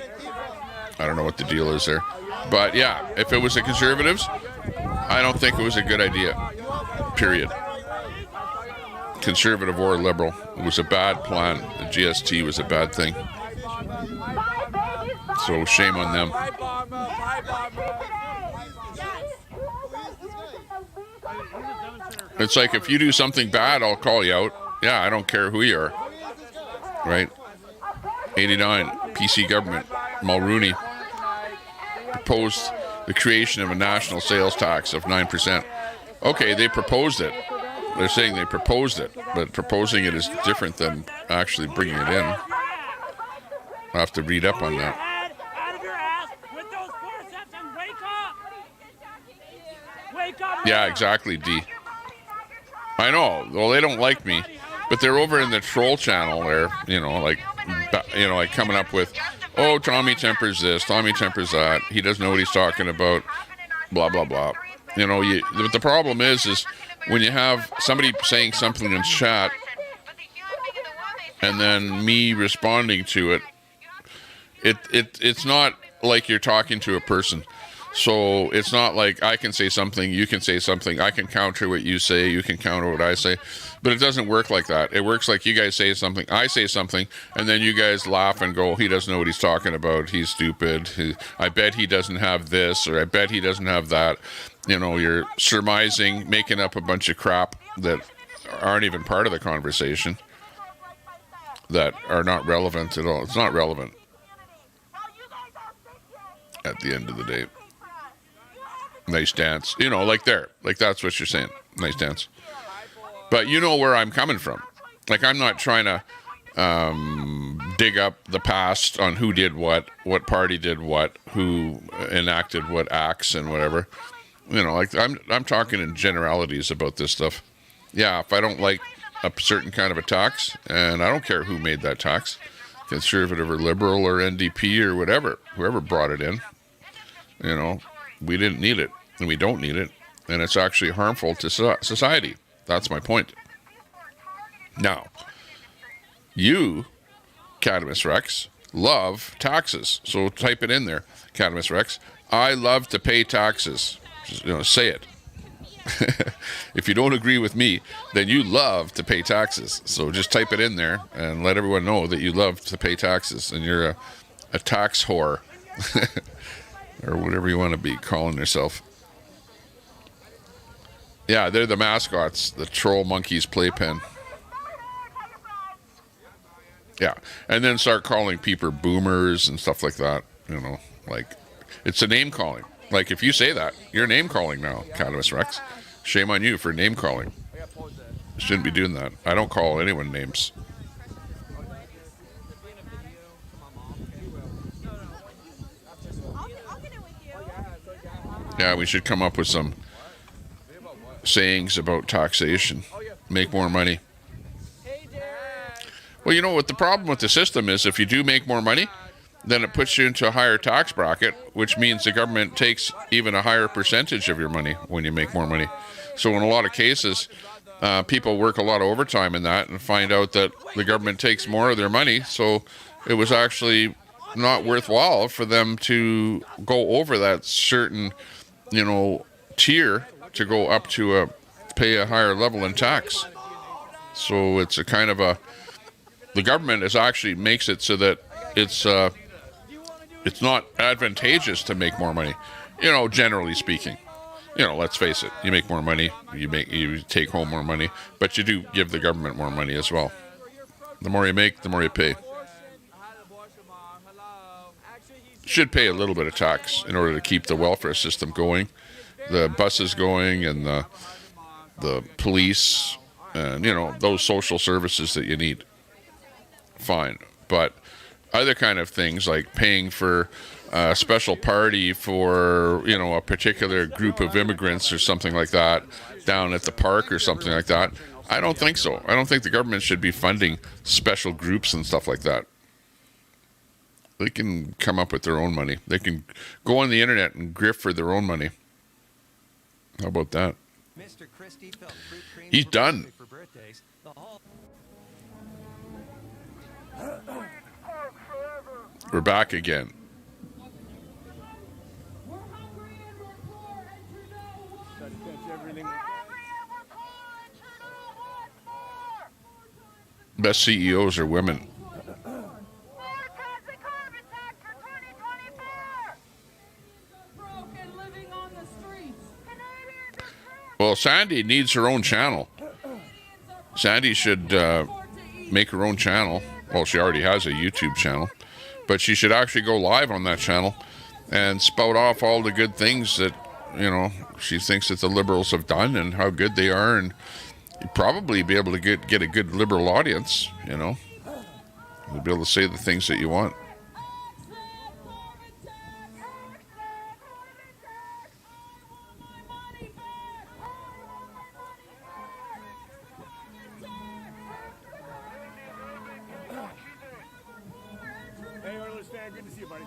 I don't know what the deal is there. But yeah, if it was the Conservatives, I don't think it was a good idea. Period. Conservative or Liberal. It was a bad plan. The GST was a bad thing. So shame on them. It's like if you do something bad, I'll call you out. Yeah, I don't care who you are. Right? 89, PC government. Mulrooney proposed the creation of a national sales tax of 9%. Okay, they proposed it. they're saying they proposed it, but proposing it is different than actually bringing it in. I'll have to read up on that. Yeah, exactly, D. I know. Well, they don't like me, but they're over in the troll channel there, like coming up with, oh, Tommy Tempers this, Tommy Tempers that. He doesn't know what he's talking about, blah, blah, blah. But the problem is when you have somebody saying something in chat and then me responding to it, it's not like you're talking to a person. So it's not like I can say something, you can say something, I can counter what you say, you can counter what I say. But it doesn't work like that. It works like you guys say something, I say something, and then you guys laugh and go, he doesn't know what he's talking about, he's stupid, I bet he doesn't have this, or I bet he doesn't have that. You're surmising, making up a bunch of crap that aren't even part of the conversation, that are not relevant at all. It's not relevant at the end of the day. Nice dance. Like that's what you're saying. Nice dance. But you know where I'm coming from. Like, I'm not trying to dig up the past on who did what party did what, who enacted what acts and whatever. I'm talking in generalities about this stuff. Yeah, if I don't like a certain kind of a tax, and I don't care who made that tax, conservative or liberal or NDP or whatever, whoever brought it in, we didn't need it, and we don't need it, and it's actually harmful to society. That's my point. Now, you, Cadamus Rex, love taxes. So type it in there, Cadamus Rex. I love to pay taxes. Just, say it. If you don't agree with me, then you love to pay taxes. So just type it in there and let everyone know that you love to pay taxes, and you're a tax whore. Or whatever you want to be calling yourself. Yeah, they're the mascots, the troll monkeys playpen. Yeah, and then start calling people boomers and stuff like that. Like, it's a name calling. Like, if you say that, you're name calling now, Cadamus Rex. Shame on you for name calling. Shouldn't be doing that. I don't call anyone names. Yeah, we should come up with some sayings about taxation. Make more money. Well, what the problem with the system is, if you do make more money, then it puts you into a higher tax bracket, which means the government takes even a higher percentage of your money when you make more money. So in a lot of cases, people work a lot of overtime in that and find out that the government takes more of their money. So it was actually not worthwhile for them to go over that certain tier to go up to pay a higher level in tax. So it's a kind of the government actually makes it so that it's not advantageous to make more money, generally speaking. Let's face it, you make more money, you take home more money, but you do give the government more money as well. The more you make, the more you pay. Should pay a little bit of tax in order to keep the welfare system going, the buses going, and the police, and those social services that you need. Fine, but other kind of things like paying for a special party for a particular group of immigrants or something like that down at the park or something like that, I don't think so. I don't think the government should be funding special groups and stuff like that. They can come up with their own money. They can go on the internet and grift for their own money. How about that? He's done. We're back again. Best CEOs are women. Well, Sandy needs her own channel. Sandy should make her own channel. Well, she already has a YouTube channel, but she should actually go live on that channel and spout off all the good things that, she thinks that the Liberals have done and how good they are, and you'd probably be able to get a good liberal audience, you know. You'll be able to say the things that you want. Hey, Oilers fan, good to see you, buddy.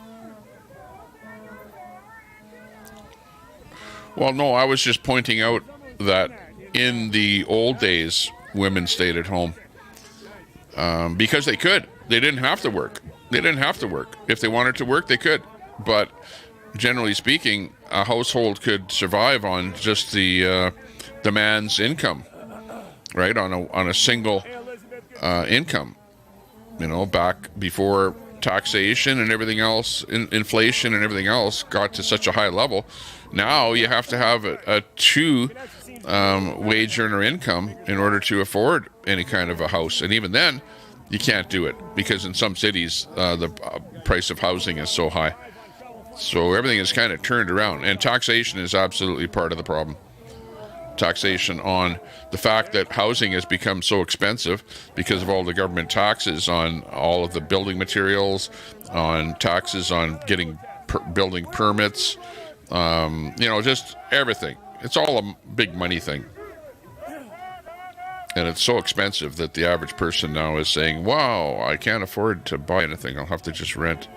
Well, no, I was just pointing out that in the old days, women stayed at home because they could. They didn't have to work. They didn't have to work. If they wanted to work, they could. But generally speaking, a household could survive on just the man's income, right? On a single income. You know, back before taxation and everything else, inflation and everything else got to such a high level. Now you have to have a two wage earner income in order to afford any kind of a house. And even then, you can't do it because in some cities, the price of housing is so high. So everything is kind of turned around. And taxation is absolutely part of the problem. Taxation on the fact that housing has become so expensive because of all the government taxes on all of the building materials, on taxes on getting building permits, you know, just everything. It's all a big money thing. And it's so expensive that the average person now is saying, wow, I can't afford to buy anything. I'll have to just rent.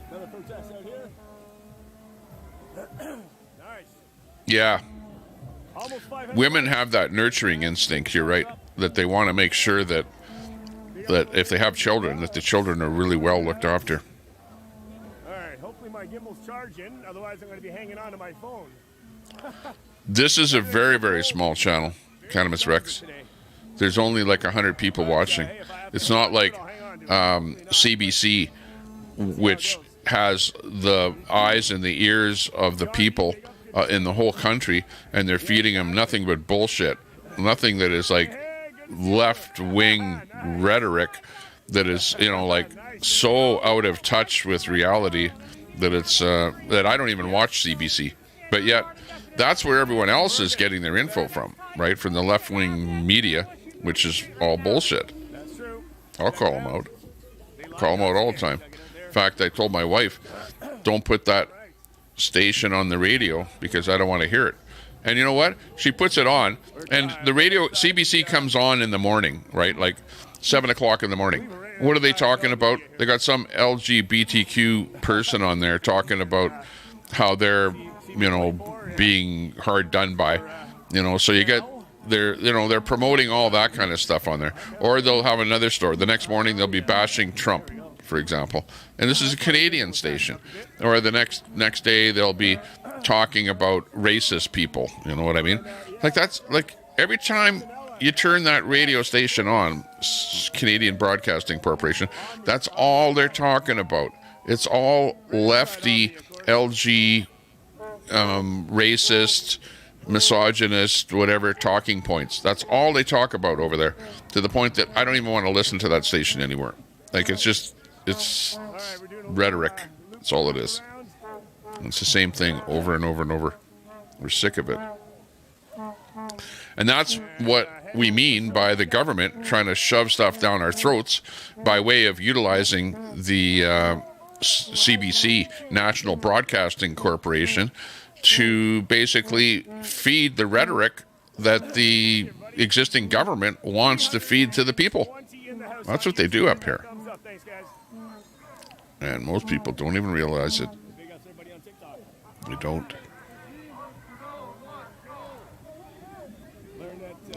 Another protest out here. Nice. Yeah. Women have that nurturing instinct, you're right, that they want to make sure that if they have children, that the children are really well looked after. All right, hopefully my gimbal's charging, otherwise I'm going to be hanging on to my phone. This is a very, very small channel, Cannabis Rex. There's only like 100 people watching. It's not like CBC, which has the eyes and the ears of the people in the whole country, and they're feeding them nothing but bullshit. Nothing that is like left-wing rhetoric that is, you know, like so out of touch with reality that it's that I don't even watch CBC. But yet, that's where everyone else is getting their info from, right? From the left-wing media, which is all bullshit. I'll call them out. Call them out all the time. In fact, I told my wife, don't put that station on the radio because I don't want to hear it. And you know what? She puts it on, and the radio, CBC comes on in the morning, right? Like 7 o'clock in the morning. What are they talking about? They got some LGBTQ person on there talking about how they're, you know, being hard done by, you know, so you get, they're promoting all that kind of stuff on there. Or they'll have another story. The next morning they'll be bashing Trump, for example. And this is a Canadian station. Or the next day they'll be talking about racist people. You know what I mean? Like that's like every time you turn that radio station on, Canadian Broadcasting Corporation, that's all they're talking about. It's all lefty, LG, racist, misogynist, whatever talking points. That's all they talk about over there, to the point that I don't even want to listen to that station anymore. Like it's rhetoric. That's all it is. It's the same thing over and over and over. We're sick of it. And that's what we mean by the government trying to shove stuff down our throats by way of utilizing the CBC, National Broadcasting Corporation, to basically feed the rhetoric that the existing government wants to feed to the people. That's what they do up here. And most people don't even realize it. They don't.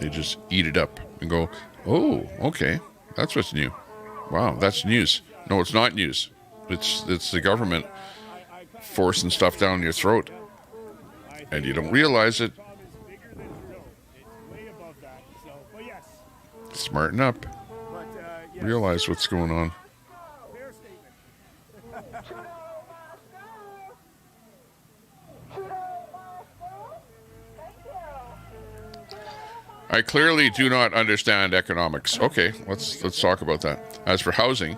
They just eat it up and go, oh, okay, that's what's new. Wow, that's news. No, it's not news. It's the government forcing stuff down your throat. And you don't realize it. Smarten up. Realize what's going on. I clearly do not understand economics. Okay, let's talk about that. As for housing,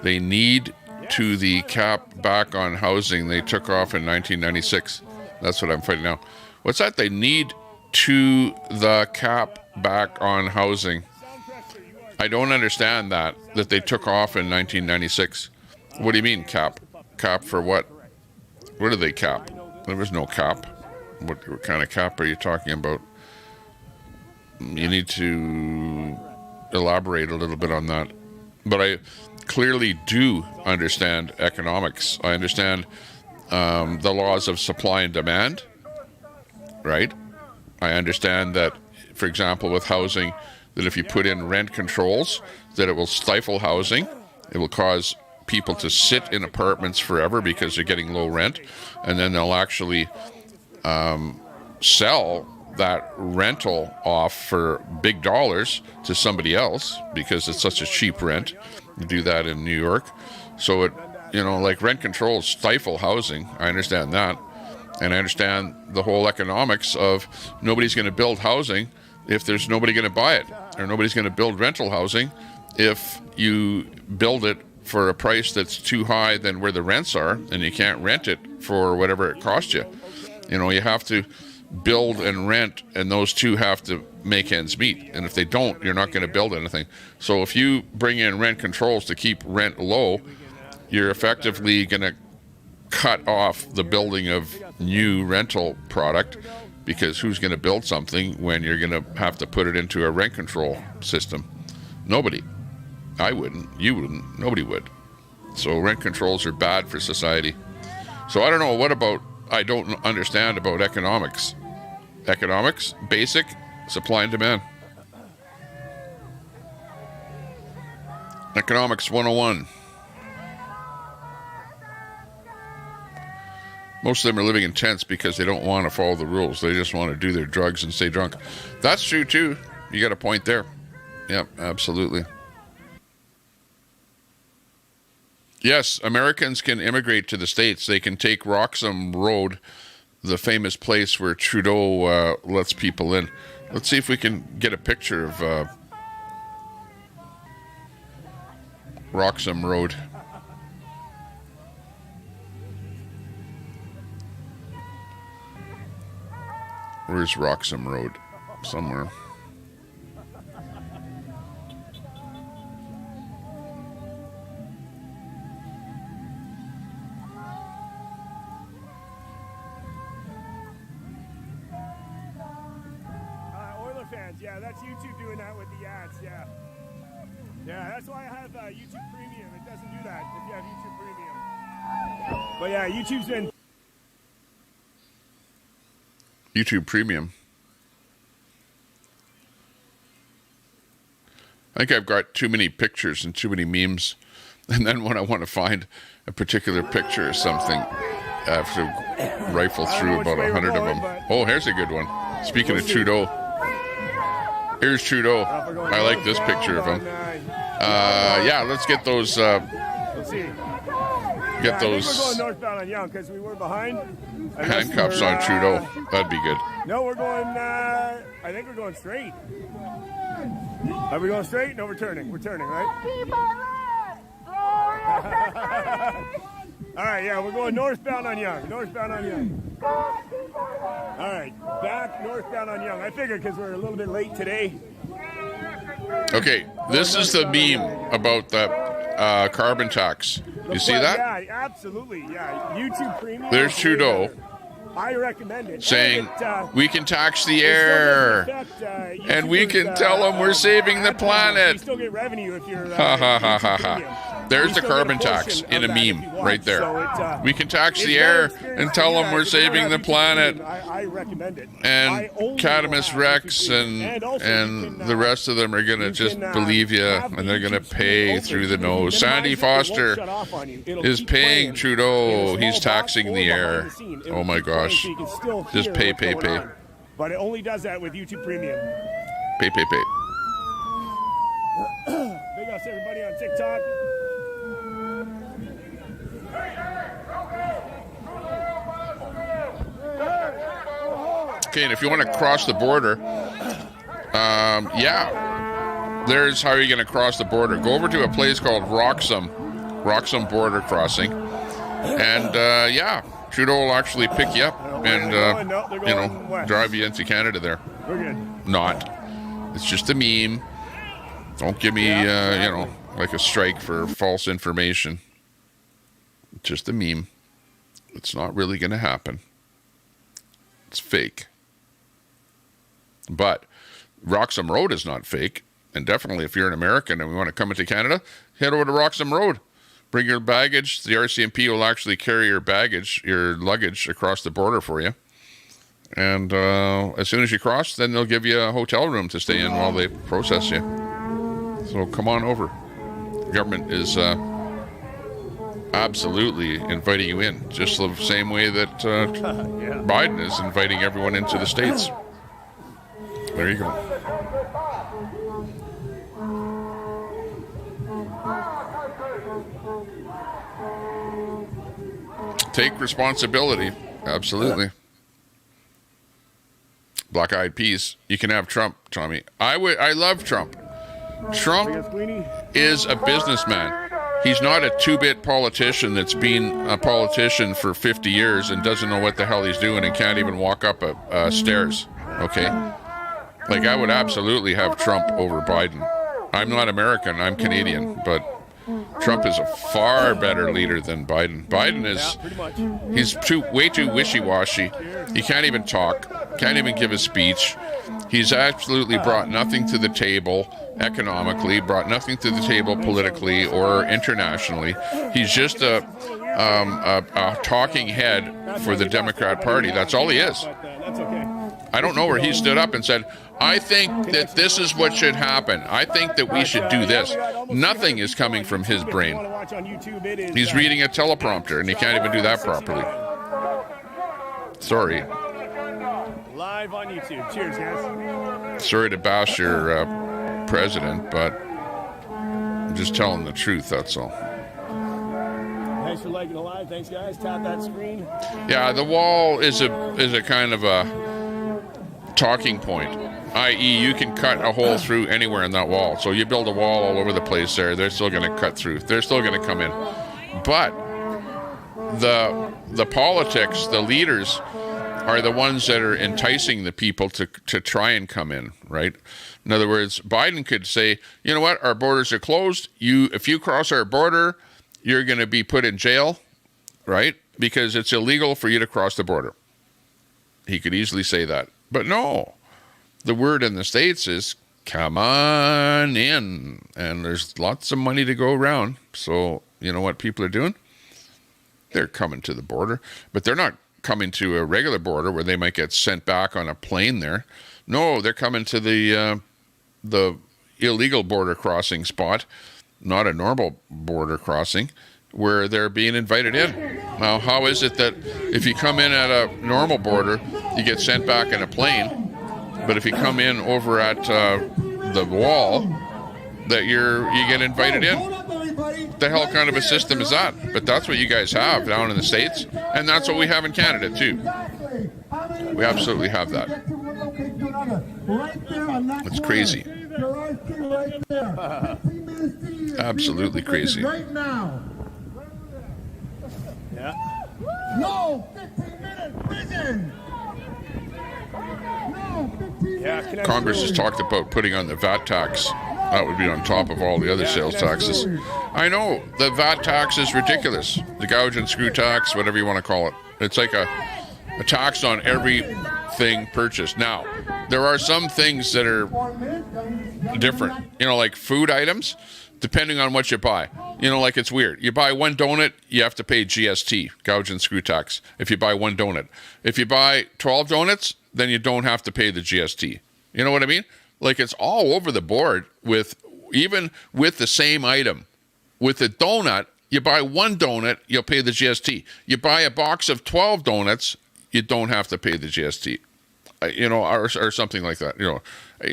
They need to the cap back on housing they took off in 1996. That's what I'm fighting now. What's that? They need to the cap back on housing. I don't understand that they took off in 1996. What do you mean cap? Cap for what? What do they cap? There was no cap. What kind of cap are you talking about? You need to elaborate a little bit on that. But I clearly do understand economics. I understand the laws of supply and demand, right? I understand that, for example, with housing, that if you put in rent controls, that it will stifle housing. It will cause people to sit in apartments forever because they're getting low rent, and then they'll actually sell that rental off for big dollars to somebody else because it's such a cheap rent. You do that in New York. So it, like rent controls stifle housing. I understand that. And I understand the whole economics of nobody's going to build housing if there's nobody going to buy it, or nobody's going to build rental housing if you build it for a price that's too high than where the rents are, and you can't rent it for whatever it costs you. You have to build and rent, and those two have to make ends meet. And if they don't, you're not going to build anything. So if you bring in rent controls to keep rent low, you're effectively going to cut off the building of new rental product, because who's going to build something when you're going to have to put it into a rent control system? Nobody. I wouldn't. You wouldn't. Nobody would. So rent controls are bad for society. So I don't know. What about, I don't understand about economics. Economics, basic, supply and demand. Economics 101. Most of them are living in tents because they don't want to follow the rules. They just want to do their drugs and stay drunk. That's true too. You got a point there. Yep, absolutely. Yes, Americans can immigrate to the States. They can take Roxham Road, the famous place where Trudeau lets people in. Let's see if we can get a picture of Roxham Road. Where's Roxham Road? Somewhere. Oiler fans, yeah, that's YouTube doing that with the ads, yeah. Yeah, that's why I have YouTube Premium. It doesn't do that if you have YouTube Premium. But yeah, YouTube's been... YouTube Premium. I think I've got too many pictures and too many memes. And then when I want to find a particular picture or something, I have to rifle through about 100 of them. Oh, here's a good one. Speaking of Trudeau. Here's Trudeau. I like this picture of him. Yeah, let's get those... Let's see. Get those... I think we're going northbound on Yonge because we were behind. Handcuffs on Trudeau. That'd be good. No, we're going, I think we're going straight. Are we going straight? No, we're turning. We're turning, right? All right, yeah, we're going northbound on Yonge. Northbound on Yonge. All right, back northbound on Yonge. I figured because we're a little bit late today. Okay, this is the meme about the carbon tax. You see that? Yeah, absolutely. Yeah, YouTube Premium. There's Trudeau. I recommend it. Saying, we can tax the air, and we can tell them we're saving the planet. You still get revenue if you're... Ha ha ha ha ha. There's the carbon tax in a meme right there. We can tax the air and tell them we're saving the planet. I recommend it. And Cadamus Rex and the rest of them are going to just believe you, and they're going to pay through the nose. Sandy Foster is paying Trudeau. He's taxing the air. Oh my gosh. Just pay. But it only does that with YouTube Premium. Pay. Big ups everybody on TikTok. Okay, and if you want to cross the border, yeah, there's how you're going to cross the border. Go over to a place called Roxham Roxham border crossing. And, yeah, Trudeau will actually pick you up and, drive you into Canada there. We're good. Not. It's just a meme. Don't give me, like a strike for false information. It's just a meme. It's not really going to happen. It's fake. But Roxham Road is not fake. And definitely if you're an American and we want to come into Canada, head over to Roxham Road. Bring your baggage. The RCMP will actually carry your baggage, your luggage across the border for you. And as soon as you cross, then they'll give you a hotel room to stay in while they process you. So come on over. The government is absolutely inviting you in, just the same way that Biden is inviting everyone into the States. There you go. Take responsibility. Absolutely. Black Eyed Peas. You can have Trump, Tommy. I love Trump. Trump is a businessman. He's not a two-bit politician that's been a politician for 50 years and doesn't know what the hell he's doing and can't even walk up stairs. Okay? Like, I would absolutely have Trump over Biden. I'm not American, I'm Canadian, but Trump is a far better leader than Biden. Biden is, he's way too wishy-washy. He can't even talk, can't even give a speech. He's absolutely brought nothing to the table economically, brought nothing to the table politically or internationally. He's just a talking head for the Democrat Party. That's all he is. I don't know where he stood up and said, I think that this is what should happen. I think that we should do this. Nothing is coming from his brain. He's reading a teleprompter, and he can't even do that properly. Sorry. Live on YouTube. Cheers, guys. Sorry to bash your president, but I'm just telling the truth, that's all. Thanks for liking the live. Thanks, guys. Tap that screen. Yeah, the wall is a kind of a talking point, i.e. you can cut a hole through anywhere in that wall. So you build a wall all over the place there, they're still going to cut through. They're still going to come in. But the politics, the leaders are the ones that are enticing the people to try and come in, right? In other words, Biden could say, you know what, our borders are closed. If you cross our border, you're going to be put in jail, right? Because it's illegal for you to cross the border. He could easily say that. But no, the word in the States is, come on in. And there's lots of money to go around. So you know what people are doing? They're coming to the border. But they're not coming to a regular border where they might get sent back on a plane there. No, they're coming to the illegal border crossing spot, not a normal border crossing, where they're being invited in. Now, how is it that if you come in at a normal border, you get sent back in a plane, but if you come in over at the wall, that you get invited in? What the hell kind of a system is that? But that's what you guys have down in the States, and that's what we have in Canada too. We absolutely have that. It's crazy. Absolutely crazy. Yeah. No, 15-minute prison. No, 15 Congress has talked about putting on the VAT tax. That would be on top of all the other sales taxes. I know, the VAT tax is ridiculous. The gouge and screw tax, whatever you want to call it. It's like a tax on everything purchased. Now, there are some things that are different. You know, like food items, depending on what you buy. You know, like it's weird. You buy one donut, you have to pay GST, gouge and screw tax, if you buy one donut. If you buy 12 donuts, then you don't have to pay the GST. You know what I mean? Like, it's all over the board even with the same item. With a donut, you buy one donut, you'll pay the GST. You buy a box of 12 donuts, you don't have to pay the GST. You know, or something like that. You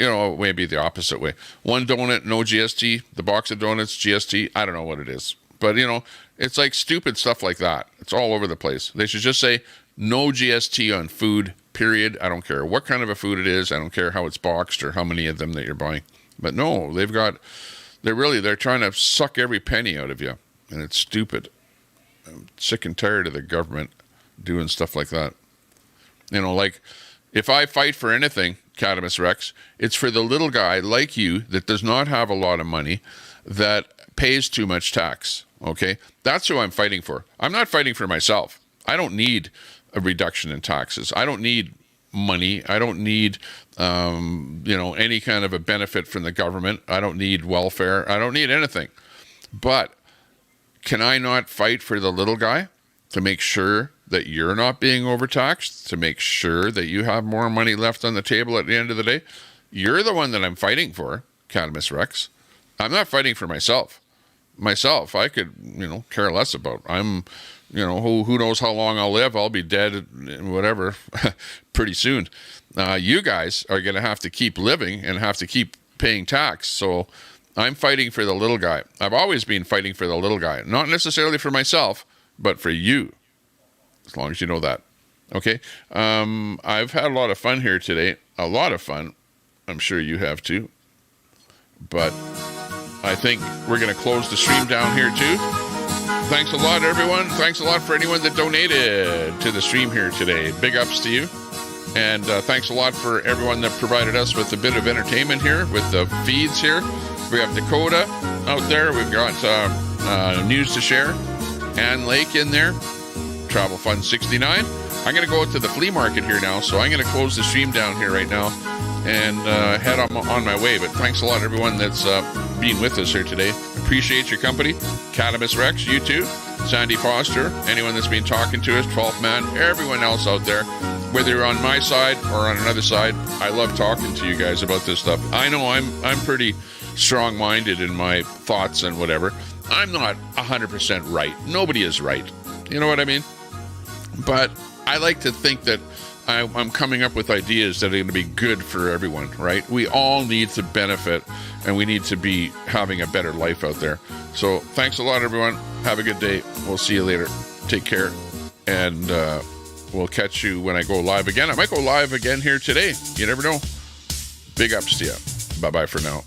know, maybe the opposite way. One donut, no GST. The box of donuts, GST. I don't know what it is. But, you know, it's like stupid stuff like that. It's all over the place. They should just say no GST on food, period. I don't care what kind of a food it is. I don't care how it's boxed or how many of them that you're buying. But no, they're trying to suck every penny out of you. and it's stupid. I'm sick and tired of the government doing stuff like that. You know, like, if I fight for anything, Cadamus Rex, it's for the little guy like you that does not have a lot of money, that pays too much tax, okay? That's who I'm fighting for. I'm not fighting for myself. I don't need a reduction in taxes. I don't need money. I don't need, any kind of a benefit from the government. I don't need welfare. I don't need anything. But can I not fight for the little guy to make sure that you're not being overtaxed, to make sure that you have more money left on the table at the end of the day? You're the one that I'm fighting for, Cadamus Rex. I'm not fighting for myself. Myself, I could, care less about. I'm, who knows how long I'll live. I'll be dead, whatever, pretty soon. You guys are going to have to keep living and have to keep paying tax. So I'm fighting for the little guy. I've always been fighting for the little guy. Not necessarily for myself, but for you. As long as you know that. Okay? I've had a lot of fun here today. A lot of fun. I'm sure you have too. But I think we're going to close the stream down here too. Thanks a lot, everyone. Thanks a lot for anyone that donated to the stream here today. Big ups to you. And thanks a lot for everyone that provided us with a bit of entertainment here with the feeds here. We have Dakota out there. We've got News to Share. Ann Lake in there. Travel Fund 69. I'm going to go to the flea market here now, so I'm going to close the stream down here right now and head on my way. But thanks a lot, everyone that's being with us here today. Appreciate your company. Cadamus Rex, you too. Sandy Foster, anyone that's been talking to us, 12th Man, everyone else out there, whether you're on my side or on another side, I love talking to you guys about this stuff. I know I'm pretty strong-minded in my thoughts and whatever. I'm not 100% right. Nobody is right. You know what I mean? But I like to think that I'm coming up with ideas that are going to be good for everyone, right? We all need to benefit, and we need to be having a better life out there. So thanks a lot, everyone. Have a good day. We'll see you later. Take care. And we'll catch you when I go live again. I might go live again here today. You never know. Big ups to you. Bye-bye for now.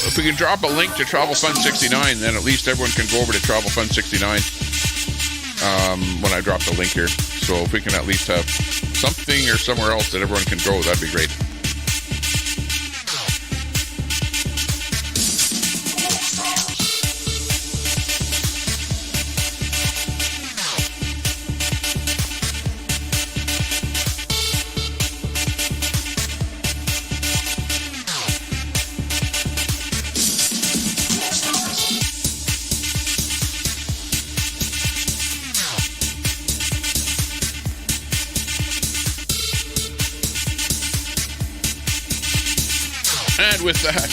If we can drop a link to Travel Fund 69, then at least everyone can go over to Travel Fund 69 when I drop the link here. So if we can at least have something or somewhere else that everyone can go, that'd be great. And with that,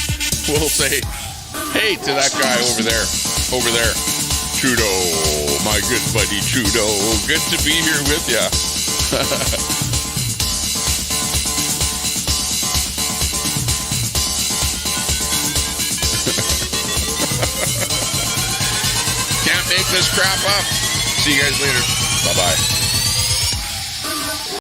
we'll say, hey to that guy over there, Trudeau, my good buddy Trudeau, good to be here with ya. Can't make this crap up. See you guys later. Bye-bye.